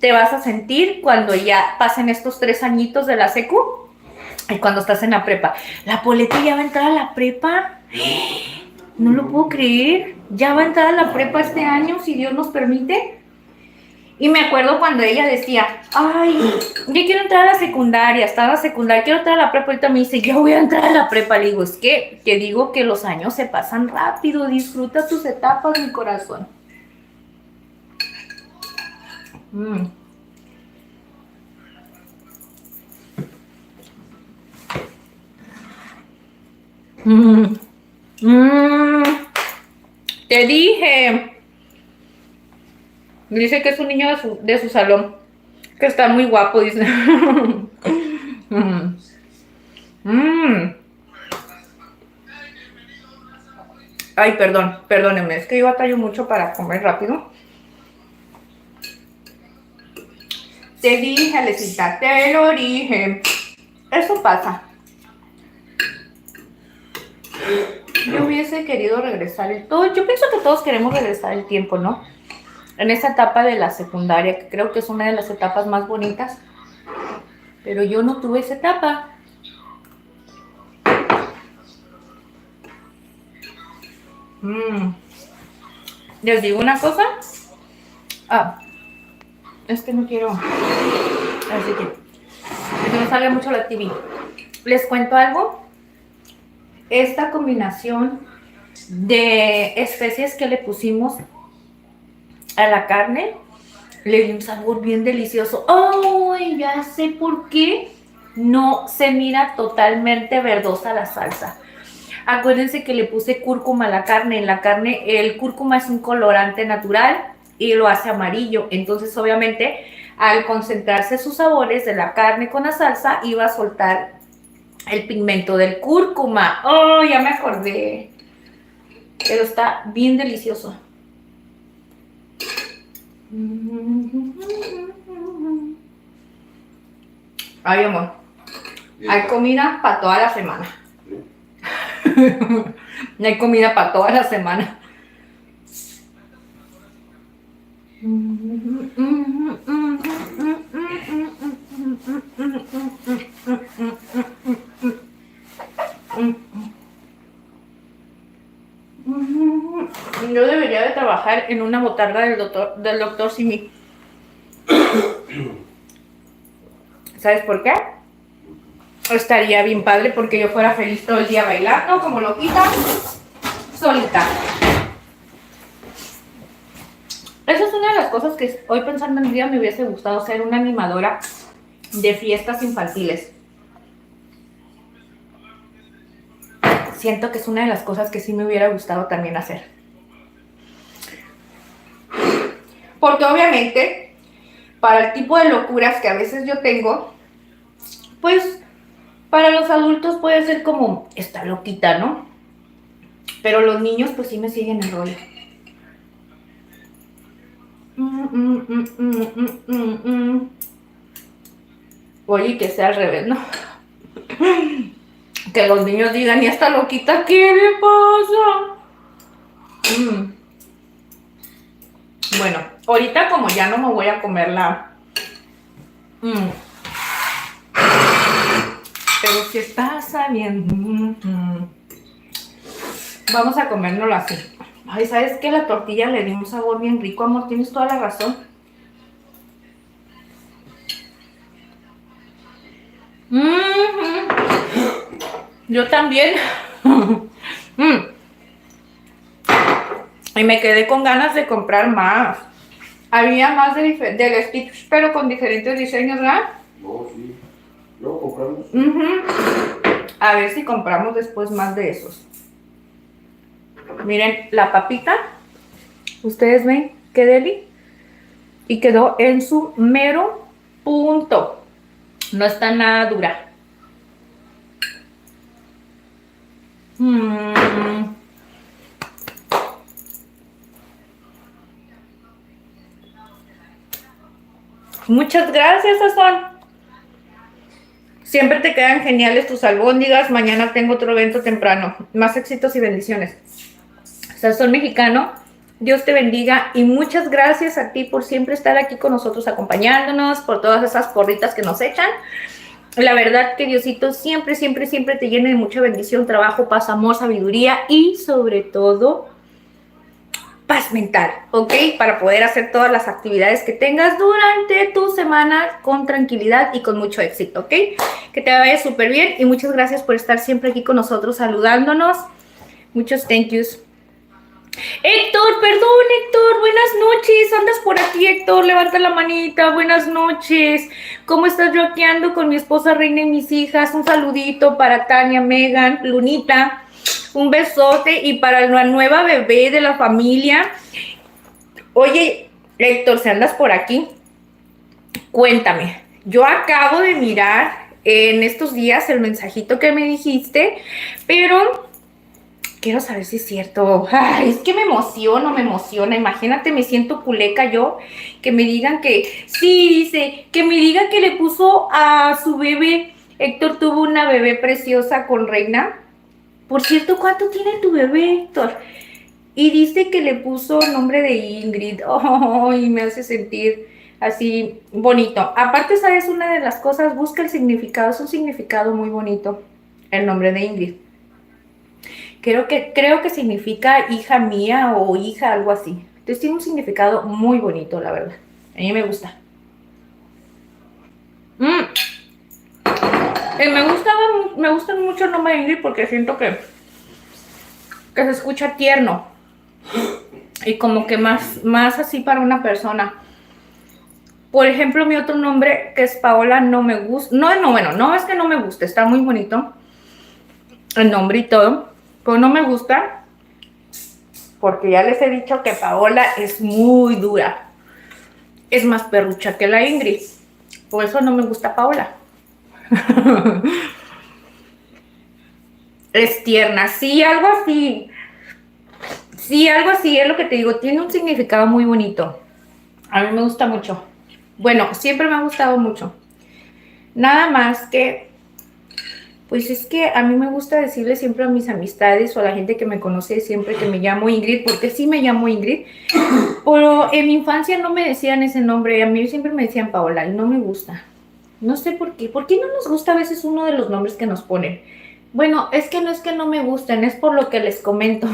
te vas a sentir cuando ya pasen estos 3 añitos de la secu y cuando estás en la prepa. La Polete ya va a entrar a la prepa. No lo puedo creer. Ya va a entrar a la prepa este año, si Dios nos permite. Y me acuerdo cuando ella decía, ay, yo quiero entrar a la secundaria, estaba en la secundaria, quiero entrar a la prepa. Ahorita me dice, yo voy a entrar a la prepa. Le digo, es que te digo que los años se pasan rápido, disfruta tus etapas, mi corazón. Mm. Mm. Te dije. Dice que es un niño de su salón. Que está muy guapo, dice. Mm. Mm. Ay, perdónenme. Es que yo batallo mucho para comer rápido. Te dije, Alecita, te lo dije. Eso pasa. Yo hubiese querido regresar yo pienso que todos queremos regresar el tiempo, ¿no? En esa etapa de la secundaria, que creo que es una de las etapas más bonitas. Pero yo no tuve esa etapa. Les digo una cosa. Es que no quiero. Así que no salga mucho la TV. Les cuento algo. Esta combinación de especies que le pusimos a la carne le dio un sabor bien delicioso. ¡Ay! Ya sé por qué no se mira totalmente verdosa la salsa. Acuérdense que le puse cúrcuma a la carne. En la carne el cúrcuma es un colorante natural y lo hace amarillo. Entonces, obviamente, al concentrarse sus sabores de la carne con la salsa, iba a soltar el pigmento del cúrcuma. ¡Oh! Ya me acordé. Pero está bien delicioso. Ay, amor. Hay comida para toda la semana. Hay comida para toda la semana. Yo debería de trabajar en una botarga del doctor Simi. ¿Sabes por qué? Estaría bien padre porque yo fuera feliz todo el día bailando como loquita, solita. Esa es una de las cosas que hoy pensando en el día me hubiese gustado ser una animadora de fiestas infantiles. Siento que es una de las cosas que sí me hubiera gustado también hacer. Porque obviamente, para el tipo de locuras que a veces yo tengo, pues para los adultos puede ser como, está loquita, ¿no? Pero los niños pues sí me siguen el rollo. Oye, que sea al revés, ¿no? Que los niños digan, ¿y esta loquita qué le pasa? Bueno, ahorita como ya no me voy a comer pero si está sabiendo. Vamos a comérnoslo así. Ay, ¿sabes qué? La tortilla le dio un sabor bien rico, amor. Tienes toda la razón. Yo también. Y me quedé con ganas de comprar más. Había más del Stitch, pero con diferentes diseños, ¿verdad? No, sí. Luego compramos. A ver si compramos después más de esos. Miren, la papita. Ustedes ven qué deli. Y quedó en su mero punto. No está nada dura. Muchas gracias, Sazón. Siempre te quedan geniales tus albóndigas. Mañana tengo otro evento temprano. Más éxitos y bendiciones. Sazón Mexicano, Dios te bendiga y muchas gracias a ti por siempre estar aquí con nosotros acompañándonos, por todas esas porritas que nos echan. La verdad que Diosito siempre, siempre, siempre te llene de mucha bendición, trabajo, paz, amor, sabiduría y sobre todo paz mental, ¿ok? Para poder hacer todas las actividades que tengas durante tu semana con tranquilidad y con mucho éxito, ¿ok? Que te vaya súper bien y muchas gracias por estar siempre aquí con nosotros saludándonos. Muchos thank yous. Héctor, perdón, Héctor, buenas noches. ¿Andas por aquí, Héctor? Levanta la manita. Buenas noches. ¿Cómo estás? Yo aquí ando con mi esposa Reina y mis hijas. Un saludito para Tania, Megan, Lunita. Un besote y para la nueva bebé de la familia. Oye, Héctor, si andas por aquí, cuéntame. Yo acabo de mirar en estos días el mensajito que me dijiste, pero quiero saber si es cierto. Ay, es que me emociona. Imagínate, me siento culeca yo, que me digan que, sí, dice, que me digan que le puso a su bebé. Héctor tuvo una bebé preciosa con Reina. Por cierto, ¿cuánto tiene tu bebé, Héctor? Y dice que le puso nombre de Ingrid. Ay, me hace sentir así bonito. Aparte, ¿sabes? Una de las cosas, busca el significado. Es un significado muy bonito, el nombre de Ingrid. Creo que significa hija mía o hija, algo así. Entonces tiene un significado muy bonito, la verdad. A mí me gusta. Me gusta mucho el nombre de Ingrid porque siento que se escucha tierno. Y como que más así para una persona. Por ejemplo, mi otro nombre, que es Paola, no me gusta. No es que no me guste, está muy bonito el nombre y todo. Pero no me gusta porque ya les he dicho que Paola es muy dura. Es más perrucha que la Ingrid. Por eso no me gusta Paola. Es tierna, sí, algo así. Sí, algo así es lo que te digo. Tiene un significado muy bonito. A mí me gusta mucho. Bueno, siempre me ha gustado mucho. Nada más que, pues es que a mí me gusta decirle siempre a mis amistades o a la gente que me conoce siempre que me llamo Ingrid, porque sí me llamo Ingrid. Pero en mi infancia no me decían ese nombre. A mí siempre me decían Paola y no me gusta. No sé por qué. ¿Por qué no nos gusta a veces uno de los nombres que nos ponen? Bueno, es que no me gusten, es por lo que les comento.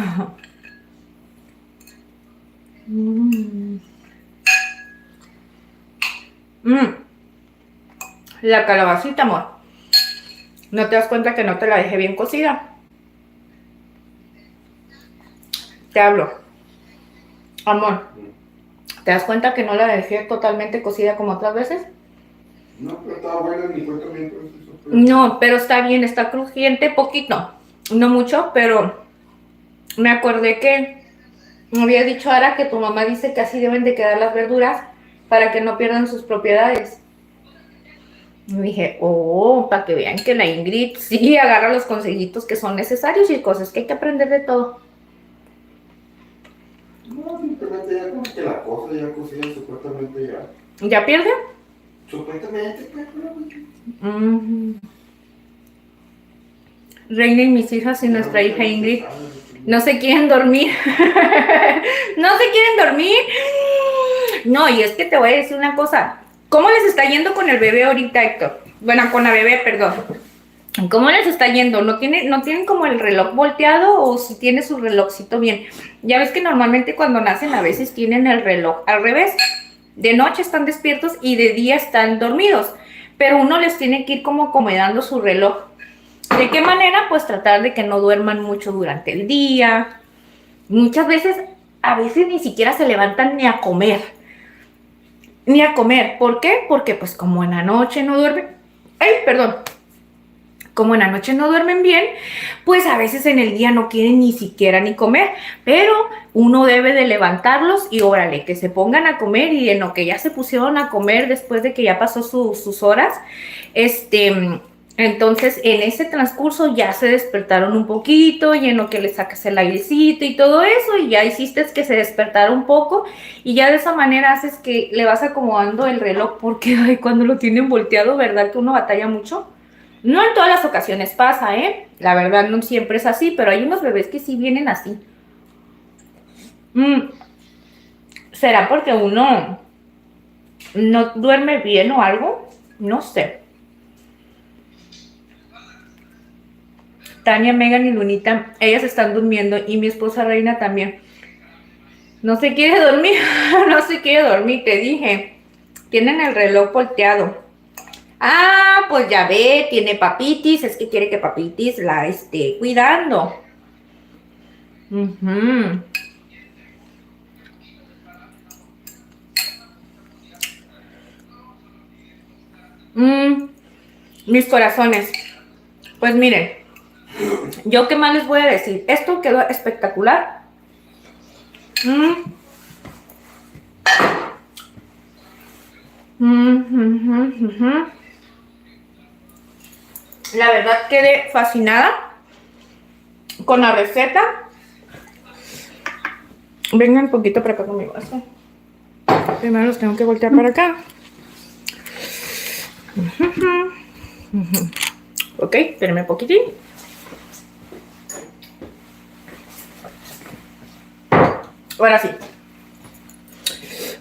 La calabacita, amor. ¿No te das cuenta que no te la dejé bien cocida? Te hablo. Amor, ¿te das cuenta que no la dejé totalmente cocida como otras veces? No, pero estaba buena, ni fue también con esa sorpresa. No, pero está bien, está crujiente, poquito. No mucho, pero me acordé que me había dicho Ara que tu mamá dice que así deben de quedar las verduras para que no pierdan sus propiedades. Y dije, para que vean que la Ingrid sí agarra los consejitos que son necesarios y cosas que hay que aprender de todo. No, simplemente ya como que la cosa ya cocida supuestamente ya. ¿Ya pierde? Supuestamente, pues, Reina y mis hijas y nuestra hija Ingrid no se quieren dormir. No se quieren dormir. No, y es que te voy a decir una cosa. ¿Cómo les está yendo con el bebé ahorita, Héctor? Bueno, con la bebé, perdón. ¿Cómo les está yendo? ¿No tienen como el reloj volteado o si tiene su relojcito bien? Ya ves que normalmente cuando nacen a veces tienen el reloj al revés. De noche están despiertos y de día están dormidos. Pero uno les tiene que ir como acomodando su reloj. ¿De qué manera? Pues tratar de que no duerman mucho durante el día. Muchas veces, a veces ni siquiera se levantan ni a comer. Ni a comer. ¿Por qué? Porque pues como en la noche no duermen. Como en la noche no duermen bien, pues a veces en el día no quieren ni siquiera ni comer. Pero uno debe de levantarlos y órale, que se pongan a comer y en lo que ya se pusieron a comer después de que ya pasó sus horas, entonces en ese transcurso ya se despertaron un poquito y en lo que le sacas el airecito y todo eso y ya hiciste que se despertara un poco y ya de esa manera haces que le vas acomodando el reloj porque ay, cuando lo tienen volteado, ¿verdad que uno batalla mucho? No en todas las ocasiones pasa, la verdad no siempre es así, pero hay unos bebés que sí vienen así. ¿Será porque uno no duerme bien o algo? No sé. Tania, Megan y Lunita, ellas están durmiendo y mi esposa Reina también. No se quiere dormir, no se quiere dormir, te dije. Tienen el reloj volteado. Ah, pues ya ve, tiene papitis, es que quiere que papitis la esté cuidando. Mis corazones. Pues miren, yo qué más les voy a decir. Esto quedó espectacular. La verdad quedé fascinada con la receta. Vengan un poquito para acá con mi vaso. Primero los tengo que voltear para acá. Ok, espérenme un poquitín. Ahora sí.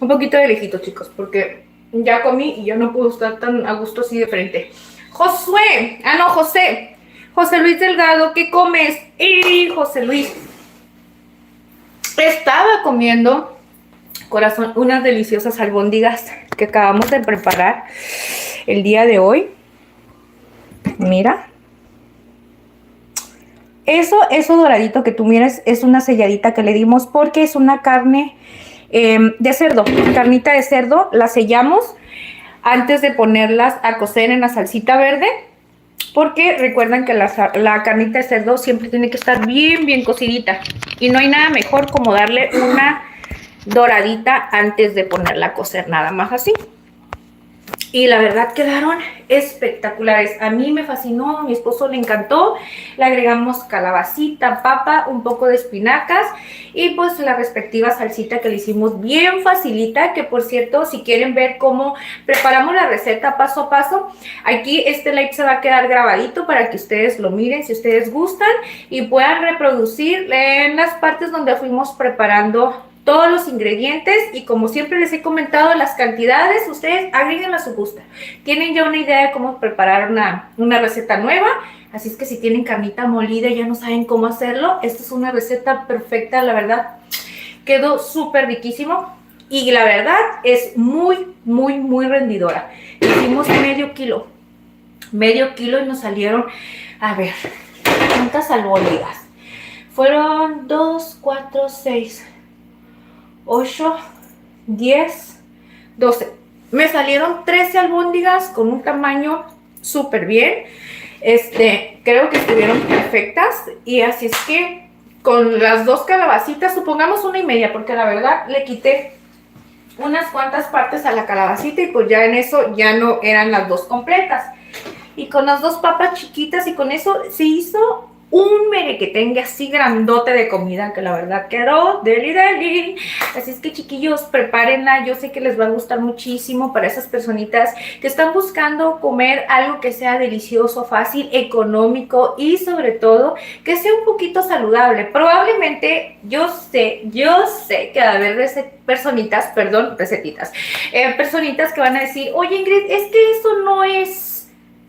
Un poquito de lejito, chicos, porque ya comí y ya no puedo estar tan a gusto así de frente. Josué, José. José Luis Delgado, ¿qué comes? Y José Luis. Estaba comiendo, corazón, unas deliciosas albóndigas que acabamos de preparar el día de hoy. Mira. Eso doradito que tú miras es una selladita que le dimos porque es una carne de cerdo, carnita de cerdo. La sellamos antes de ponerlas a cocer en la salsita verde, porque recuerdan que la carnita de cerdo siempre tiene que estar bien cocidita y no hay nada mejor como darle una doradita antes de ponerla a cocer, nada más así. Y la verdad quedaron espectaculares. A mí me fascinó, a mi esposo le encantó. Le agregamos calabacita, papa, un poco de espinacas y pues la respectiva salsita que le hicimos bien facilita. Que por cierto, si quieren ver cómo preparamos la receta paso a paso, aquí este live se va a quedar grabadito para que ustedes lo miren si ustedes gustan y puedan reproducir en las partes donde fuimos preparando todos los ingredientes. Y como siempre les he comentado, las cantidades ustedes agreguen a su gusto. Tienen ya una idea de cómo preparar una receta nueva, así es que si tienen carnita molida y ya no saben cómo hacerlo, esta es una receta perfecta. La verdad quedó súper riquísimo y la verdad es muy rendidora. Hicimos medio kilo y nos salieron, a ver, ¿cuántas albóndigas? Fueron 2, 4, 6, 8, 10, 12. Me salieron 13 albóndigas con un tamaño súper bien. Creo que estuvieron perfectas. Y así es que con las dos calabacitas, supongamos 1,5, porque la verdad le quité unas cuantas partes a la calabacita y pues ya en eso ya no eran las dos completas. Y con las dos papas chiquitas y con eso se hizo un merequetengue así grandote de comida que la verdad quedó deli. Así es que chiquillos, prepárenla. Yo sé que les va a gustar muchísimo para esas personitas que están buscando comer algo que sea delicioso, fácil, económico y sobre todo que sea un poquito saludable. Probablemente yo sé que va a haber personitas que van a decir, oye Ingrid, es que eso no es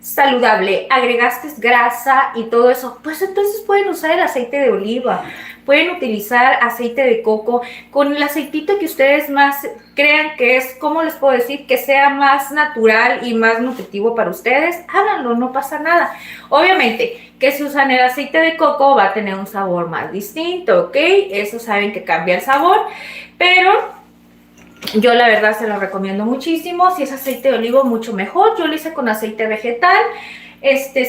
saludable, agregaste grasa y todo eso. Pues entonces pueden usar el aceite de oliva, pueden utilizar aceite de coco, con el aceitito que ustedes más crean que es, ¿cómo les puedo decir? Que sea más natural y más nutritivo para ustedes, háganlo, no pasa nada. Obviamente que si usan el aceite de coco va a tener un sabor más distinto, ¿ok? Eso saben que cambia el sabor, pero yo la verdad se lo recomiendo muchísimo. Si es aceite de olivo, mucho mejor. Yo lo hice con aceite vegetal.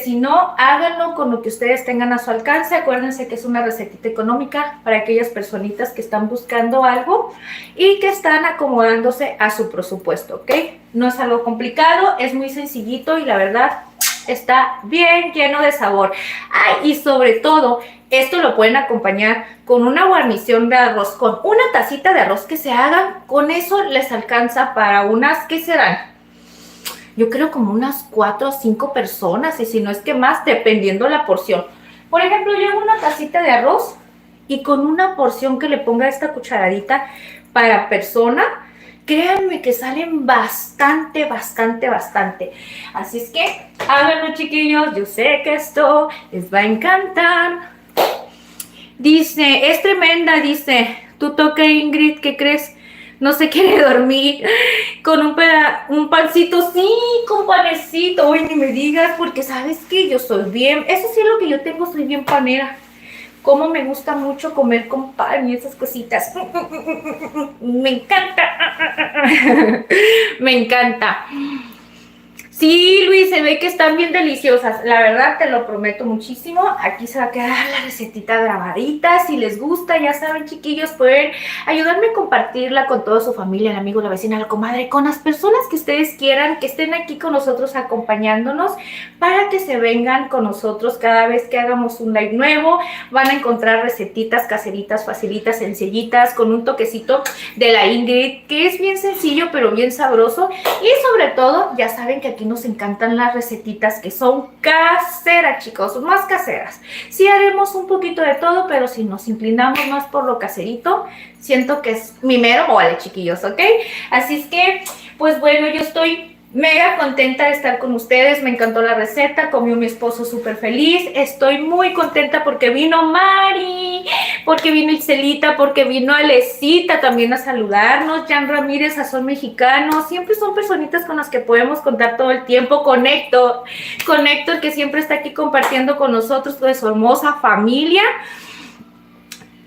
Si no, háganlo con lo que ustedes tengan a su alcance. Acuérdense que es una recetita económica para aquellas personitas que están buscando algo y que están acomodándose a su presupuesto, ¿ok? No es algo complicado, es muy sencillito y la verdad está bien lleno de sabor. Ay, y sobre todo, esto lo pueden acompañar con una guarnición de arroz, con una tacita de arroz que se hagan. Con eso les alcanza para unas, ¿qué serán? Yo creo como unas 4 o 5 personas, y si no es que más, dependiendo la porción. Por ejemplo, yo hago una tacita de arroz y con una porción que le ponga esta cucharadita para persona, créanme que salen bastante. Así es que háganlo, chiquillos. Yo sé que esto les va a encantar. Dice, es tremenda, dice, tú toca Ingrid, ¿qué crees? No se quiere dormir con un pancito, sí, con panecito. Hoy ni me digas, porque sabes que yo soy bien, eso sí es lo que yo tengo, soy bien panera. Como me gusta mucho comer con pan y esas cositas. Me encanta. Me encanta. Sí, Luis, se ve que están bien deliciosas. La verdad, te lo prometo muchísimo. Aquí se va a quedar la recetita grabadita. Si les gusta, ya saben, chiquillos, pueden ayudarme a compartirla con toda su familia, el amigo, la vecina, la comadre, con las personas que ustedes quieran, que estén aquí con nosotros acompañándonos, para que se vengan con nosotros cada vez que hagamos un live nuevo. Van a encontrar recetitas caseritas, facilitas, sencillitas, con un toquecito de la Ingrid, que es bien sencillo, pero bien sabroso. Y sobre todo, ya saben que aquí nos encantan las recetitas que son caseras, chicos, más caseras. Sí haremos un poquito de todo, pero si nos inclinamos más por lo caserito, siento que es mi mero mole, chiquillos, ¿ok? Así es que, pues bueno, yo estoy mega contenta de estar con ustedes. Me encantó la receta, comió mi esposo súper feliz. Estoy muy contenta porque vino Mari, porque vino Itzelita, porque vino Alecita también a saludarnos, Jan Ramírez, Sazón Mexicano. Siempre son personitas con las que podemos contar todo el tiempo. Con Héctor que siempre está aquí compartiendo con nosotros de su hermosa familia.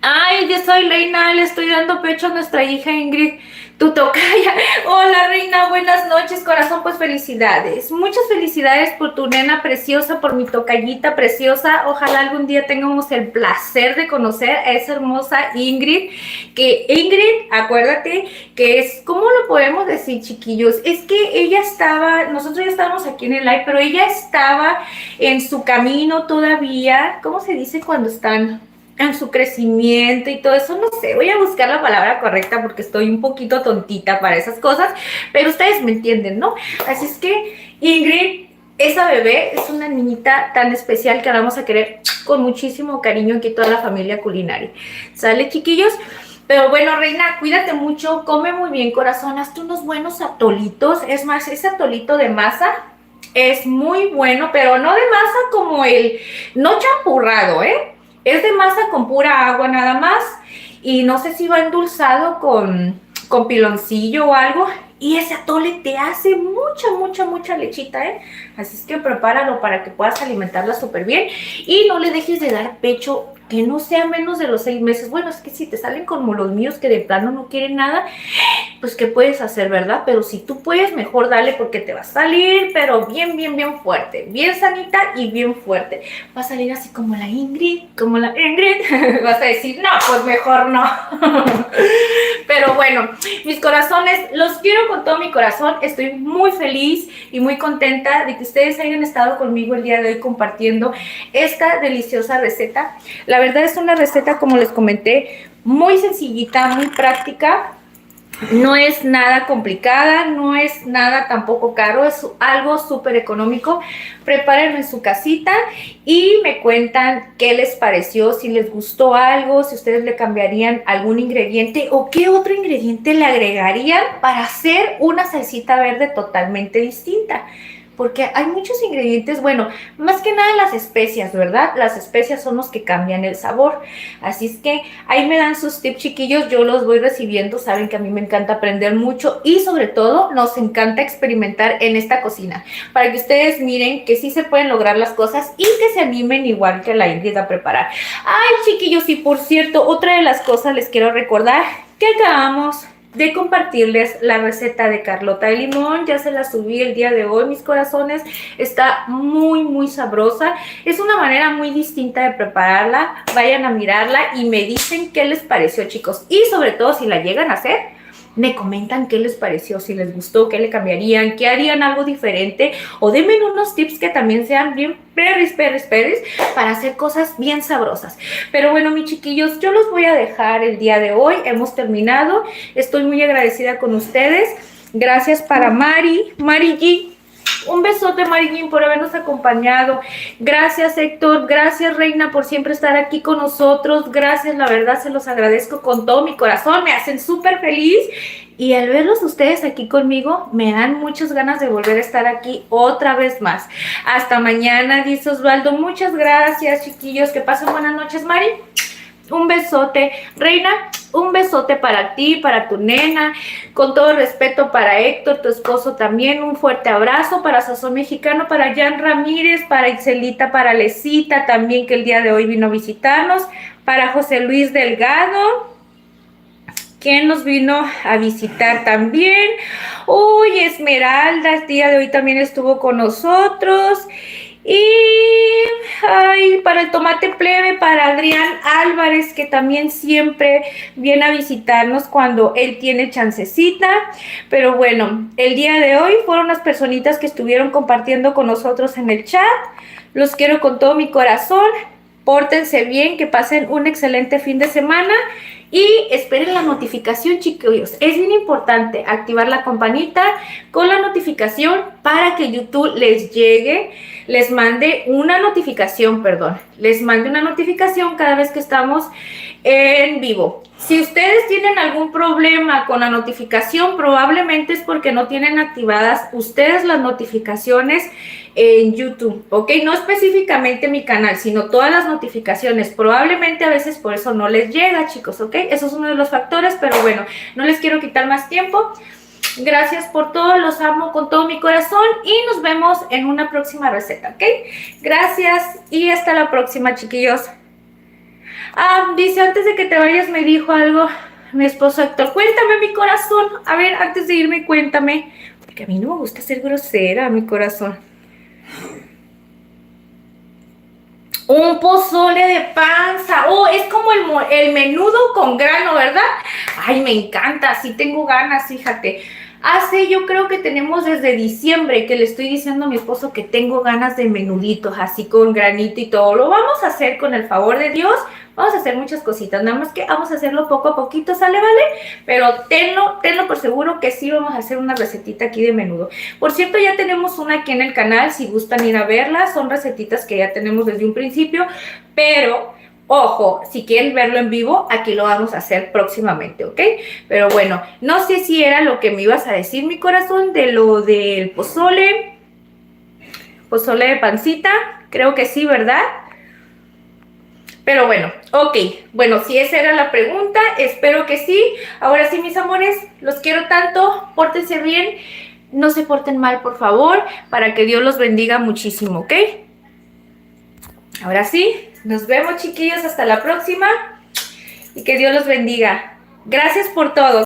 Ay, yo soy Reina, le estoy dando pecho a nuestra hija Ingrid, tu tocaya. Hola, Reina, buenas noches, corazón, pues felicidades. Muchas felicidades por tu nena preciosa, por mi tocayita preciosa. Ojalá algún día tengamos el placer de conocer a esa hermosa Ingrid. Que Ingrid, acuérdate que es, ¿cómo lo podemos decir, chiquillos? Es que ella estaba, nosotros ya estábamos aquí en el live, pero ella estaba en su camino todavía. ¿Cómo se dice cuando están en su crecimiento y todo eso? No sé, voy a buscar la palabra correcta porque estoy un poquito tontita para esas cosas, pero ustedes me entienden, ¿no? Así es que Ingrid, esa bebé, es una niñita tan especial que la vamos a querer con muchísimo cariño aquí toda la familia culinaria. ¿Sale, chiquillos? Pero bueno, Reina, cuídate mucho, come muy bien, corazón, hazte unos buenos atolitos. Es más, ese atolito de masa es muy bueno, pero no de masa como el, no champurrado, ¿eh? Es de masa con pura agua nada más, y no sé si va endulzado con piloncillo o algo, y ese atole te hace mucha lechita, ¿eh? Así es que prepáralo para que puedas alimentarla súper bien, y no le dejes de dar pecho, que no sea menos de los 6 meses. Bueno, es que si te salen como los míos que de plano no quieren nada, pues ¿qué puedes hacer, verdad? Pero si tú puedes, mejor dale, porque te va a salir, pero bien fuerte, bien sanita y bien fuerte. Va a salir así como la Ingrid, vas a decir, no, pues mejor no. Pero bueno, mis corazones, los quiero con todo mi corazón. Estoy muy feliz y muy contenta de que ustedes hayan estado conmigo el día de hoy compartiendo esta deliciosa receta. La verdad es una receta, como les comenté, muy sencillita, muy práctica. No es nada complicada, no es nada tampoco caro, es algo súper económico. Prepárenlo en su casita y me cuentan qué les pareció, si les gustó algo, si ustedes le cambiarían algún ingrediente o qué otro ingrediente le agregarían para hacer una salsita verde totalmente distinta. Porque hay muchos ingredientes, bueno, más que nada las especias, ¿verdad? Las especias son los que cambian el sabor. Así es que ahí me dan sus tips, chiquillos, yo los voy recibiendo. Saben que a mí me encanta aprender mucho y sobre todo nos encanta experimentar en esta cocina, para que ustedes miren que sí se pueden lograr las cosas y que se animen igual que la Ingrid a preparar. Ay, chiquillos, y por cierto, otra de las cosas les quiero recordar que acabamos de compartirles la receta de Carlota de limón. Ya se la subí el día de hoy, mis corazones. Está muy sabrosa. Es una manera muy distinta de prepararla. Vayan a mirarla y me dicen qué les pareció, chicos. Y sobre todo, si la llegan a hacer, me comentan qué les pareció, si les gustó, qué le cambiarían, qué harían algo diferente, o denme unos tips que también sean bien perris para hacer cosas bien sabrosas. Pero bueno, mis chiquillos, yo los voy a dejar el día de hoy. Hemos terminado. Estoy muy agradecida con ustedes. Gracias para Mari G. Un besote, Marillín, por habernos acompañado. Gracias, Héctor. Gracias, Reina, por siempre estar aquí con nosotros. Gracias, la verdad, se los agradezco con todo mi corazón. Me hacen súper feliz. Y al verlos ustedes aquí conmigo, me dan muchas ganas de volver a estar aquí otra vez más. Hasta mañana, dice Osvaldo. Muchas gracias, chiquillos. Que pasen buenas noches, Mari. Un besote. Reina, un besote para ti, para tu nena. Con todo respeto para Héctor, tu esposo también. Un fuerte abrazo para Sazón Mexicano, para Jan Ramírez, para Itzelita, para Lecita también, que el día de hoy vino a visitarnos. Para José Luis Delgado, ¿Quién nos vino a visitar también? Uy, Esmeralda, el día de hoy también estuvo con nosotros. Y ay, para el tomate plebe, para Adrián Álvarez, que también siempre viene a visitarnos cuando él tiene chancecita. Pero bueno, el día de hoy fueron las personitas que estuvieron compartiendo con nosotros en el chat. Los quiero con todo mi corazón. Pórtense bien, que pasen un excelente fin de semana y esperen la notificación, chicos. Es bien importante activar la campanita con la notificación para que YouTube les mande una notificación cada vez que estamos en vivo. Si ustedes tienen algún problema con la notificación, probablemente es porque no tienen activadas ustedes las notificaciones en YouTube, ¿ok? No específicamente mi canal, sino todas las notificaciones. Probablemente a veces por eso no les llega, chicos, ¿ok? Eso es uno de los factores, pero bueno, no les quiero quitar más tiempo. Gracias por todo, los amo con todo mi corazón y nos vemos en una próxima receta, ¿ok? Gracias y hasta la próxima, chiquillos. Dice, antes de que te vayas me dijo algo mi esposo Héctor. Cuéntame, mi corazón. A ver, antes de irme, cuéntame. Porque a mí no me gusta ser grosera, mi corazón. Un pozole de panza. Oh, es como el menudo con grano, ¿verdad? Ay, me encanta. Sí tengo ganas, fíjate. Yo creo que tenemos desde diciembre que le estoy diciendo a mi esposo que tengo ganas de menuditos, así con granito y todo. Lo vamos a hacer con el favor de Dios. Vamos a hacer muchas cositas, nada más que vamos a hacerlo poco a poquito, ¿sale, vale? Pero tenlo por seguro que sí vamos a hacer una recetita aquí de menudo. Por cierto, ya tenemos una aquí en el canal, si gustan ir a verla. Son recetitas que ya tenemos desde un principio, pero ojo, si quieren verlo en vivo, aquí lo vamos a hacer próximamente, ¿ok? Pero bueno, no sé si era lo que me ibas a decir, mi corazón, de lo del pozole de pancita. Creo que sí, ¿verdad? Pero bueno, ok. Bueno, si esa era la pregunta, espero que sí. Ahora sí, mis amores, los quiero tanto. Pórtense bien. No se porten mal, por favor, para que Dios los bendiga muchísimo, ¿ok? Ahora sí, nos vemos, chiquillos. Hasta la próxima. Y que Dios los bendiga. Gracias por todo.